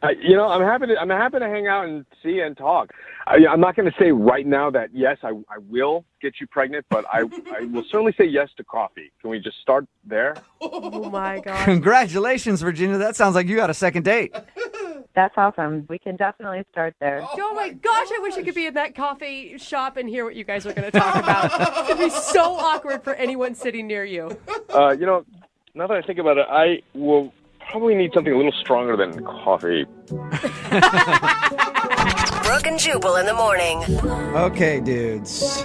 I'm happy to hang out and see and talk. I'm not going to say right now that yes, I will get you pregnant, but I will certainly say yes to coffee. Can we just start there? Oh my God! Congratulations, Virginia. That sounds like you got a second date. That's awesome. We can definitely start there. Oh my gosh, I wish I could be in that coffee shop and hear what you guys are going to talk about. It'd be so awkward for anyone sitting near you. Now that I think about it, I will probably need something a little stronger than coffee. Brooke and Jubal in the morning. Okay, dudes.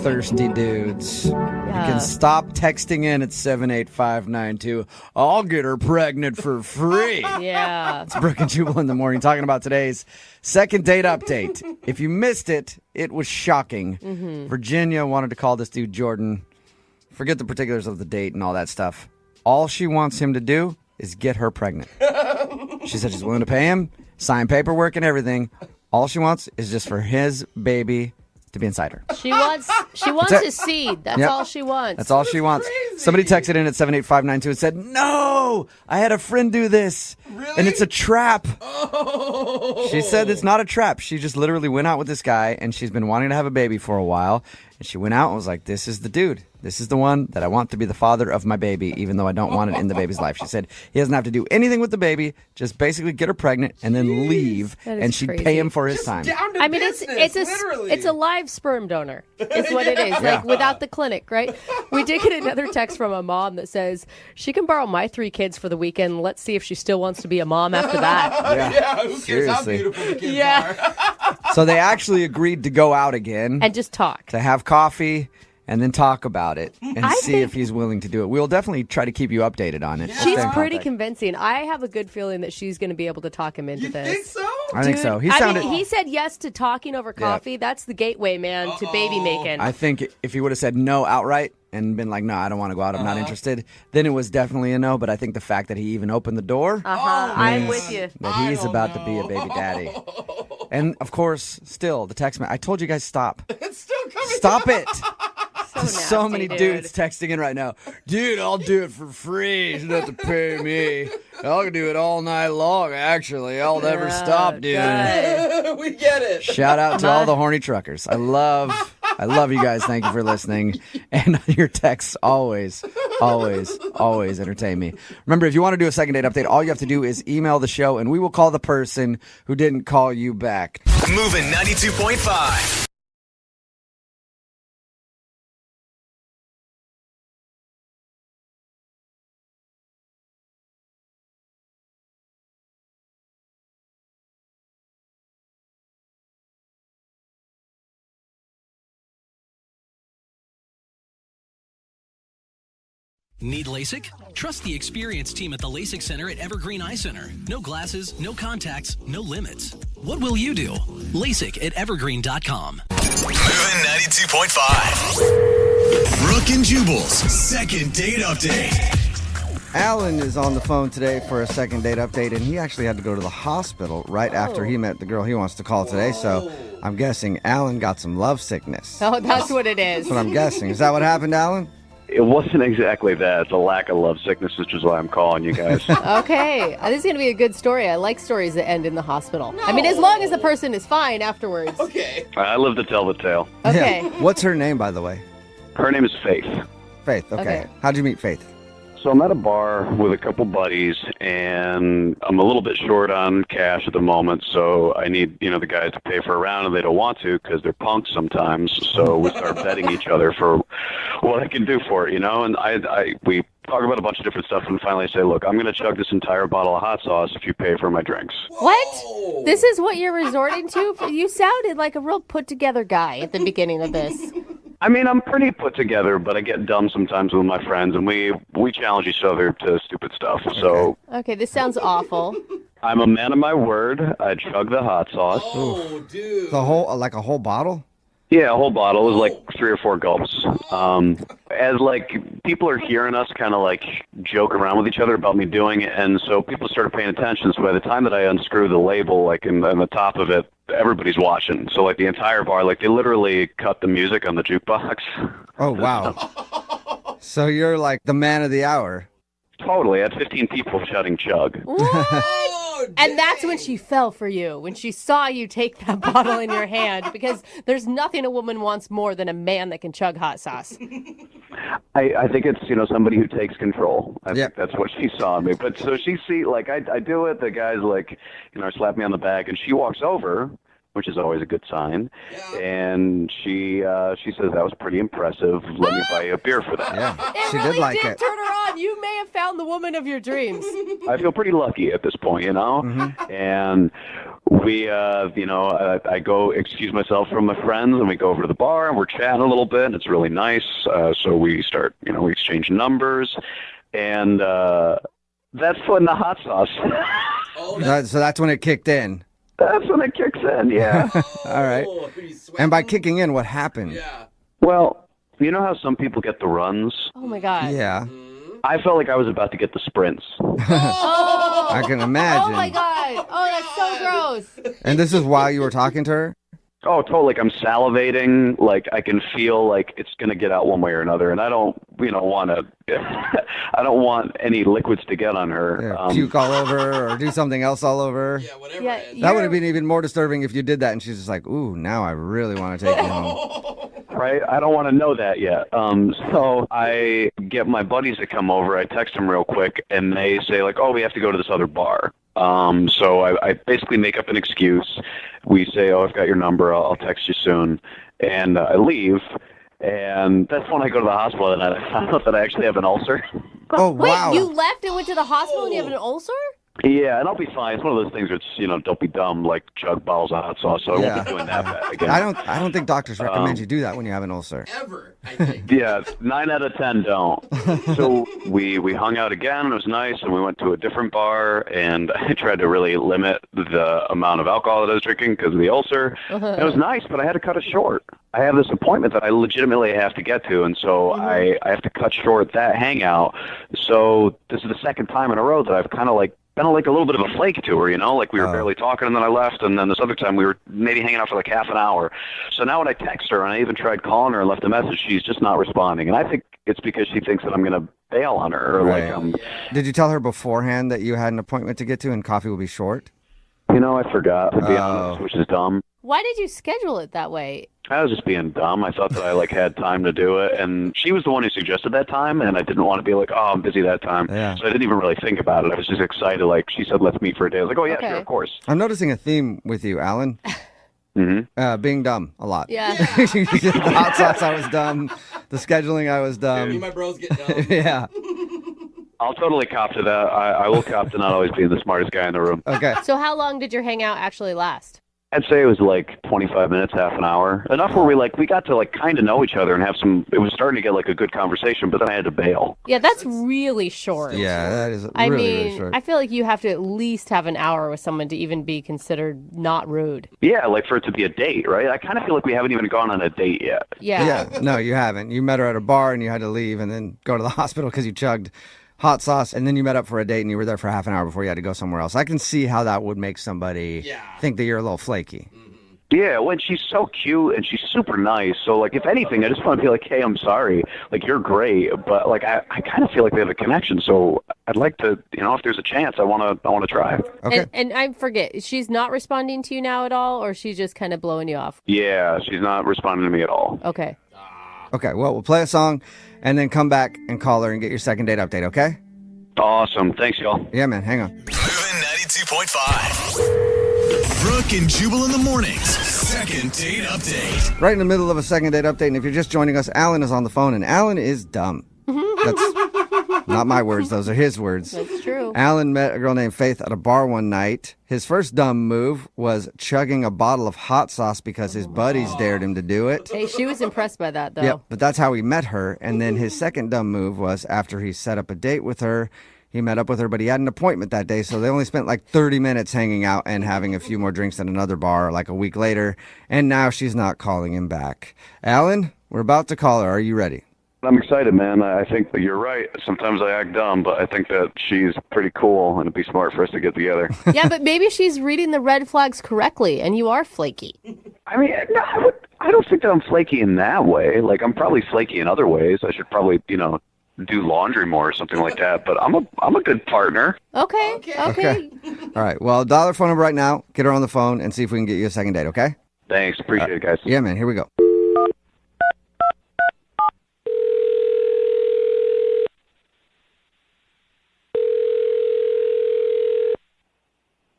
Thirsty dudes. You can stop texting in at 78592. I'll get her pregnant for free. Yeah. It's Brooke and Jubal in the morning talking about today's second date update. If you missed it, it was shocking. Mm-hmm. Virginia wanted to call this dude Jordan. Forget the particulars of the date and all that stuff. All she wants him to do is get her pregnant. She said she's willing to pay him, sign paperwork and everything. All she wants is just for his baby to be inside her. She wants it. his seed. That's Yep. all she wants. That's all she wants. Somebody texted in at 78592 and said, "No, I had a friend do this, and it's a trap." She said it's not a trap. She just literally went out with this guy, and she's been wanting to have a baby for a while. And she went out and was like, "This is the dude. This is the one that I want to be the father of my baby, even though I don't want it in the baby's life." She said he doesn't have to do anything with the baby, just basically get her pregnant and then leave, That is and she'd crazy. pay him for his time. I mean, it's a live sperm donor. Is what it is. Yeah. Like without the clinic, right? We did get another text from a mom that says she can borrow my 3 kids for the weekend. Let's see if she still wants to be a mom after that. Yeah, who cares how Seriously. beautiful the kids Yeah. are? So they actually agreed to go out again. And just talk. To have coffee and then talk about it and I see think- if he's willing to do it. We'll definitely try to keep you updated on it. We'll She's stay in pretty contact. convincing. I have a good feeling that she's going to be able to talk him into this. Think so? I think so. He I sounded. mean, he said yes to talking over coffee. That's the gateway, man, to baby making. I think if he would have said no outright and been like, "No, I don't want to go out. I'm not interested," then it was definitely a no. But I think the fact that he even opened the door, I'm means with you. that he's about to be a baby daddy. And of course, still the text man. I told you guys stop. It's still coming. Stop it. So There's so nasty, many dude. dudes texting in right now. Dude, I'll do it for free. You don't have to pay me. I'll do it all night long, actually. I'll never stop, dude. We get it. Shout out to all the horny truckers. I love you guys. Thank you for listening. And your texts always entertain me. Remember, if you want to do a second date update, all you have to do is email the show and we will call the person who didn't call you back. Moving 92.5. Need LASIK? Trust the experienced team at the LASIK Center at Evergreen Eye Center. No glasses, no contacts, no limits. What will you do? LASIK at evergreen.com. Moving 92.5. Brooke and Jubal's second date update. Alan is on the phone today for a second date update, and he actually had to go to the hospital right after he met the girl he wants to call today. So I'm guessing Alan got some love sickness. Oh, that's what it is. That's what I'm guessing. Is that what happened, Alan? It wasn't exactly that. It's a lack of love sickness, which is why I'm calling you guys. Okay. This is going to be a good story. I like stories that end in the hospital. I mean, as long as the person is fine afterwards. Okay. I live to tell the tale. Okay. Yeah. What's her name, by the way? Her name is Faith. Faith. Okay. Okay. How'd you meet Faith? So I'm at a bar with a couple buddies, and I'm a little bit short on cash at the moment, so I need, the guys to pay for a round, and they don't want to because they're punks sometimes. So we start betting each other for what I can do for it, and we talk about a bunch of different stuff, and finally say, look, I'm going to chug this entire bottle of hot sauce if you pay for my drinks. What? This is what you're resorting to? You sounded like a real put-together guy at the beginning of this. I mean, I'm pretty put together, but I get dumb sometimes with my friends, and we challenge each other to stupid stuff. So Okay, this sounds awful. I'm a man of my word. I chug the hot sauce. Oh, dude. The whole, like a whole bottle? Yeah, a whole bottle. It was like 3 or 4 gulps. As people are hearing us kind of joke around with each other about me doing it, and so people started paying attention. So by the time that I unscrew the label, in the top of it, everybody's watching. So the entire bar, they literally cut the music on the jukebox. Oh, wow. So you're like the man of the hour. Totally. I had 15 people shouting chug. And that's when she fell for you, when she saw you take that bottle in your hand, because there's nothing a woman wants more than a man that can chug hot sauce. I think it's, somebody who takes control. I think that's what she saw in me. But so she I do it, the guys slap me on the back, and she walks over, which is always a good sign. Yeah. And she says, that was pretty impressive. Let me buy you a beer for that. Yeah, she really did like it. Turn her on. You may have found the woman of your dreams. I feel pretty lucky at this point, Mm-hmm. And we, I go excuse myself from my friends, and we go over to the bar, and we're chatting a little bit, and it's really nice. So we start, we exchange numbers, and that's when the hot sauce. So that's when it kicked in. That's when it kicks in, yeah. All right. And by kicking in, what happened? Yeah. Well, you know how some people get the runs? Oh, my God. Yeah. I felt like I was about to get the sprints. Oh! I can imagine. Oh, my God. Oh, that's so gross. And this is while you were talking to her? Oh, totally. I'm salivating. I can feel it's going to get out one way or another. And I don't, want to, I don't want any liquids to get on her. Yeah, puke all over or do something else all over. Yeah, whatever. Yeah, that would have been even more disturbing if you did that and she's just like, ooh, now I really want to take you home. Right? I don't want to know that yet. So I get my buddies to come over. I text them real quick, and they say, oh, we have to go to this other bar. So I basically make up an excuse. We say, oh, I've got your number. I'll text you soon. And I leave. And that's when I go to the hospital, and I found out that I actually have an ulcer. Oh, wow. Wait, you left and went to the hospital and you have an ulcer? Yeah, and I'll be fine. It's one of those things where it's, don't be dumb, chug bottles of hot sauce, so I won't be doing that bad again. I don't think doctors recommend you do that when you have an ulcer. Ever, I think. Yeah, 9 out of 10 don't. So we hung out again, it was nice, and we went to a different bar, and I tried to really limit the amount of alcohol that I was drinking because of the ulcer. It was nice, but I had to cut it short. I have this appointment that I legitimately have to get to, and so I have to cut short that hangout. So this is the second time in a row that I've kind of been a little bit of a flake to her, we were barely talking, and then I left, and then this other time we were maybe hanging out for half an hour. So now when I text her, and I even tried calling her and left a message, she's just not responding, and I think it's because she thinks that I'm going to bail on her. Or Did you tell her beforehand that you had an appointment to get to and coffee will be short? I forgot, to be honest, which is dumb. Why did you schedule it that way? I was just being dumb. I thought that I had time to do it, and she was the one who suggested that time, and I didn't want to be I'm busy that time. Yeah. So I didn't even really think about it. I was just excited. She said, let's meet for a day. I was like, oh yeah, Okay. sure, of course. I'm noticing a theme with you, Alan. Mm-hmm. Being dumb a lot. Yeah. The hot sauce, I was dumb. The scheduling, I was dumb. Me and my bros get dumb. Yeah. I'll totally cop to that. I will cop to not always being the smartest guy in the room. Okay. So how long did your hangout actually last? I'd say it was 25 minutes, half an hour. Enough where we got to kind of know each other and have some, it was starting to get a good conversation, but then I had to bail. Yeah, that's really short. Yeah, that is really short. I feel like you have to at least have an hour with someone to even be considered not rude. Yeah, for it to be a date, right? I kind of feel like we haven't even gone on a date yet. Yeah. Yeah, no, you haven't. You met her at a bar and you had to leave and then go to the hospital because you chugged hot sauce, and then you met up for a date and you were there for half an hour before you had to go somewhere else. I can see how that would make somebody think that you're a little flaky. Yeah, when she's so cute and she's super nice. So, if anything, I just want to be hey, I'm sorry. You're great, but I kind of feel like we have a connection. So I'd like to, if there's a chance, I want to try. Okay. And I forget, she's not responding to you now at all, or she's just kind of blowing you off? Yeah, she's not responding to me at all. Okay. Okay, well, we'll play a song and then come back and call her and get your second date update, okay? Awesome. Thanks, y'all. Yeah, man, hang on. Moving 92.5. Brooke and Jubal in the mornings. Second date update. Right in the middle of a second date update, and if you're just joining us, Alan is on the phone, and Alan is dumb. That's not my words, those are his words. That's true. Alan met a girl named Faith at a bar one night. His first dumb move was chugging a bottle of hot sauce because his buddies dared him to do it. Hey, she was impressed by that, though. Yep, but that's how he met her. And then his second dumb move was after he set up a date with her, he met up with her, but he had an appointment that day, so they only spent like 30 minutes hanging out and having a few more drinks at another bar like a week later, and now she's not calling him back. Alan, we're about to call her. Are you ready? I'm excited, man. I think that you're right. Sometimes I act dumb, but I think that she's pretty cool, and it'd be smart for us to get together. Yeah, but maybe she's reading the red flags correctly, and you are flaky. I mean, no, I don't think that I'm flaky in that way. Like, I'm probably flaky in other ways. I should probably, do laundry more or something like that. But I'm a good partner. Okay. All right, well, dial her phone number right now, get her on the phone, and see if we can get you a second date, okay? Thanks. Appreciate it, guys. Yeah, man, here we go.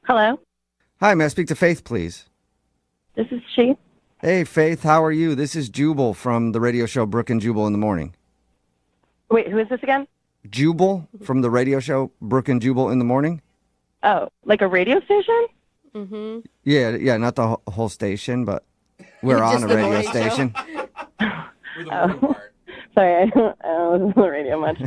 Hello, Hi, may I speak to Faith, please? this is she. Hey, Faith, how are you? This is Jubal from the radio show Brooke and Jubal in the Morning. Wait, who is this again? Jubal from the radio show Brooke and Jubal in the Morning? Oh, like a radio station? Mm-hmm. Yeah, not the whole station, but we're on a the radio morning station. Oh, sorry, I don't listen to the radio much.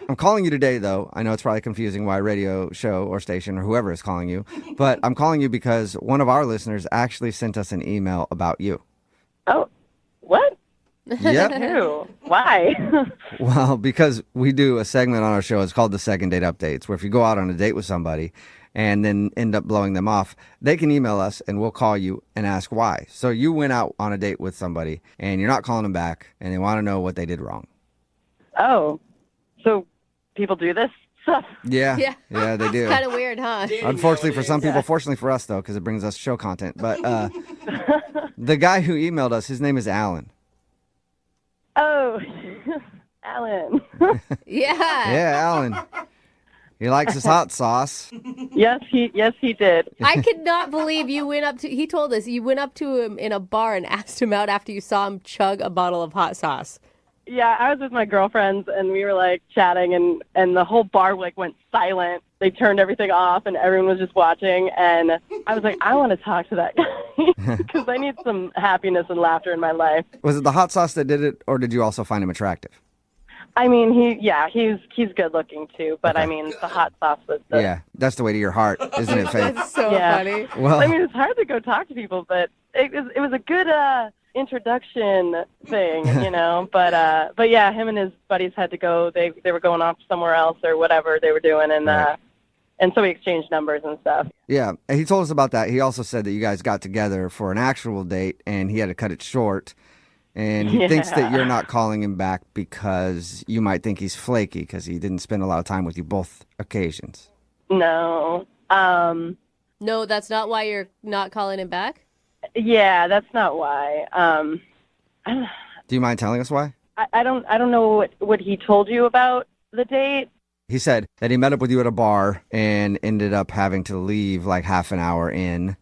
I'm calling you today, though. I know it's probably confusing why radio show or station or whoever is calling you, but I'm calling you because one of our listeners actually sent us an email about you. Oh, what? Yep. Who? Why? Well, because we do a segment on our show. It's called the Second Date Updates, where if you go out on a date with somebody and then end up blowing them off, they can email us and we'll call you and ask why. So you went out on a date with somebody and you're not calling them back and they want to know what they did wrong. Oh, so people do this stuff? Yeah, they do. It's kind of weird, huh? Unfortunately for some people, fortunately for us, though, because it brings us show content. But the guy who emailed us, his name is Alan. Oh, Alan. Yeah, Alan. He likes his hot sauce. Yes, he did. I could not believe you went up to, he told us, you went up to him in a bar and asked him out after you saw him chug a bottle of hot sauce. Yeah, I was with my girlfriends and we were like chatting and the whole bar like went silent. They turned everything off and everyone was just watching and I was like, I want to talk to that guy because I need some happiness and laughter in my life. Was it the hot sauce that did it, or did you also find him attractive? I mean, he's good looking too, but I mean, the hot sauce was the... Yeah, that's the way to your heart, isn't it, Faith? That's so funny. Well, I mean, it's hard to go talk to people, but it was a good introduction thing, but yeah, him and his buddies had to go. They were going off somewhere else or whatever they were doing, and so we exchanged numbers and stuff. Yeah, and he told us about that. He also said that you guys got together for an actual date and he had to cut it short. And he thinks that you're not calling him back because you might think he's flaky because he didn't spend a lot of time with you both occasions. No. No, that's not why you're not calling him back? Yeah, that's not why. Do you mind telling us why? I don't know what he told you about the date. He said that he met up with you at a bar and ended up having to leave like half an hour in.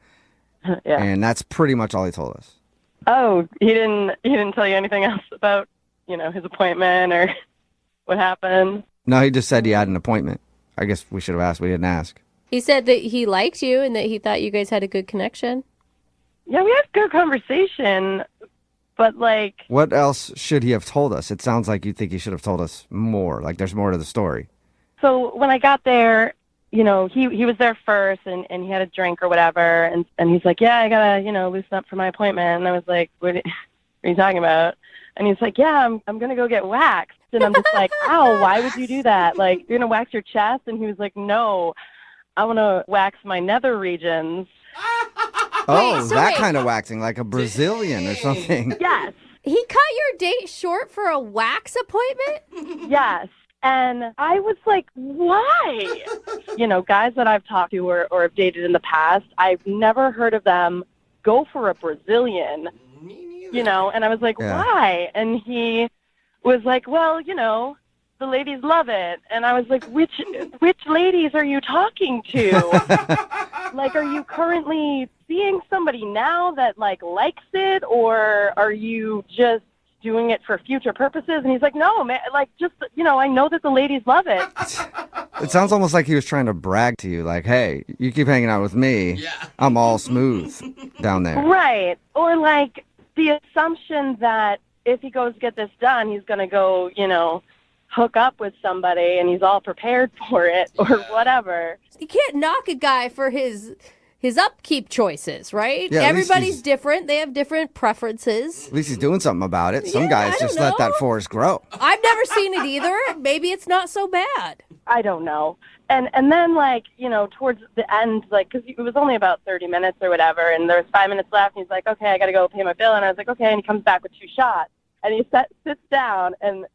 Yeah. And that's pretty much all he told us. Oh, he didn't tell you anything else about, his appointment or what happened? No, he just said he had an appointment. I guess we should have asked. We didn't ask. He said that he liked you and that he thought you guys had a good connection. Yeah, we had good conversation, but like... What else should he have told us? It sounds like you think he should have told us more. Like there's more to the story. So when I got there, he was there first and he had a drink or whatever. And he's like, yeah, I gotta, loosen up for my appointment. And I was like, what are you talking about? And he's like, yeah, I'm going to go get waxed. And I'm just like, ow, why would you do that? Like, you're going to wax your chest? And he was like, no, I want to wax my nether regions. Oh, wait, kind of waxing, like a Brazilian or something. Yes. He cut your date short for a wax appointment? Yes. And I was like, why? Guys that I've talked to or have dated in the past, I've never heard of them go for a Brazilian. And I was like, why? And he was like, well, the ladies love it. And I was like, which ladies are you talking to? Like, are you currently seeing somebody now that likes it, or are you just doing it for future purposes? And he's like, no, man, I know that the ladies love it. It sounds almost like he was trying to brag to you, like, hey, you keep hanging out with me. I'm all smooth down there. Right. Or the assumption that if he goes get this done, he's going to go, hook up with somebody and he's all prepared for it or whatever. You can't knock a guy for his upkeep choices, right? Yeah, everybody's different. They have different preferences. At least he's doing something about it. Some guys just let that forest grow. I've never seen it either. Maybe it's not so bad. I don't know. And then towards the end, because it was only about 30 minutes or whatever, and there was 5 minutes left, and he's like, okay, I got to go pay my bill. And I was like, okay, and he comes back with 2 shots. And he sits down and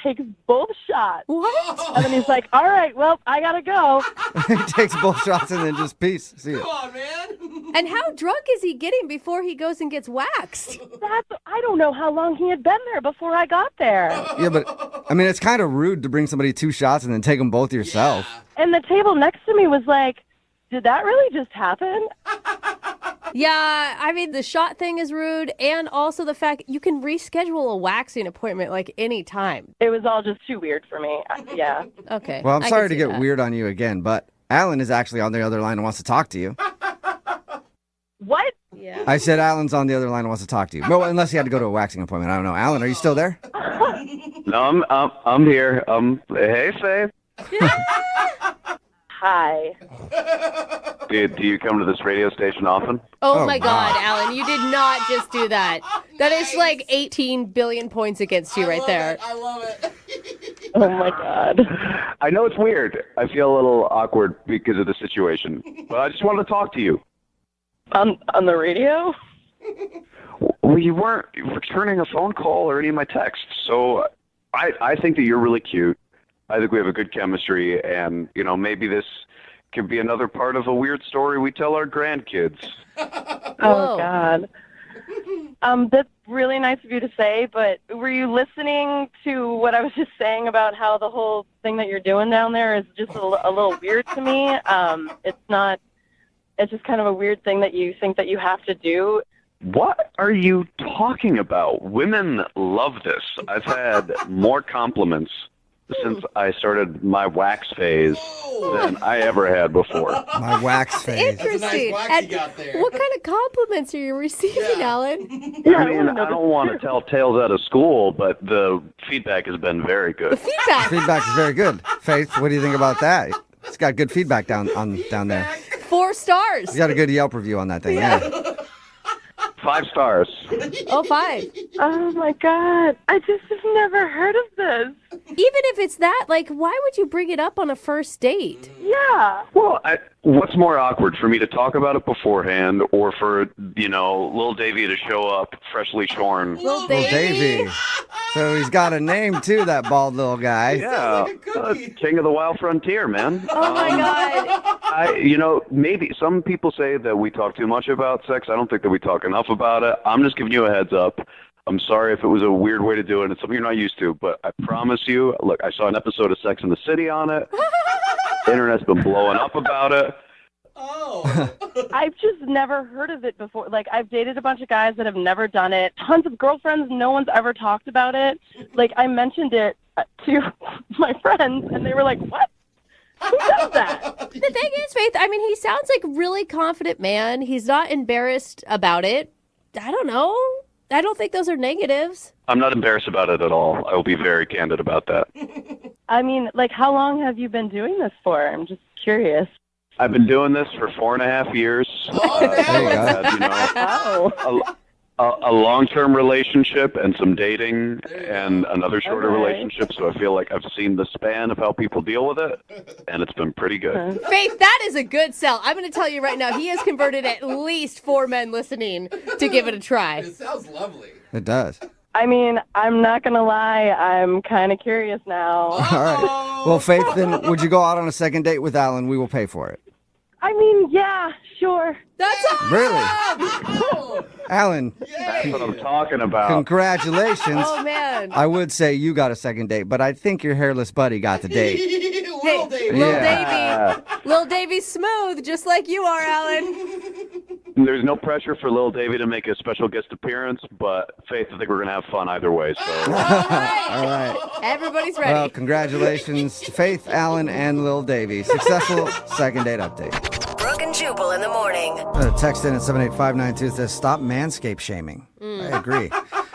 takes both shots. What? And then he's like, all right, well, I got to go. He takes both shots and then just peace. See ya. Come on, man. And how drunk is he getting before he goes and gets waxed? I don't know how long he had been there before I got there. Yeah, but, it's kind of rude to bring somebody 2 shots and then take them both yourself. Yeah. And the table next to me was like, did that really just happen? Yeah, the shot thing is rude, and also the fact you can reschedule a waxing appointment any time. It was all just too weird for me. Yeah. Okay. Well, I'm sorry to get weird on you again, but Alan is actually on the other line and wants to talk to you. What? Yeah. I said Alan's on the other line and wants to talk to you. No, unless he had to go to a waxing appointment. I don't know. Alan, are you still there? No, I'm here. Hey, Faith. Hi. Do you come to this radio station often? Oh my God, Alan, you did not just do that. That is 18 billion points against you right there. I love it. Oh my God. I know it's weird. I feel a little awkward because of the situation, but I just wanted to talk to you. On the radio? Well, you weren't returning a phone call or any of my texts, so I think that you're really cute. I think we have a good chemistry, and, maybe this could be another part of a weird story we tell our grandkids. Oh, God. That's really nice of you to say, but were you listening to what I was just saying about how the whole thing that you're doing down there is just a little weird to me? It's just kind of a weird thing that you think that you have to do. What are you talking about? Women love this. I've had more compliments since I started my wax phase than I ever had before. My wax phase. Interesting. That's a nice wax you got there. What kind of compliments are you receiving, Alan? I don't want to tell tales out of school, but the feedback has been very good. The feedback? Feedback is very good. Faith, what do you think about that? It's got good feedback down there. 4 stars. You got a good Yelp review on that thing, yeah. 5 stars. Oh, 5. Oh, my God. I just have never heard of this. Even if it's that, why would you bring it up on a first date? Yeah. Well, what's more awkward, for me to talk about it beforehand or for, Lil Davey to show up freshly shorn? Lil Davey. So he's got a name, too, that bald little guy. Yeah. King of the Wild Frontier, man. Oh, my God. Maybe some people say that we talk too much about sex. I don't think that we talk enough about it. I'm just giving you a heads up. I'm sorry if it was a weird way to do it. It's something you're not used to, but I promise you, look, I saw an episode of Sex and the City on it. The internet's been blowing up about it. Oh. I've just never heard of it before. I've dated a bunch of guys that have never done it. Tons of girlfriends, no one's ever talked about it. I mentioned it to my friends, and they were like, what? Who does that? The thing is, Faith, he sounds like a really confident man. He's not embarrassed about it. I don't know. I don't think those are negatives. I'm not embarrassed about it at all. I will be very candid about that. How long have you been doing this for? I'm just curious. I've been doing this for 4.5 years. A long-term relationship and some dating and another shorter relationship. So I feel like I've seen the span of how people deal with it, and it's been pretty good. Faith, that is a good sell. I'm going to tell you right now, he has converted at least 4 men listening to give it a try. It sounds lovely. It does. I'm not going to lie. I'm kind of curious now. All right. Well, Faith, then would you go out on a second date with Alan? We will pay for it. I mean, yeah, sure. That's awesome. Really? Alan, That's what I'm talking about. congratulations. Oh, man. I would say you got a second date, but I think your hairless buddy got the date. Hey, Davey. Lil Yeah. Davey. Lil Davey's smooth, just like you are, Alan. There's no pressure for Lil Davey to make a special guest appearance, but Faith, I think we're going to have fun either way. So. All right. Everybody's ready. Well, congratulations to Faith, Alan, and Lil Davey. Successful second date update. Brooke and Jubal in the morning. Text in at 78592 says, stop manscape shaming. I agree.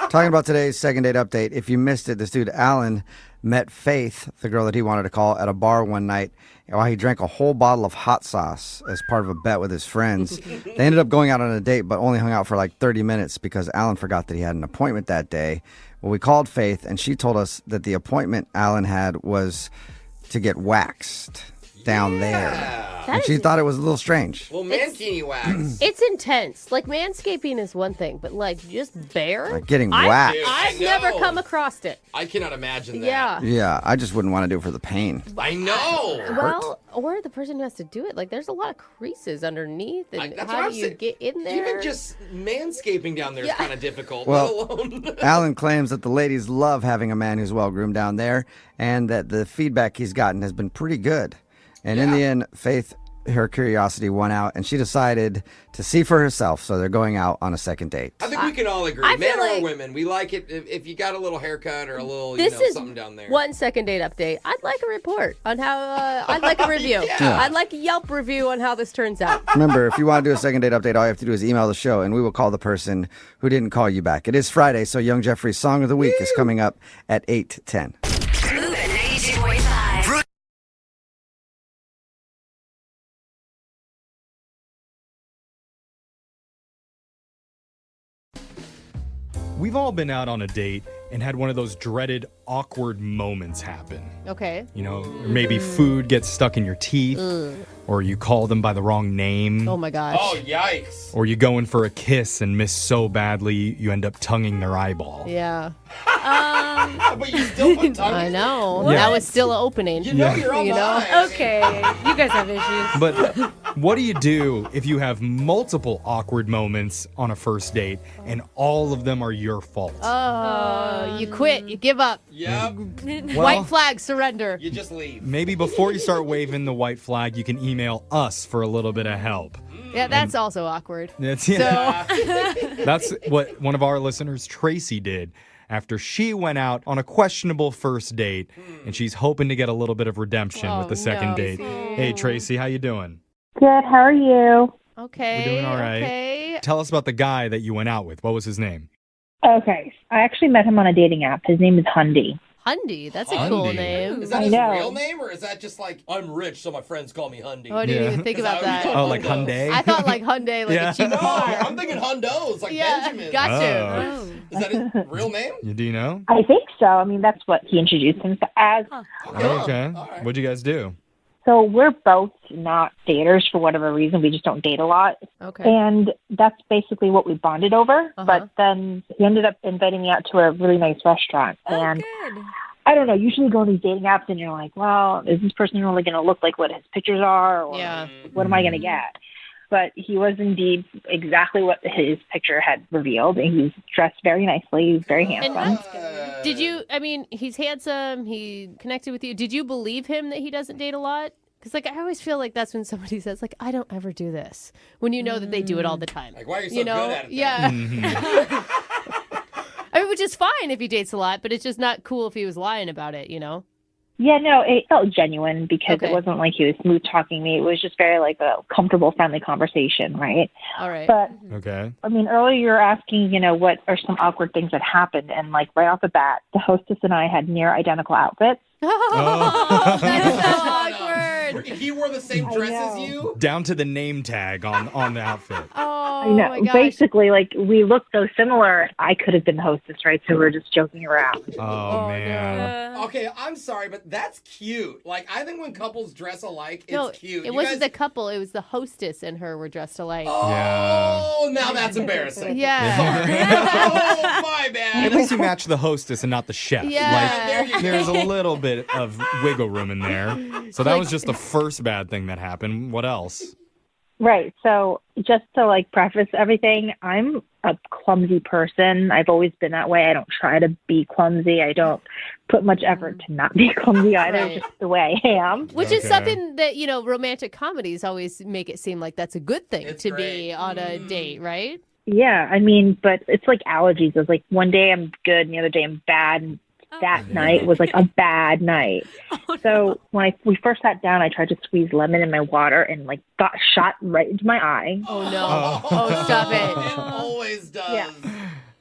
Talking about today's second date update. If you missed it, this dude, Alan, met Faith, the girl that he wanted to call, at a bar one night while he drank a whole bottle of hot sauce as part of a bet with his friends. They ended up going out on a date, but only hung out for like 30 minutes because Alan forgot that he had an appointment that day. Well, we called Faith, and she told us that the appointment Alan had was to get waxed down there. And she thought it was a little strange. Well, mankini wax. It's intense. Like, manscaping is one thing, but, like, just bare? Like getting waxed. I've never come across it. I cannot imagine that. Yeah. Yeah, I just wouldn't want to do it for the pain. I know. Well, or the person who has to do it. Like, there's a lot of creases underneath, and That's how what do I'm you saying. get in there? Even just manscaping down there is kind of difficult. Well, let alone... Alan claims that the ladies love having a man who's well-groomed down there, and that the feedback he's gotten has been pretty good. And in the end, Faith, her curiosity won out, and she decided to see for herself. So they're going out on a second date. I think we can all agree, men or women, we like it if you got a little haircut or a little, something down there. 1 second date update. I'd like a report on how, I'd like a review. Yeah. I'd like a Yelp review on how this turns out. Remember, if you want to do a second date update, all you have to do is email the show, and we will call the person who didn't call you back. It is Friday, so Young Jeffrey's Song of the Week is coming up at 8:10. Move at 92.5. We've all been out on a date and had one of those dreaded awkward moments happen. Okay. You know, or maybe food gets stuck in your teeth, or you call them by the wrong name. Oh my gosh. Oh, yikes. Or you go in for a kiss and miss so badly you end up tonguing their eyeball. Yeah. But you still put tongue I in know. Yeah. That was still an opening. You know you're on the line. Okay, you guys have issues. But what do you do if you have multiple awkward moments on a first date and all of them are your fault? Oh, you quit. You give up. Yep. White flag, surrender. You just leave. Maybe before you start waving the white flag, you can email us for a little bit of help. Yeah, that's also awkward. That's, So, That's what one of our listeners, Tracy, did after she went out on a questionable first date, and she's hoping to get a little bit of redemption with the second date. Hey, Tracy, how you doing? Good. How are you? okay. We're doing all right. Okay. Tell us about the guy that you went out with. What was his name? Okay. I actually met him on a dating app. His name is Hundy. Hundy. That's a cool Hundy. name. Is that I his know. real name, or is that just like, I'm rich, so my friends call me Hundy? Oh, I didn't even think about that. Oh, like Hyundai? I thought like Hyundai, like Yeah. a cheap No, car. I'm thinking Hondos, like Yeah, Benjamin. got you. Oh. Is that his real name? Do you know? I think so. I mean, that's what he introduced himself as. Okay. What'd you guys do? So we're both not daters for whatever reason. We just don't date a lot. Okay. And that's basically what we bonded over. Uh-huh. But then he ended up inviting me out to a really nice restaurant. And Good. I don't know, usually you go on these dating apps and you're like, well, is this person really going to look like what his pictures are? Or Yeah. what am I going to get? But he was indeed exactly what his picture had revealed. And he's dressed very nicely. He's very handsome. Did you, I mean, he's handsome. He connected with you. Did you believe him that he doesn't date a lot? Because, like, I always feel like that's when somebody says, like, I don't ever do this. When you know that they do it all the time. Like, why are you so You know? good at it then? Yeah. I mean, which is fine if he dates a lot, but it's just not cool if he was lying about it, you know? Yeah, no, it felt genuine because Okay. it wasn't like he was smooth talking me. It was just very like a comfortable, friendly conversation, right? All right. But Okay. I mean, earlier you were asking, what are some awkward things that happened? And like right off the bat, the hostess and I had near identical outfits. Oh, that's so awkward. He wore the same dress as you? Down to the name tag on the outfit. Oh, I know. my gosh. Basically, like we looked so similar. I could have been the hostess, right? So we were just joking around. Oh, man. Okay, I'm sorry, but that's cute. Like, I think when couples dress alike, it's No, cute. it You wasn't guys- the couple. It was the hostess and her were dressed alike. Oh, now that's embarrassing. Yeah. Oh, my At bad. least you match the hostess and not the chef. Yeah. There you go. There's a little bit of wiggle room in there. So that was just the first bad thing that happened. What else? Right. So just to like preface everything, I'm a clumsy person. I've always been that way. I don't try to be clumsy. I don't put much effort to not be clumsy either, Right. just the way I am. Which is something that, romantic comedies always make it seem like that's a good thing to be on a date, right? Yeah, I mean, but it's like allergies. It's like one day I'm good and the other day I'm bad. And that night was like a bad night. So when we first sat down, I tried to squeeze lemon in my water and like got shot right into my eye. Oh no. Oh, stop it. It always does. Yeah.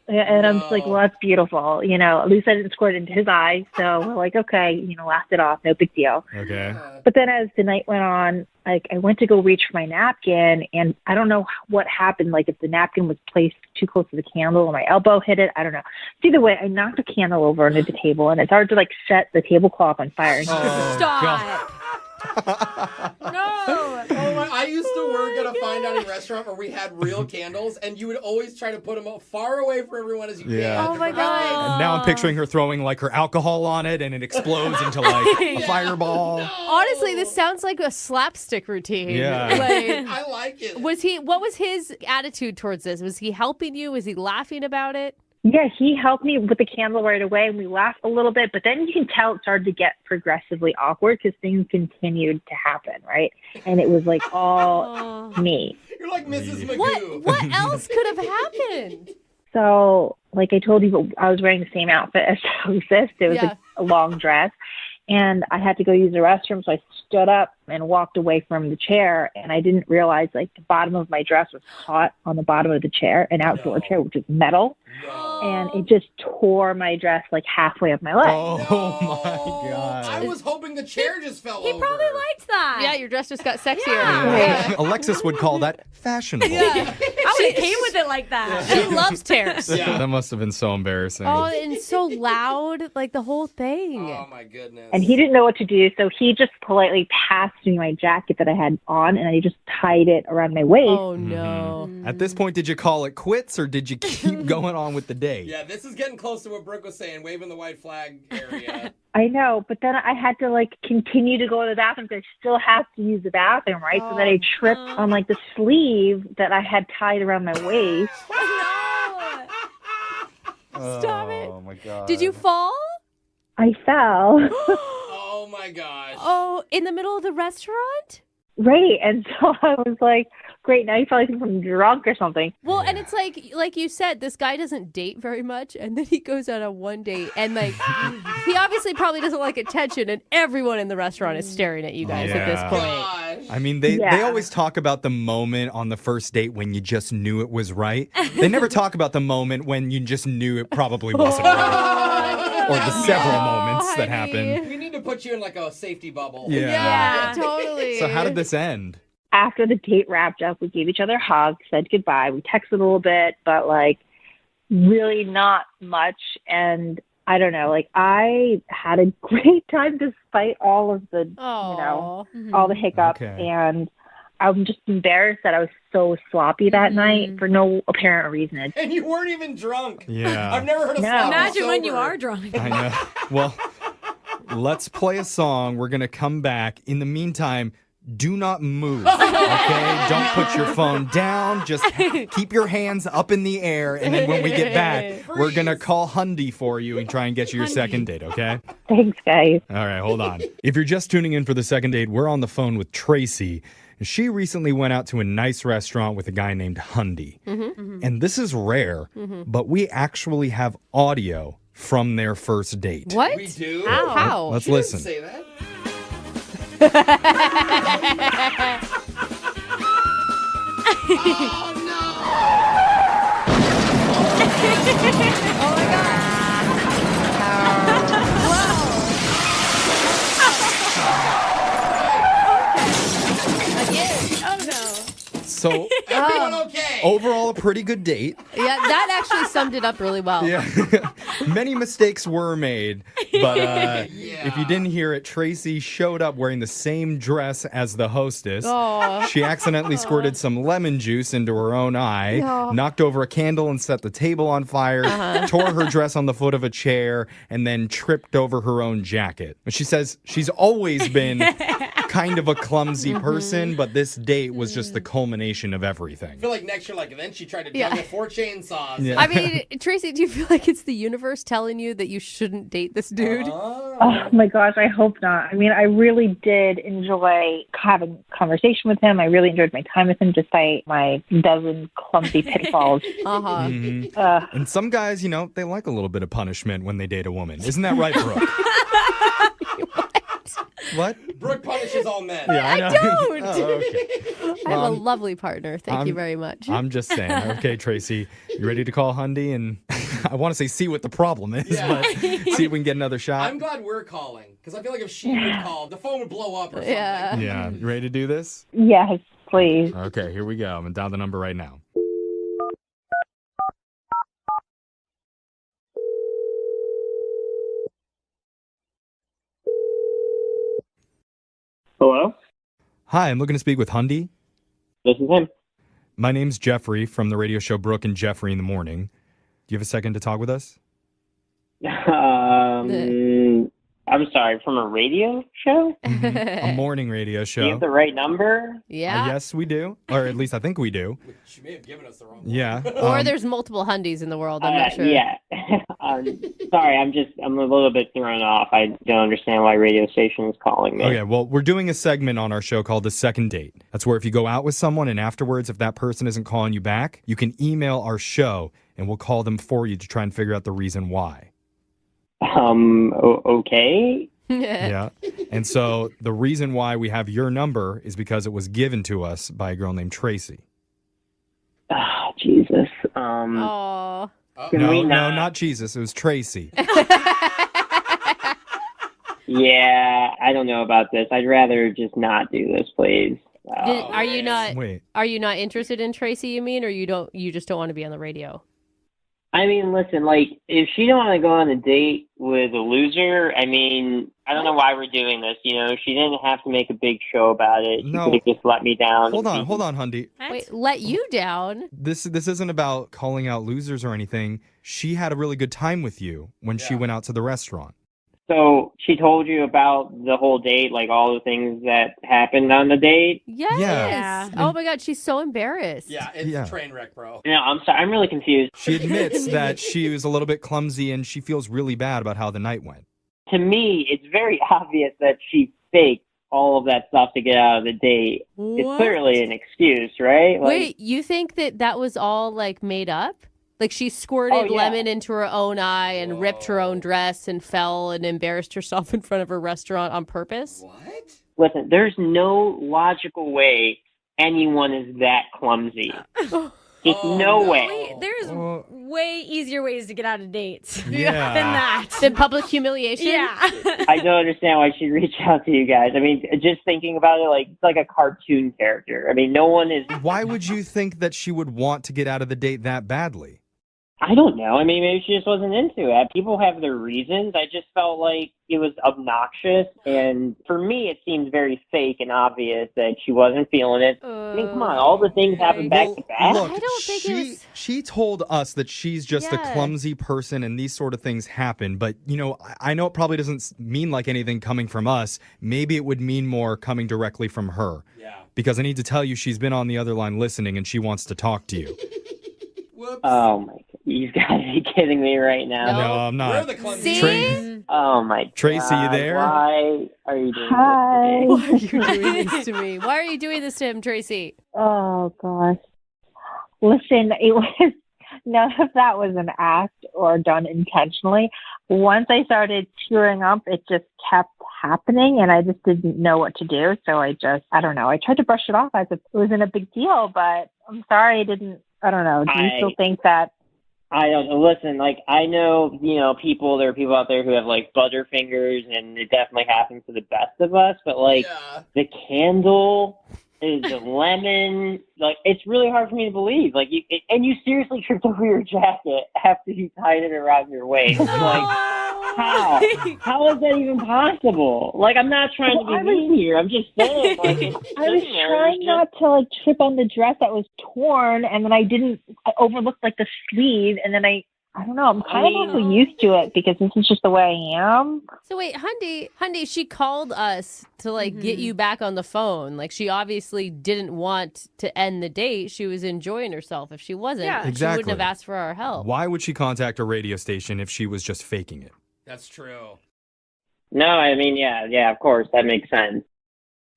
And I'm just like, well, that's beautiful. At least I didn't squirt it into his eye. So we're like, okay, laughed it off. No big deal. Okay. But then as the night went on, like I went to go reach for my napkin and I don't know what happened. Like if the napkin was placed too close to the candle or my elbow hit it. I don't know. Either way, I knocked the candle over onto the table and it started to like set the tablecloth on fire. Stop. No. I used to work at a fine dining restaurant where we had real candles, and you would always try to put them as far away from everyone as you Yeah. can. Oh my God. And now I'm picturing her throwing like her alcohol on it and it explodes into like a fireball. Honestly, this sounds like a slapstick routine. Yeah. Like, I like it. what was his attitude towards this? Was he helping you? Was he laughing about it? Yeah, he helped me with the candle right away, and we laughed a little bit, but then you can tell it started to get progressively awkward because things continued to happen, right? And it was like all me. You're like Mrs. Magoo. What else could have happened? So, like I told you, I was wearing the same outfit as the hostess. It was like a long dress. And I had to go use the restroom, so I stood up and walked away from the chair, and I didn't realize, like, the bottom of my dress was caught on the bottom of the chair, an outdoor chair, which is metal, and it just tore my dress, like, halfway up my leg. Oh, my God. I was hoping the chair just fell over. He probably liked that. Yeah, your dress just got sexier. Yeah. Alexis would call that fashionable. I would have came with it like that. She loves tears. That must have been so embarrassing. Oh, and so loud, like the whole thing. Oh, my goodness. And he didn't know what to do, so he just politely passed me my jacket that I had on, and I just tied it around my waist. Oh, no. At this point, did you call it quits or did you keep going on with the date? Yeah, this is getting close to what Brooke was saying, waving the white flag area. I know, but then I had to, like, continue to go to the bathroom because I still have to use the bathroom, right? So then I tripped on, like, the sleeve that I had tied around my waist. Stop it. Oh, my God. Did you fall? I fell. Oh, my gosh. Oh, in the middle of the restaurant? Right, and so I was like, great, now you probably think I'm drunk or something. Well, and it's like you said, this guy doesn't date very much, and then he goes on a one date, and like he obviously probably doesn't like attention, and everyone in the restaurant is staring at you guys at this point. I mean, they always talk about the moment on the first date when you just knew it was right. They never talk about the moment when you just knew it probably wasn't right. Or the several moments that happen. We need to put you in like a safety bubble. Yeah. Totally. So how did this end? After the date wrapped up, we gave each other hugs, said goodbye. We texted a little bit, but like really not much. And I don't know, like I had a great time despite all of the, all the hiccups. Okay. And I'm just embarrassed that I was so sloppy that night for no apparent reason. And you weren't even drunk. Yeah. I've never heard of sloppy Imagine when sober. you are drunk. I know. Well, let's play a song. We're going to come back. In the meantime, do not move, okay? Don't put your phone down. Just keep your hands up in the air. And then when we get back, we're going to call Hundy for you and try and get you your second date, okay? Thanks, guys. All right, hold on. If you're just tuning in for the second date, we're on the phone with Tracy. She recently went out to a nice restaurant with a guy named Hundy. And this is rare, but we actually have audio from their first date. What? We do? How? Let's She didn't listen. say that. Oh my So Everyone okay? overall, a pretty good date. Yeah, that actually summed it up really well. Yeah. Many mistakes were made, but if you didn't hear it, Tracy showed up wearing the same dress as the hostess. Aw. She accidentally squirted some lemon juice into her own eye, No. knocked over a candle and set the table on fire, tore her dress on the foot of a chair, and then tripped over her own jacket. She says she's always been kind of a clumsy person, but this date was just the culmination of I everything. feel like next year, like, and then she tried to juggle 4 chainsaws. Yeah. I mean, Tracy, do you feel like it's the universe telling you that you shouldn't date this dude? Oh my gosh, I hope not. I mean, I really did enjoy having a conversation with him. I really enjoyed my time with him despite my dozen clumsy pitfalls. Mhm. And some guys, they like a little bit of punishment when they date a woman. Isn't that right, Brooke? What? Brooke punishes all men. Yeah, I know. don't. Oh, okay. I have a lovely partner. Thank you very much. I'm just saying. Okay, Tracy, you ready to call Hundy? And I want to say see what the problem is, but see if we can get another shot. I'm glad we're calling, because I feel like if she would call, the phone would blow up or something. Yeah. You ready to do this? Yes, please. Okay, here we go. I'm going to dial the number right now. Hello? Hi, I'm looking to speak with Hundy. This is him. My name's Jeffrey from the radio show Brooke and Jeffrey in the Morning. Do you have a second to talk with us? I'm sorry, from a radio show? A morning radio show. Do you have the right number? Yes, we do. Or at least I think we do. She may have given us the wrong Yeah. Or there's multiple Hundies in the world. I'm not sure. Yeah. Sorry, I'm a little bit thrown off. I don't understand why radio station is calling me. Okay, well, we're doing a segment on our show called The Second Date. That's where if you go out with someone and afterwards, if that person isn't calling you back, you can email our show and we'll call them for you to try and figure out the reason why. Okay. Yeah. And so the reason why we have your number is because it was given to us by a girl named Tracy. Oh, Jesus. Aww. No, not Jesus. It was Tracy. Yeah, I don't know about this. I'd rather just not do this, please. Are you not? Wait. Are you not interested in Tracy? You mean, or you just don't want to be on the radio? I mean, listen, like, if she don't want to go on a date with a loser, I mean, I don't know why we're doing this, She didn't have to make a big show about it. She could have just let me down. Hold on, Hundy. Wait, let you down? This isn't about calling out losers or anything. She had a really good time with you when she went out to the restaurant. So she told you about the whole date, like all the things that happened on the date? Yes. Yeah. Oh my God, she's so embarrassed. Yeah, it's a train wreck, bro. No, I'm sorry. I'm really confused. She admits that she was a little bit clumsy and she feels really bad about how the night went. To me, it's very obvious that she faked all of that stuff to get out of the date. What? It's clearly an excuse, right? Like, Wait, you think that was all like made up? Like she squirted lemon into her own eye and ripped her own dress and fell and embarrassed herself in front of her restaurant on purpose? What? Listen, there's no logical way anyone is that clumsy. Just no way. Wait, there's way easier ways to get out of dates Yeah. than that. Than public humiliation? Yeah. I don't understand why she'd reach out to you guys. I mean, just thinking about it, like it's like a cartoon character. I mean, no one is. Why would you think that she would want to get out of the date that badly? I don't know. I mean, maybe she just wasn't into it. People have their reasons. I just felt like it was obnoxious. And for me, it seems very fake and obvious that she wasn't feeling it. I mean, come on. All the things happen back to back. Look, I don't think she told us that she's just a clumsy person and these sort of things happen. But, I know it probably doesn't mean like anything coming from us. Maybe it would mean more coming directly from her. Yeah. Because I need to tell you she's been on the other line listening and she wants to talk to you. Whoops. Oh, my God. You've got to be kidding me right now. No, I'm not. We're the clumsy. Oh, my God. Tracy, you there? Why are you doing Hi. Why are you doing this to me? Why are you doing this to him, Tracy? Oh gosh. Listen, it was none of that was an act or done intentionally. Once I started tearing up, it just kept happening and I just didn't know what to do. So I don't know. I tried to brush it off as if it wasn't a big deal, but I'm sorry I didn't. I don't know. Do you still think that? I don't know. Listen, like, I know, there are people out there who have, like, butterfingers, and it definitely happens to the best of us, but, like, the candle is the lemon. Like, it's really hard for me to believe. Like, you seriously tripped over your jacket after you tied it around your waist. Like, how? How is that even possible? Like, I'm not trying to be mean here. I'm just saying, like, I was trying not to like trip on the dress that was torn, and then I overlooked like the sleeve, and then I I don't know. I'm kind of also used to it because this is just the way I am. So wait, Hyundai, she called us to get you back on the phone. Like she obviously didn't want to end the date. She was enjoying herself. If she wasn't, Exactly. she wouldn't have asked for our help. Why would she contact a radio station if she was just faking it? That's true. No, I mean, yeah, of course, that makes sense.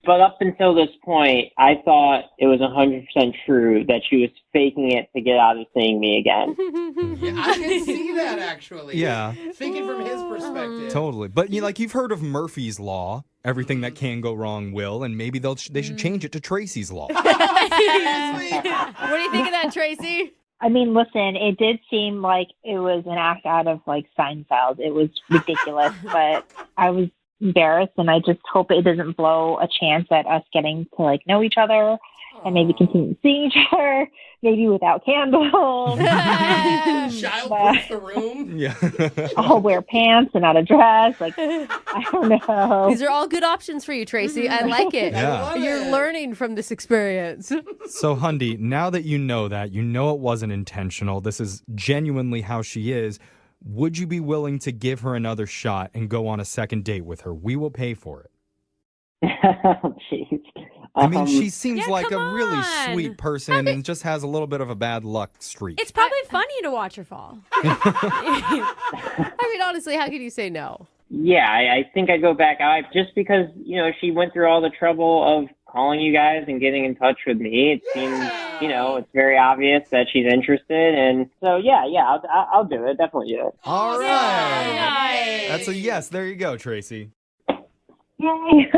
But up until this point, I thought it was 100% true that she was faking it to get out of seeing me again. Yeah, I can see that actually. Yeah. Thinking from his perspective. Totally. But you've heard of Murphy's Law. Everything that can go wrong will, and maybe they should change it to Tracy's Law. What do you think of that, Tracy? I mean, listen, it did seem like it was an act out of Seinfeld. It was ridiculous, but I was embarrassed, and I just hope it doesn't blow a chance at us getting to know each other and maybe continue seeing each other, maybe without candles. Childproof the room. Yeah. I'll wear pants and not a dress. I don't know. These are all good options for you, Tracy. I like it. Yeah. You're learning from this experience. So, Hyundai, now that you know it wasn't intentional, this is genuinely how she is, would you be willing to give her another shot and go on a second date with her? We will pay for it. Jeez. I mean, she seems like a really sweet person and just has a little bit of a bad luck streak. It's probably funny to watch her fall. I mean, honestly, how can you say no? Yeah, I think I'd go back out just because, she went through all the trouble of calling you guys and getting in touch with me. It seems, it's very obvious that she's interested. And so, I'll do it. Definitely do it. All right. That's a yes. There you go, Tracy. Yay.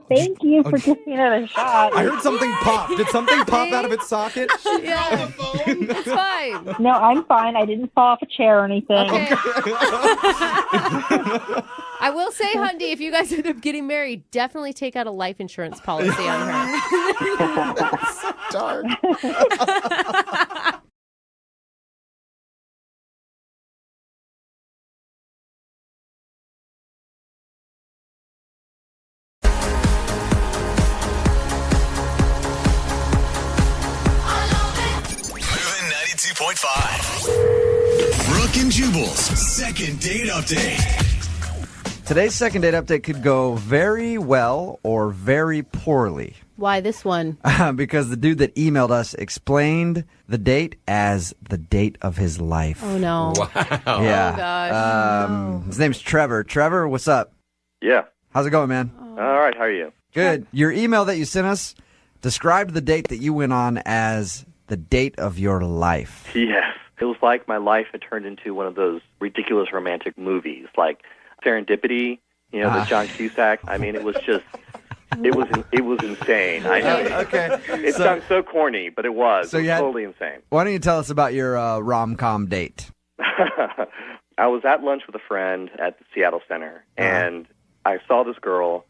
Thank you for giving me another shot. I heard something pop. Did something pop out of its socket? Yeah, it's fine. No, I'm fine. I didn't fall off a chair or anything. Okay. I will say, Hyundai, if you guys end up getting married, definitely take out a life insurance policy on her. That's so dark. Moving 92.5. Brooke and Jubal's second date update. Today's second date update could go very well or very poorly. Why this one? Because the dude that emailed us explained the date as the date of his life. Oh, no. Wow. Yeah. Oh, gosh. His name's Trevor. Trevor, what's up? Yeah. How's it going, man? All right. How are you? Good. Your email that you sent us described the date that you went on as the date of your life. Yes. It was like my life had turned into one of those ridiculous romantic movies, like Serendipity, the John Cusack. I mean, it was just, it was insane. I know. Okay. It sounds so corny, but it was. So it was totally insane. Why don't you tell us about your rom-com date? I was at lunch with a friend at the Seattle Center, and I saw this girl,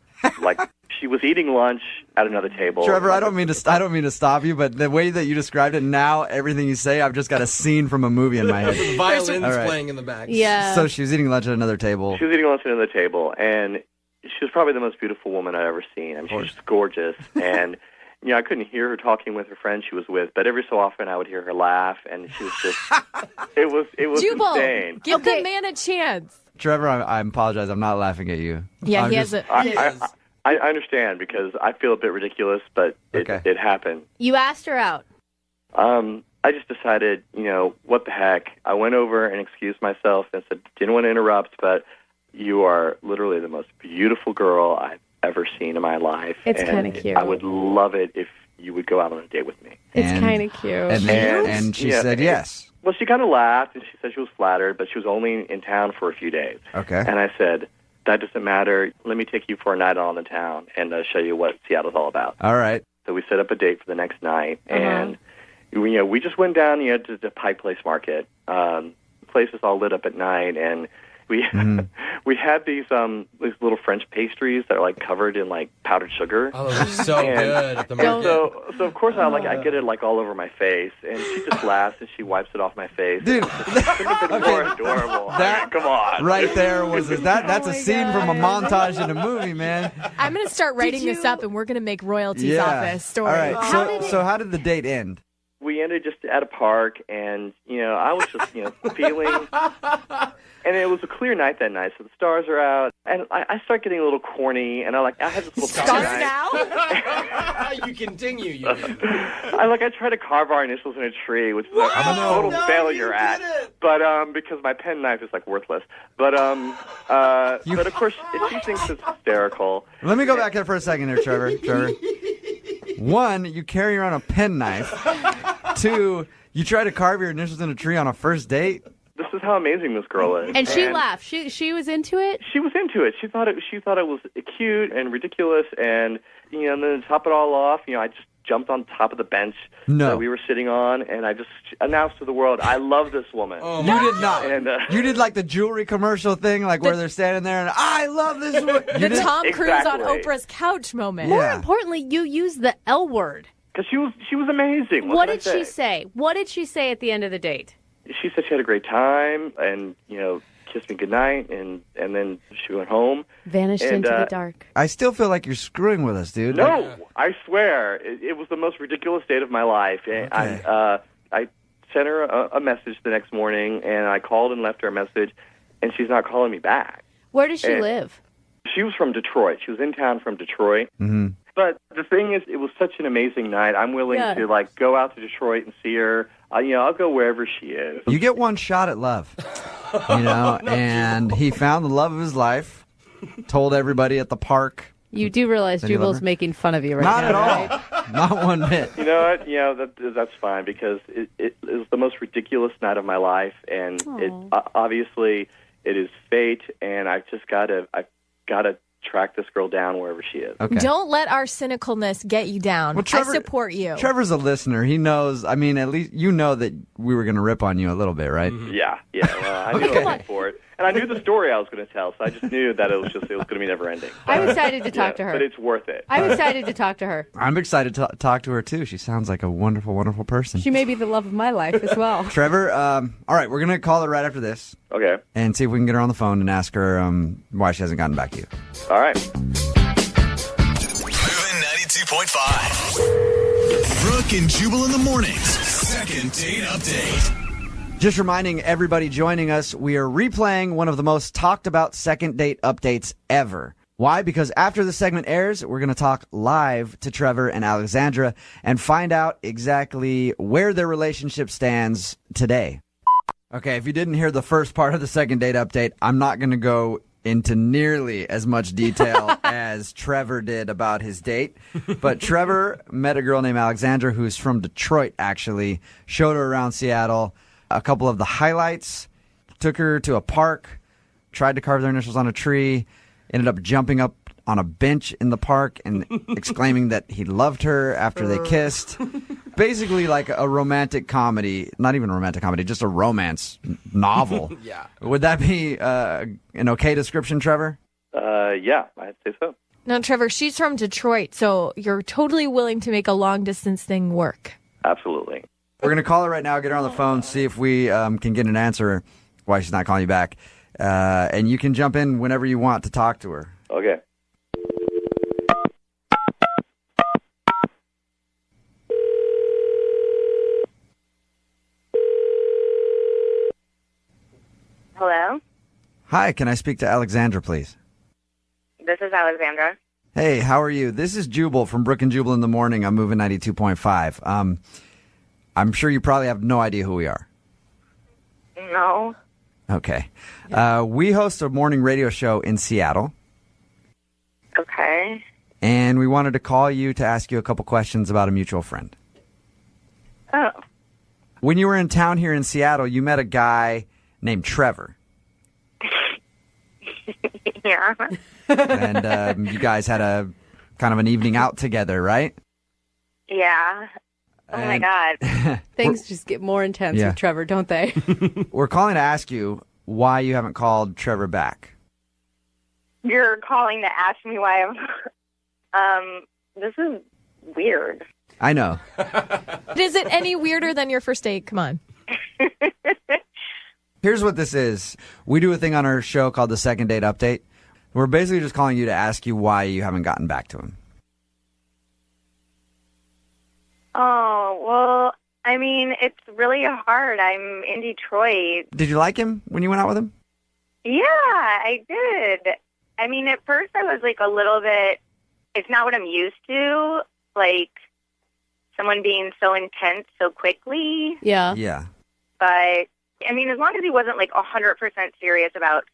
she was eating lunch at another table. Trevor, I don't mean to stop you, but the way that you described it now, everything you say, I've just got a scene from a movie in my head. Violins playing in the back. Yeah. So she was eating lunch at another table. She was eating lunch at another table, and she was probably the most beautiful woman I've ever seen. I mean, she was just gorgeous, and I couldn't hear her talking with her friend she was with, but every so often I would hear her laugh, and she was just, it was Jubal, insane. give the man a chance. Trevor, I apologize. I'm not laughing at you. Yeah, I'm he just- has a... I understand because I feel a bit ridiculous, but it happened. You asked her out. I just decided, what the heck. I went over and excused myself and said, didn't want to interrupt, but you are literally the most beautiful girl I've ever seen in my life. It's kind of cute. I would love it if you would go out on a date with me. It's kind of cute. And she said yes. Well, she kind of laughed, and she said she was flattered, but she was only in town for a few days. Okay. And I said, that doesn't matter. Let me take you for a night on the town and show you what Seattle's all about. All right. So we set up a date for the next night, and we just went down to the Pike Place Market. The place is all lit up at night, and we we had these little French pastries that are covered in powdered sugar. Oh, those are so good at the market. So of course I get it all over my face, and she just laughs and she wipes it off my face. Dude, couldn't have been more adorable. Come on, right there was that's a scene from a montage in a movie, man. I'm going to start writing this up, and we're going to make Royalty's office story. All right. So how did the date end? we ended just at a park, and, I was just, feeling... And it was a clear night that night, so the stars are out, and I start getting a little corny, and I had this little Stars night. now? You continue. I try to carve our initials in a tree, which is I'm a total failure at. But because my pen knife is worthless. But but of course she thinks it's hysterical. Let me go back there for a second there, Trevor. One, you carry around a pen knife. Two, you try to carve your initials in a tree on a first date. This is how amazing this girl is. And she laughed. She was into it? She was into it. She thought it was cute and ridiculous, and and then to top it all off, I just jumped on top of the bench that we were sitting on, and I just announced to the world, I love this woman. Oh, you did not. And, you did the jewelry commercial thing, where they're standing there and, I love this woman. The Tom Cruise on Oprah's couch moment. More importantly, you used the L word. Because she was amazing. What did she say? What did she say at the end of the date? She said she had a great time, and kissed me goodnight, and then she went home. Vanished into the dark. I still feel like you're screwing with us, dude. No, I swear. It was the most ridiculous date of my life. Okay. I sent her a message the next morning, and I called and left her a message, and she's not calling me back. Where does she live? She was from Detroit. She was in town from Detroit. Mm-hmm. But the thing is, it was such an amazing night. I'm willing to go out to Detroit and see her. I'll go wherever she is. You get one shot at love, and he found the love of his life, told everybody at the park. You do realize Jubal's making fun of you right now. Not at all. Right? Not one bit. You know what? That's fine, because it was the most ridiculous night of my life, and obviously it is fate, and I've got to track this girl down wherever she is. Okay. Don't let our cynicalness get you down. Well, Trevor, I support you. Trevor's a listener. He knows. I mean, at least you know that we were going to rip on you a little bit, right? Mm-hmm. Yeah. Well, I knew I was for it, and I knew the story I was going to tell, so I just knew that it was going to be never ending. I'm excited to talk to her. But it's worth it. I'm excited to talk to her. I'm excited to talk to her too. She sounds like a wonderful, wonderful person. She may be the love of my life as well. Trevor, all right, we're going to call her right after this. Okay. And see if we can get her on the phone and ask her why she hasn't gotten back to you. All right. Moving 92.5. Brooke and Jubal in the mornings. Second date update. Just reminding everybody joining us, we are replaying one of the most talked about second date updates ever. Why? Because after the segment airs, we're going to talk live to Trevor and Alexandra and find out exactly where their relationship stands today. Okay, if you didn't hear the first part of the second date update, I'm not going to go into nearly as much detail as Trevor did about his date. But Trevor met a girl named Alexandra who's from Detroit, actually, showed her around Seattle. A couple of the highlights, took her to a park, tried to carve their initials on a tree, ended up jumping up on a bench in the park and exclaiming that he loved her after they kissed. Basically like a romantic comedy, not even a romantic comedy, just a romance novel. Yeah. Would that be an okay description, Trevor? Yeah, I'd say so. Now, Trevor, she's from Detroit, so you're totally willing to make a long-distance thing work. Absolutely. We're going to call her right now, get her on the phone, see if we can get an answer why she's not calling you back. And you can jump in whenever you want to talk to her. Okay. Hello? Hi, can I speak to Alexandra, please? This is Alexandra. Hey, how are you? This is Jubal from Brooke and Jubal in the morning. I'm moving 92.5. I'm sure you probably have no idea who we are. No. Okay. We host a morning radio show in Seattle, Okay. and we wanted to call you to ask you a couple questions about a mutual friend. Oh. When you were in town here in Seattle, you met a guy named Trevor, Yeah. and you guys had a kind of an evening out together, right? Yeah. Oh my God. Things just get more intense Yeah. with Trevor, don't they? We're calling to ask you why you haven't called Trevor back. You're calling to ask me why I'm. This is weird. I know. Is it any weirder than your first date? Come on. Here's what this is. We do a thing on our show called the Second Date Update. We're basically just calling you to ask you why you haven't gotten back to him. Oh, well, I mean, it's really hard. I'm in Detroit. Did you like him when you went out with him? Yeah, I did. I mean, at first I was like a little bit, it's not what I'm used to, like someone being so intense so quickly. Yeah. Yeah. But, I mean, as long as he wasn't like 100% serious about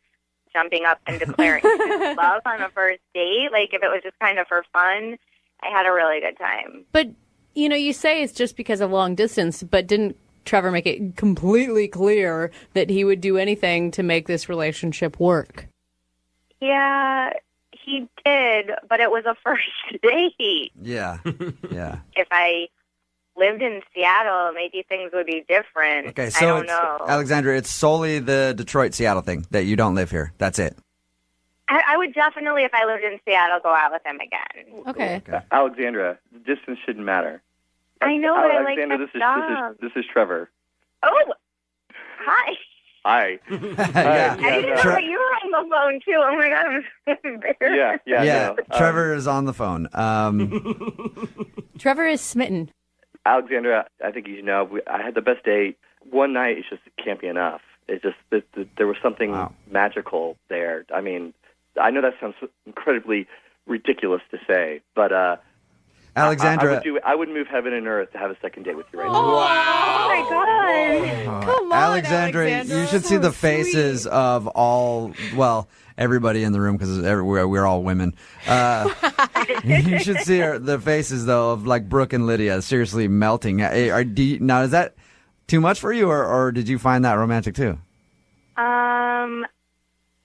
jumping up and declaring his love on a first date, like if it was just kind of for fun, I had a really good time. But, you know, you say it's just because of long distance, but didn't Trevor make it completely clear that he would do anything to make this relationship work? Yeah, he did, but it was a first date. Yeah. Yeah. If I lived in Seattle, maybe things would be different. Okay, I so don't it's, know. Alexandra, it's solely the Detroit-Seattle thing that you don't live here. That's it. I would definitely, if I lived in Seattle, go out with him again. Okay. Alexandra, distance shouldn't matter. I know, but I like Alexandra, to stop. this is Trevor. Oh, hi. Hi. Yeah. I didn't know that you were on the phone, too. Oh, my God, I'm so embarrassed. Yeah. No. Trevor is on the phone. Trevor is smitten. Alexandra, I think you know, I had the best date. One night, it just can't be enough. It's just there was something magical there. I mean, I know that sounds incredibly ridiculous to say, but Alexandra, I would move heaven and earth to have a second date with you right now. Oh, my God. Come on, Alexandra, you should see the faces of everybody in the room because we're all women. You should see the faces, though, of like Brooke and Lydia seriously melting. Now, is that too much for you, or did you find that romantic, too?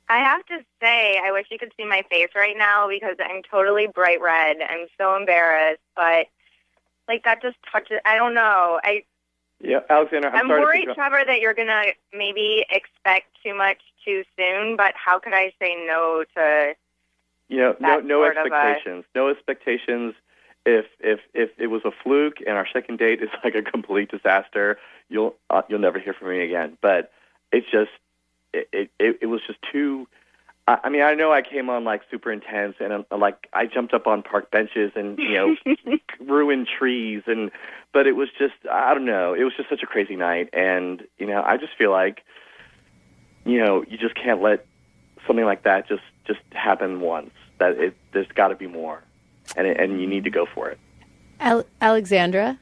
I have to say, I wish you could see my face right now because I'm totally bright red. I'm so embarrassed, but like that just touches. I don't know. Yeah, Alexandra, I'm worried, Trevor, that you're gonna maybe expect too much too soon. But how could I say no to? No expectations. No expectations. If it was a fluke and our second date is like a complete disaster, you'll never hear from me again. But it's just. It was just too. I mean, I know I came on like super intense, and like I jumped up on park benches and ruined trees, but it was just I don't know. It was just such a crazy night, and I just feel like you just can't let something like that just happen once. There's got to be more, and you need to go for it. Alexandra?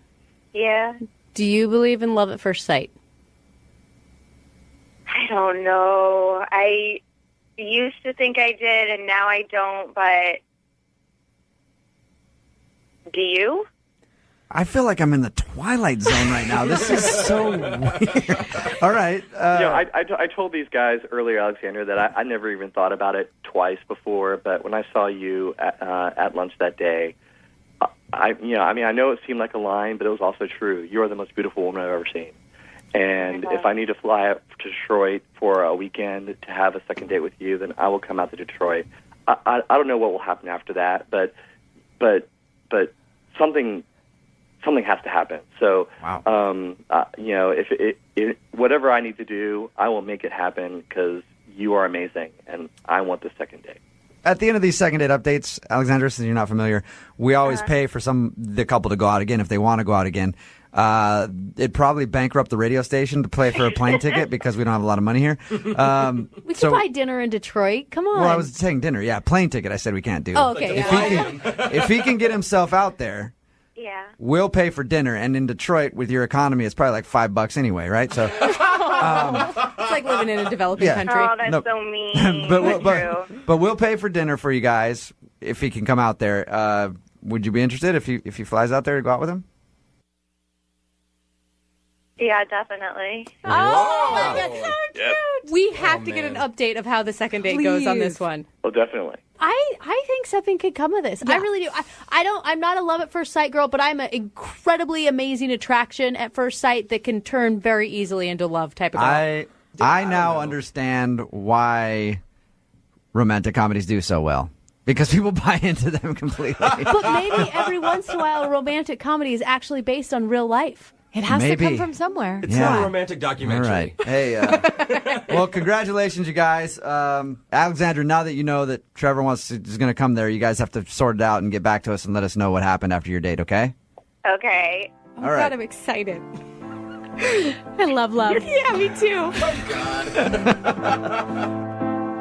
Yeah? Do you believe in love at first sight? I don't know. I used to think I did, and now I don't, but do you? I feel like I'm in the Twilight Zone right now. This is so weird. All right. I told these guys earlier, Alexandra, that I never even thought about it twice before, but when I saw you at lunch that day, I know it seemed like a line, but it was also true. You are the most beautiful woman I've ever seen. And if I need to fly up to Detroit for a weekend to have a second date with you, then I will come out to Detroit. I don't know what will happen after that, but something has to happen. So, if whatever I need to do, I will make it happen because you are amazing, and I want the second date. At the end of these second date updates, Alexandra, since you're not familiar, we always pay for the couple to go out again if they want to go out again. It'd probably bankrupt the radio station to pay for a plane ticket because we don't have a lot of money here. We could buy dinner in Detroit. Come on. Well, I was saying dinner. Yeah, plane ticket I said we can't do. Oh, okay. If he can get himself out there, we'll pay for dinner. And in Detroit, with your economy, it's probably like $5 anyway, right? So it's like living in a developing country. Oh, that's so mean. but we'll pay for dinner for you guys if he can come out there. Would you be interested if he flies out there to go out with him? Yeah, definitely. Oh, that's so cute. We have to get an update of how the second date goes on this one. Oh, definitely. I think something could come of this. Yeah. I really do. I'm not a love at first sight girl, but I'm an incredibly amazing attraction at first sight that can turn very easily into love type of girl. I now understand why romantic comedies do so well. Because people buy into them completely. But maybe every once in a while a romantic comedy is actually based on real life. It has to come from somewhere. It's not a romantic documentary. All right. Hey, well, congratulations, you guys. Alexandra, now that you know that Trevor is going to come there, you guys have to sort it out and get back to us and let us know what happened after your date, okay? Okay. Oh, my God, I'm excited. I love love. Yeah, me too.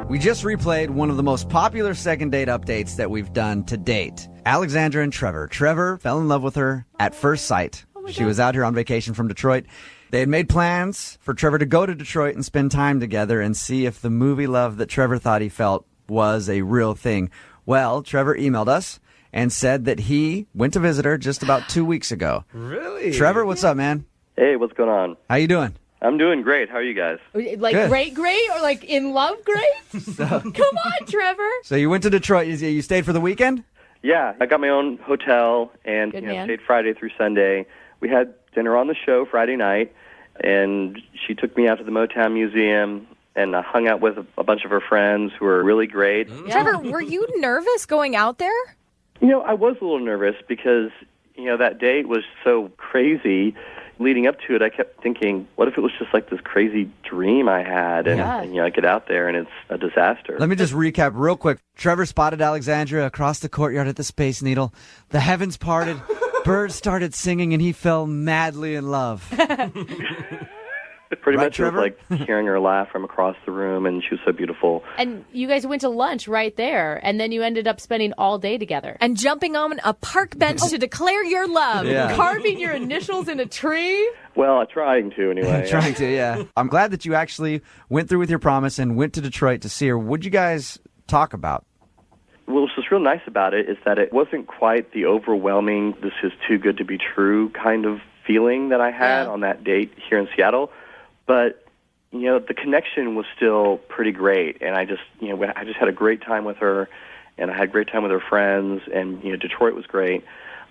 We just replayed one of the most popular second date updates that we've done to date. Alexandra and Trevor. Trevor fell in love with her at first sight. She was out here on vacation from Detroit. They had made plans for Trevor to go to Detroit and spend time together and see if the movie love that Trevor thought he felt was a real thing. Well, Trevor emailed us and said that he went to visit her just about 2 weeks ago. Really? Trevor, what's up, man? Hey, what's going on? How you doing? I'm doing great. How are you guys? Like Good. great, or like in love, great? Come on, Trevor. So you went to Detroit. You stayed for the weekend? Yeah, I got my own hotel and Good man. stayed Friday through Sunday. We had dinner on the show Friday night, and she took me out to the Motown Museum, and I hung out with a bunch of her friends who were really great. Trevor, were you nervous going out there? I was a little nervous because, that date was so crazy. Leading up to it, I kept thinking, what if it was just like this crazy dream I had? And, I get out there and it's a disaster. Let me just recap real quick. Trevor spotted Alexandra across the courtyard at the Space Needle. The heavens parted, birds started singing, and he fell madly in love. Pretty Right, much it was Trevor? like hearing her laugh from across the room, and she was so beautiful. And you guys went to lunch right there, and then you ended up spending all day together. And jumping on a park bench to declare your love. Yeah. Carving your initials in a tree. Well, trying to anyway. Trying to, yeah. I'm glad that you actually went through with your promise and went to Detroit to see her. What'd you guys talk about? Well, what's real nice about it is that it wasn't quite the overwhelming, this is too good to be true kind of feeling that I had on that date here in Seattle. But, the connection was still pretty great. And I just had a great time with her, and I had a great time with her friends, and, Detroit was great.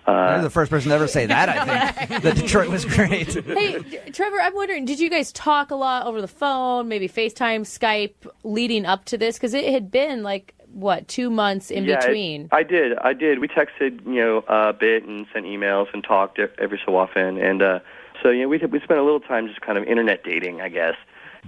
You're the first person to ever say that, I think. That Detroit was great. Hey, Trevor, I'm wondering, did you guys talk a lot over the phone, maybe FaceTime, Skype, leading up to this? Because it had been 2 months in between. I did. We texted, a bit and sent emails and talked every so often. And so, we spent a little time just kind of internet dating, I guess.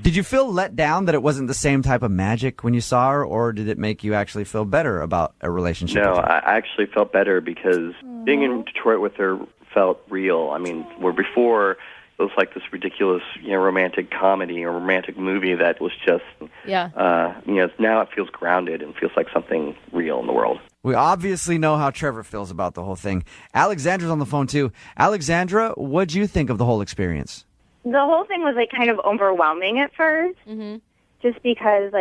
Did you feel let down that it wasn't the same type of magic when you saw her, or did it make you actually feel better about a relationship? No, with her? I actually felt better because being in Detroit with her felt real. I mean, where before it was like this ridiculous, romantic comedy or romantic movie that was just, now it feels grounded and feels like something real in the world. We obviously know how Trevor feels about the whole thing. Alexandra's on the phone, too. Alexandra, what'd you think of the whole experience? The whole thing was kind of overwhelming at first, just because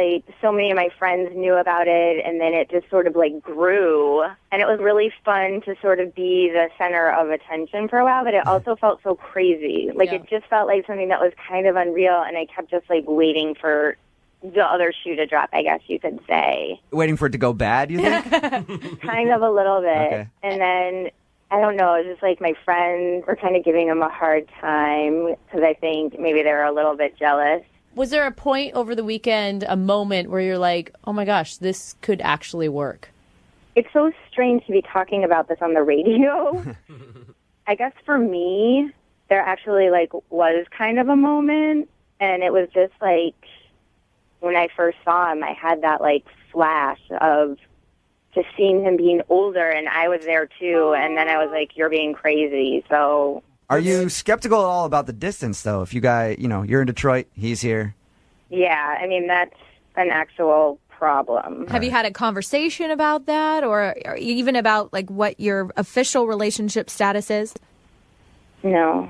so many of my friends knew about it, and then it just sort of grew, and it was really fun to sort of be the center of attention for a while. But it also felt so crazy, it just felt like something that was kind of unreal, and I kept just waiting for the other shoe to drop, I guess you could say. Waiting for it to go bad, you think? Kind of a little bit. Okay. And then, I don't know, it was just my friends were kind of giving him a hard time because I think maybe they were a little bit jealous. Was there a point over the weekend, a moment where you're like, oh my gosh, this could actually work? It's so strange to be talking about this on the radio. I guess for me, there actually was kind of a moment, and it was just when I first saw him, I had that flash of just seeing him being older, and I was there too, and then I was like, you're being crazy. So Are you skeptical at all about the distance, though? If you guys, you're in Detroit, he's here. yeah, I mean, that's an actual problem. Have you had a conversation about that, or even about what your official relationship status is? No.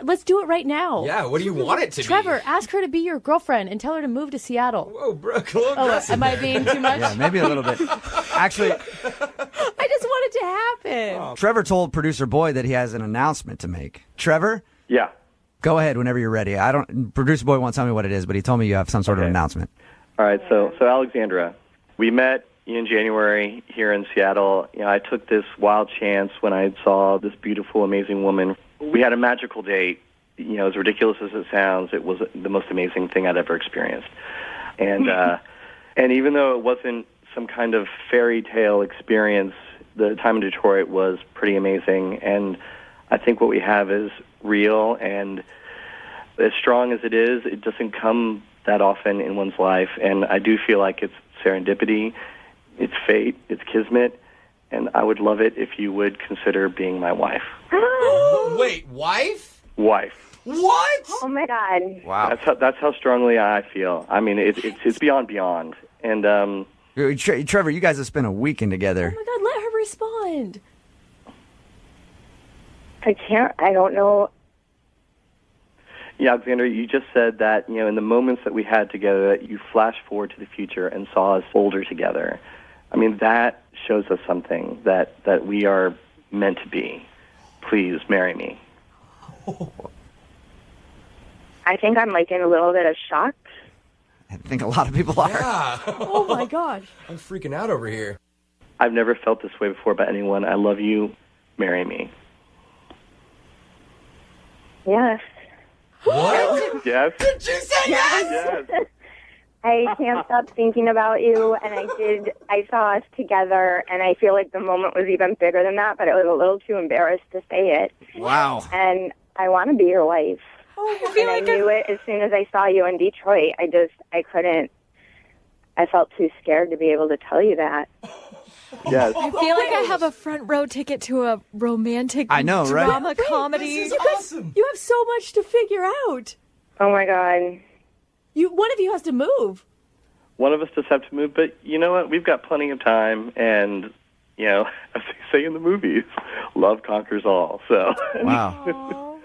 Let's do it right now. Yeah, what do you want it to be? Trevor, ask her to be your girlfriend and tell her to move to Seattle. Whoa, Brooke, a little aggressive am I there. being too much? Yeah, maybe a little bit. Actually, I just want it to happen. Trevor told producer Boy that he has an announcement to make. Trevor? Yeah. Go ahead whenever you're ready. Producer Boy won't tell me what it is, but he told me you have some sort of announcement. All right, so Alexandra, we met in January here in Seattle. I took this wild chance when I saw this beautiful, amazing woman. We had a magical date. As ridiculous as it sounds, it was the most amazing thing I'd ever experienced. And and even though it wasn't some kind of fairy tale experience, the time in Detroit was pretty amazing. And I think what we have is real, and as strong as it is, it doesn't come that often in one's life. And I do feel like it's serendipity, it's fate, it's kismet, and I would love it if you would consider being my wife. Wait, wife? Wife. What? Oh my God. Wow. That's how strongly I feel. I mean, it's beyond. And Trevor, you guys have spent a weekend together. Oh my God, let her respond. I don't know. Yeah, Alexander, you just said that, in the moments that we had together, that you flash forward to the future and saw us older together. I mean, that shows us something that we are meant to be. Please marry me. I think I'm like in a little bit of shock. I think a lot of people are. Yeah. Oh my gosh. I'm freaking out over here. I've never felt this way before about anyone. I love you. Marry me. Yes. What? Yes. Did you say yes? Yes. I can't stop thinking about you, and I saw us together, and I feel like the moment was even bigger than that, but I was a little too embarrassed to say it. Wow. And I want to be your wife. Oh, And I knew it as soon as I saw you in Detroit. I couldn't. I felt too scared to be able to tell you that. Yes. I feel like I have a front row ticket to a romantic drama comedy. This is awesome. You have so much to figure out. Oh my God. One of you has to move. One of us just have to move, but you know what? We've got plenty of time, and, as they say in the movies, love conquers all. So. Wow.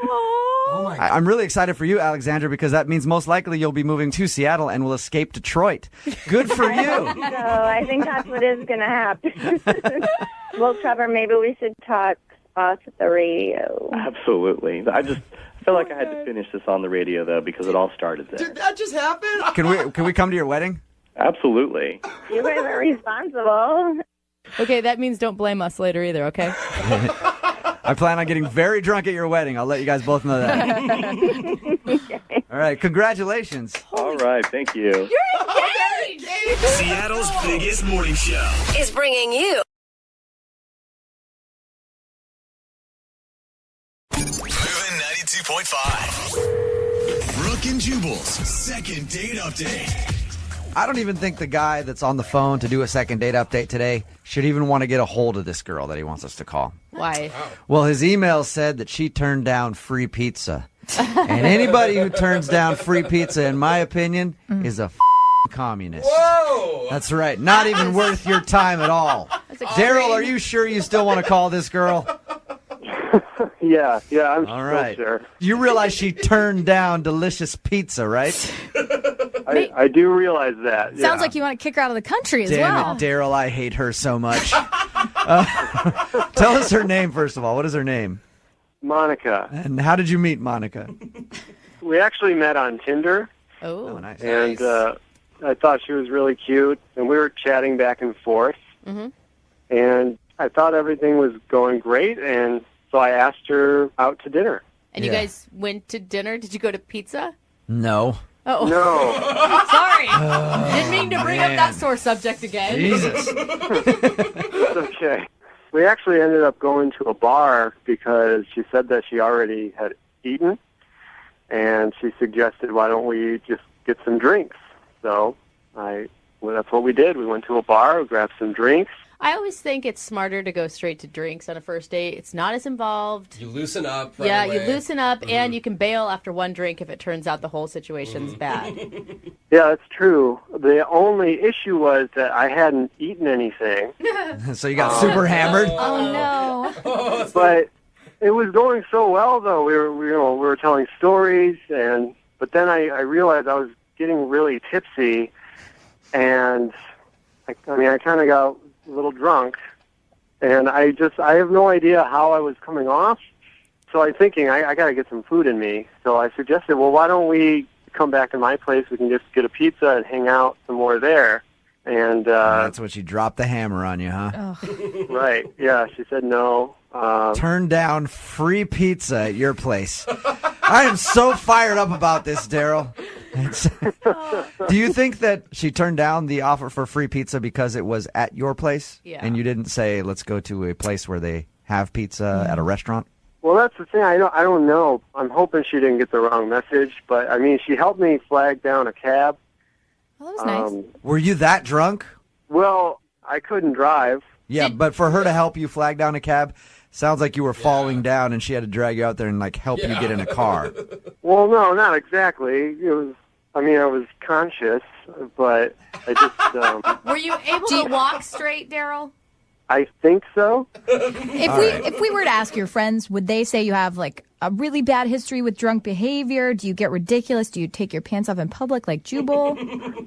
Oh my God. I'm really excited for you, Alexandra, because that means most likely you'll be moving to Seattle and will escape Detroit. Good for you. So I think that's what is going to happen. Well, Trevor, maybe we should talk off the radio. Absolutely. I feel like I had to finish this on the radio, though, because it all started there. Did that just happen? Can we come to your wedding? Absolutely. You guys are responsible. Okay, that means don't blame us later either, okay? I plan on getting very drunk at your wedding. I'll let you guys both know that. Okay. All right, congratulations. All right, thank you. You're engaged! Seattle's biggest morning show Is bringing you Moving 92.5. Brooke and Jubal's second date update. I don't even think the guy that's on the phone to do a second date update today should even want to get a hold of this girl that he wants us to call. Why? Well, his email said that she turned down free pizza. And anybody who turns down free pizza, in my opinion, is a communist. Whoa! That's right. Not even worth your time at all. Daryl, are you sure you still want to call this girl? Yeah, I'm All right. still sure. You realize she turned down delicious pizza, right? I do realize that. Sounds like you want to kick her out of the country as Damn well. it, Daryl, I hate her so much. Tell us her name, first of all. What is her name? Monica. And how did you meet Monica? We actually met on Tinder, Oh, nice. and I thought she was really cute, and we were chatting back and forth, and I thought everything was going great, and so I asked her out to dinner. And you guys went to dinner? Did you go to pizza? No. Oh. No. Sorry. Didn't mean to bring up man. that sore subject again. Jesus. It's okay. We actually ended up going to a bar because she said that she already had eaten, and she suggested, why don't we just get some drinks? So that's what we did. We went to a bar, we grabbed some drinks. I always think it's smarter to go straight to drinks on a first date. It's not as involved. You loosen up. Right Yeah, away. you loosen up, and you can bail after one drink if it turns out the whole situation's bad. Yeah, that's true. The only issue was that I hadn't eaten anything. So you got super hammered? Oh no. But it was going so well, though. We were telling stories, but then I realized I was getting really tipsy, and I kind of got a little drunk, and I have no idea how I was coming off. So I'm thinking I got to get some food in me. So I suggested, well, why don't we come back to my place? We can just get a pizza and hang out some more there. And that's what she dropped the hammer on you, huh? right, yeah. She said no. Turn down free pizza at your place. I am so fired up about this, Daryl. Do you think that she turned down the offer for free pizza because it was at your place? Yeah. And you didn't say, let's go to a place where they have pizza at a restaurant? Well, that's the thing. I don't know. I'm hoping she didn't get the wrong message, but I mean, she helped me flag down a cab. Well, that was nice. Were you that drunk? Well, I couldn't drive. Yeah, but for her to help you flag down a cab, Sounds like you were falling down and she had to drag you out there and like help you get in a car. Well, no, not exactly. I was conscious, but I just. Were you able to walk straight, Daryl? I think so. If we were to ask your friends, would they say you have like a really bad history with drunk behavior? Do you get ridiculous? Do you take your pants off in public like Jubal?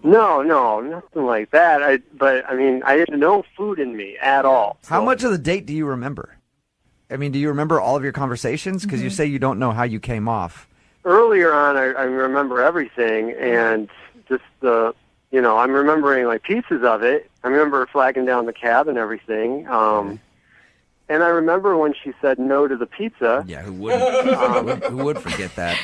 No, nothing like that. I had no food in me at all. How much of the date do you remember? I mean, do you remember all of your conversations? Because you say you don't know how you came off. Earlier on, I remember everything, and just I'm remembering like pieces of it. I remember flagging down the cab and everything. And I remember when she said no to the pizza. Yeah, who wouldn't? Who would forget that?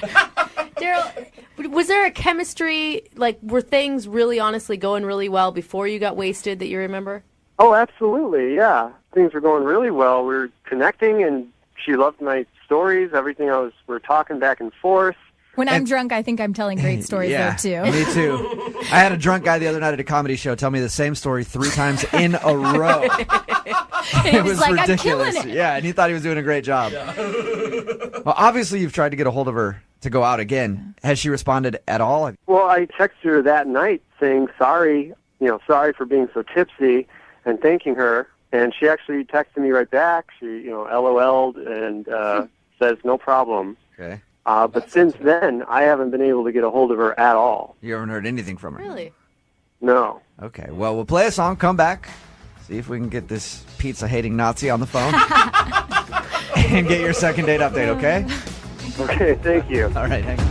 Daryl, was there a chemistry, like, were things really honestly going really well before you got wasted that you remember? Oh, absolutely, yeah. Things were going really well. We were connecting, and she loved my stories, everything we're talking back and forth. When I'm drunk, I think I'm telling great stories, though, too. Me too. I had a drunk guy the other night at a comedy show tell me the same story 3 times in a row. It was like, ridiculous. I'm killing it. Yeah, and he thought he was doing a great job. Well, obviously, you've tried to get a hold of her to go out again. Has she responded at all? Well, I texted her that night saying sorry for being so tipsy and thanking her. And she actually texted me right back. She, LOL'd and says no problem. Okay. But since then, I haven't been able to get a hold of her at all. You haven't heard anything from her? Really? No. Okay, well, we'll play a song, come back, see if we can get this pizza-hating Nazi on the phone, and get your second date update, okay? Okay, thank you. All right, hang on.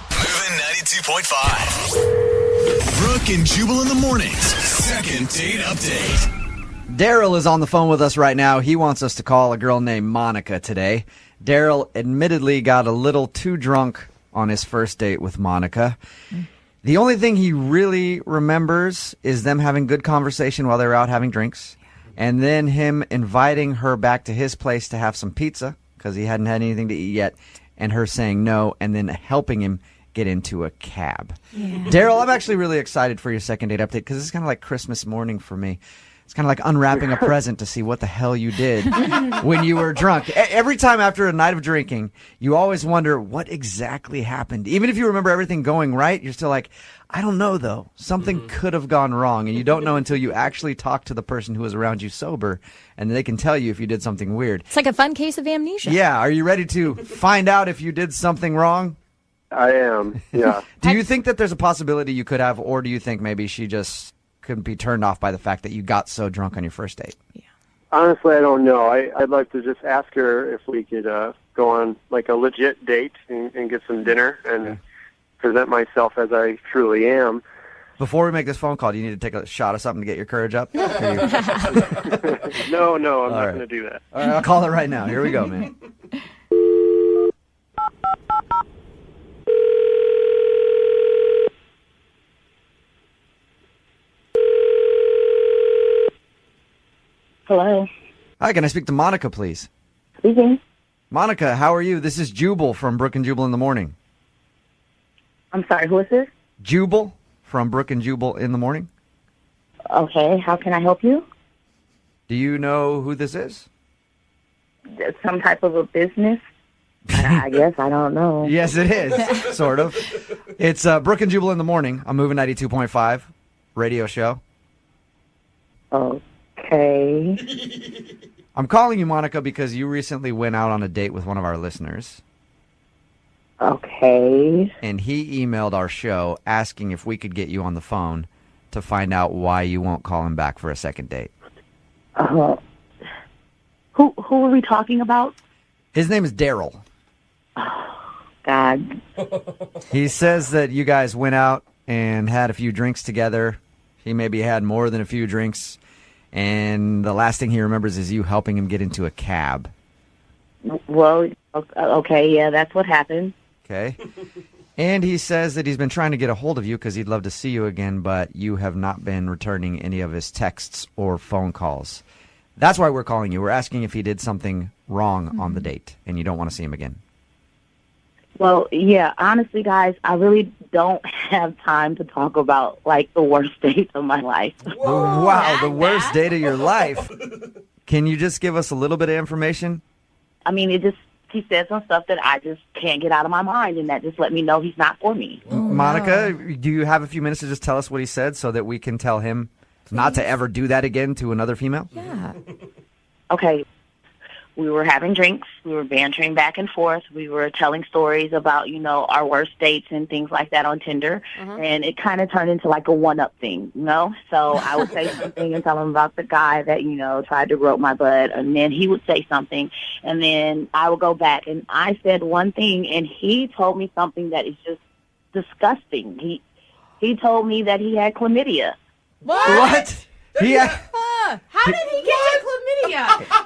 Moving 92.5. Brooke and Jubal in the mornings. Second date update. Daryl is on the phone with us right now. He wants us to call a girl named Monica today. Daryl admittedly got a little too drunk on his first date with Monica. The only thing he really remembers is them having good conversation while they were out having drinks, and then him inviting her back to his place to have some pizza because he hadn't had anything to eat yet, and her saying no, and then helping him get into a cab. Yeah. Daryl, I'm actually really excited for your second date update because it's kind of like Christmas morning for me. It's kind of like unwrapping a present to see what the hell you did when you were drunk. Every time after a night of drinking, you always wonder what exactly happened. Even if you remember everything going right, you're still like, I don't know, though. Something could have gone wrong, and you don't know until you actually talk to the person who was around you sober, and they can tell you if you did something weird. It's like a fun case of amnesia. Yeah. Are you ready to find out if you did something wrong? I am, yeah. Do you think that there's a possibility you could have, or do you think maybe she just couldn't be turned off by the fact that you got so drunk on your first date? Yeah. Honestly, I don't know. I'd like to just ask her if we could go on like a legit date and get some dinner and present myself as I truly am. Before we make this phone call, do you need to take a shot of something to get your courage up? No, I'm not going to do that. All right, I'll call it right now. Here we go, man. Hello. Hi, can I speak to Monica, please? Speaking. Monica, how are you? This is Jubal from Brooke and Jubal in the morning. I'm sorry, who is this? Jubal from Brooke and Jubal in the morning. Okay, how can I help you? Do you know who this is? Some type of a business? I guess, I don't know. Yes, it is, sort of. It's Brooke and Jubal in the morning. I'm moving 92.5 radio show. Okay. I'm calling you, Monica, because you recently went out on a date with one of our listeners. Okay. And he emailed our show asking if we could get you on the phone to find out why you won't call him back for a second date. Who are we talking about? His name is Daryl. God. He says that you guys went out and had a few drinks together. He maybe had more than a few drinks. And the last thing he remembers is you helping him get into a cab. Well, okay, yeah, that's what happened. Okay. And he says that he's been trying to get a hold of you because he'd love to see you again, but you have not been returning any of his texts or phone calls. That's why we're calling you. We're asking if he did something wrong on the date, and you don't want to see him again. Well, yeah, honestly, guys, I really don't have time to talk about, like, the worst date of my life. Wow, the worst date of your life. Can you just give us a little bit of information? I mean, he said some stuff that I just can't get out of my mind, and that just let me know he's not for me. Monica, do you have a few minutes to just tell us what he said so that we can tell him not to ever do that again to another female? Yeah. Okay. We were having drinks. We were bantering back and forth. We were telling stories about, our worst dates and things like that on Tinder. And it kind of turned into like a one-up thing, So I would say something and tell him about the guy that, tried to grope my butt. And then he would say something. And then I would go back. And I said one thing, and he told me something that is just disgusting. He told me that he had chlamydia. What? How did he get to chlamydia?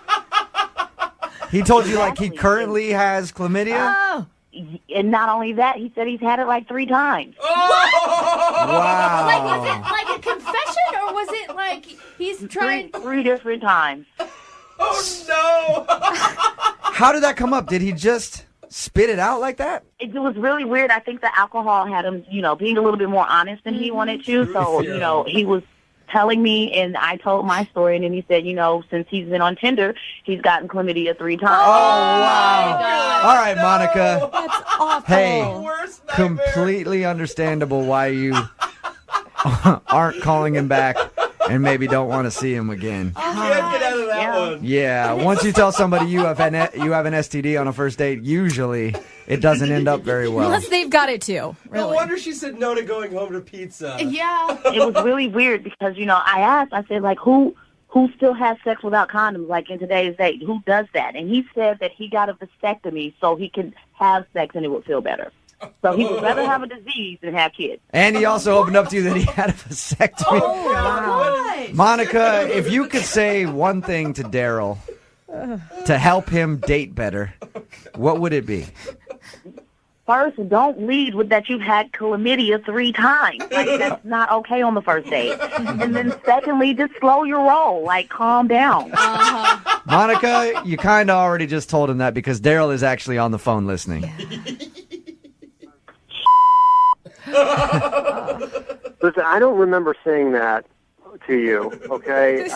He told you like he currently has chlamydia? Oh. And not only that, he said he's had it like 3 times. Wow. Like, was it like a confession, or was it like he's trying... Three different times. Oh, no. How did that come up? Did he just spit it out like that? It was really weird. I think the alcohol had him, being a little bit more honest than he wanted to. So, he was telling me, and I told my story, and then he said, since he's been on Tinder, he's gotten chlamydia 3 times. Oh, wow. All right, Monica. That's awful. Hey, completely understandable why you aren't calling him back and maybe don't want to see him again. I can't get out of that one. Yeah, once you tell somebody you have an STD on a first date, usually it doesn't end up very well. Unless they've got it too. Really. No wonder she said no to going home to pizza. Yeah. It was really weird because, I said, like, who still has sex without condoms, like in today's date? Who does that? And he said that he got a vasectomy so he could have sex and it would feel better. So he would rather have a disease than have kids. And he also opened up to you that he had a vasectomy. Oh, God. Monica, if you could say one thing to Daryl to help him date better, what would it be? First, don't lead with that you've had chlamydia 3 times. Like, that's not okay on the first date. And then secondly, just slow your roll. Like, calm down. Monica, you kind of already just told him that because Daryl is actually on the phone listening. Listen, I don't remember saying that to you, okay?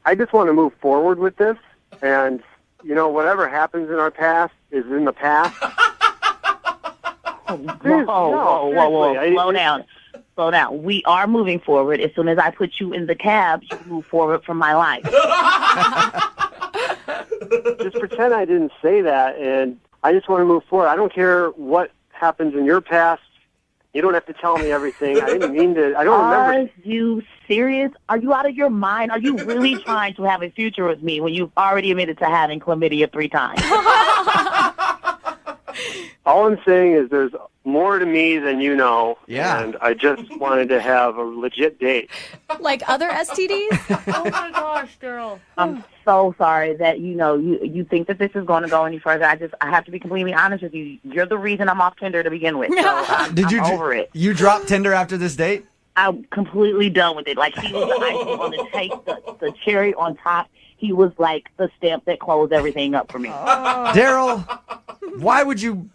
I just want to move forward with this, and whatever happens in our past is in the past. Whoa. Slow down. We are moving forward. As soon as I put you in the cab, you move forward from my life. Just pretend I didn't say that, and I just want to move forward. I don't care what happens in your past. You don't have to tell me everything. I didn't mean to. I don't remember. Are you serious? Are you out of your mind? Are you really trying to have a future with me when you've already admitted to having chlamydia 3 times? All I'm saying is there's more to me than you know. Yeah. And I just wanted to have a legit date. Like other STDs? Oh, my gosh, Daryl. I'm so sorry that, you think that this is going to go any further. I have to be completely honest with you. You're the reason I'm off Tinder to begin with. So I'm over it. You dropped Tinder after this date? I'm completely done with it. Like, he was the icing on the cake, the cherry on top. He was like the stamp that closed everything up for me. Daryl, why would you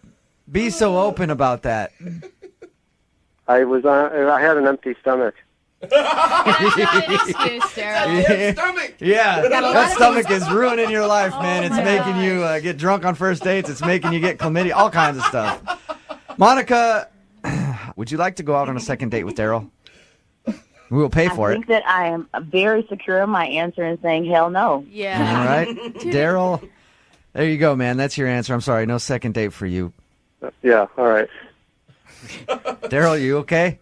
be so open about that? I had an empty stomach. That's not an excuse, Daryl. Stomach. Yeah, that stomach is ruining your life, man. It's making you get drunk on first dates. It's making you get chlamydia, all kinds of stuff. Monica, would you like to go out on a second date with Daryl? We will pay for I it. think that I am very secure in my answer and saying hell no. Yeah. All right. Daryl, there you go, man. That's your answer. I'm sorry. No second date for you. Yeah, all right. Daryl, you okay?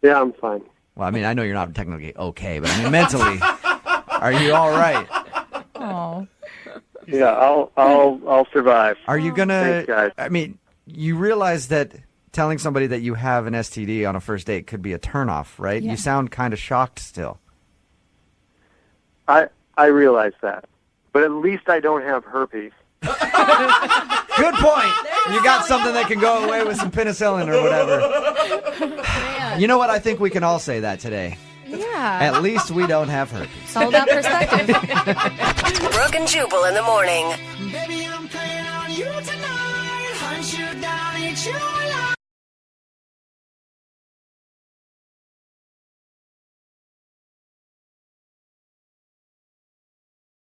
Yeah, I'm fine. Well, I mean, I know you're not technically okay, but I mean, mentally, are you all right? Oh. Yeah, I'll survive. Are you gonna? Thanks, guys. I mean, you realize that telling somebody that you have an STD on a first date could be a turnoff, right? Yeah. You sound kind of shocked still. I realize that, but at least I don't have herpes. Good point. You got something that can go away with some penicillin or whatever. You know what? I think we can all say that today. Yeah. At least we don't have herpes. It's all about perspective. Brooke and Jubal in the morning. Baby, I'm playing on you tonight. Hunt you down, eat you alive.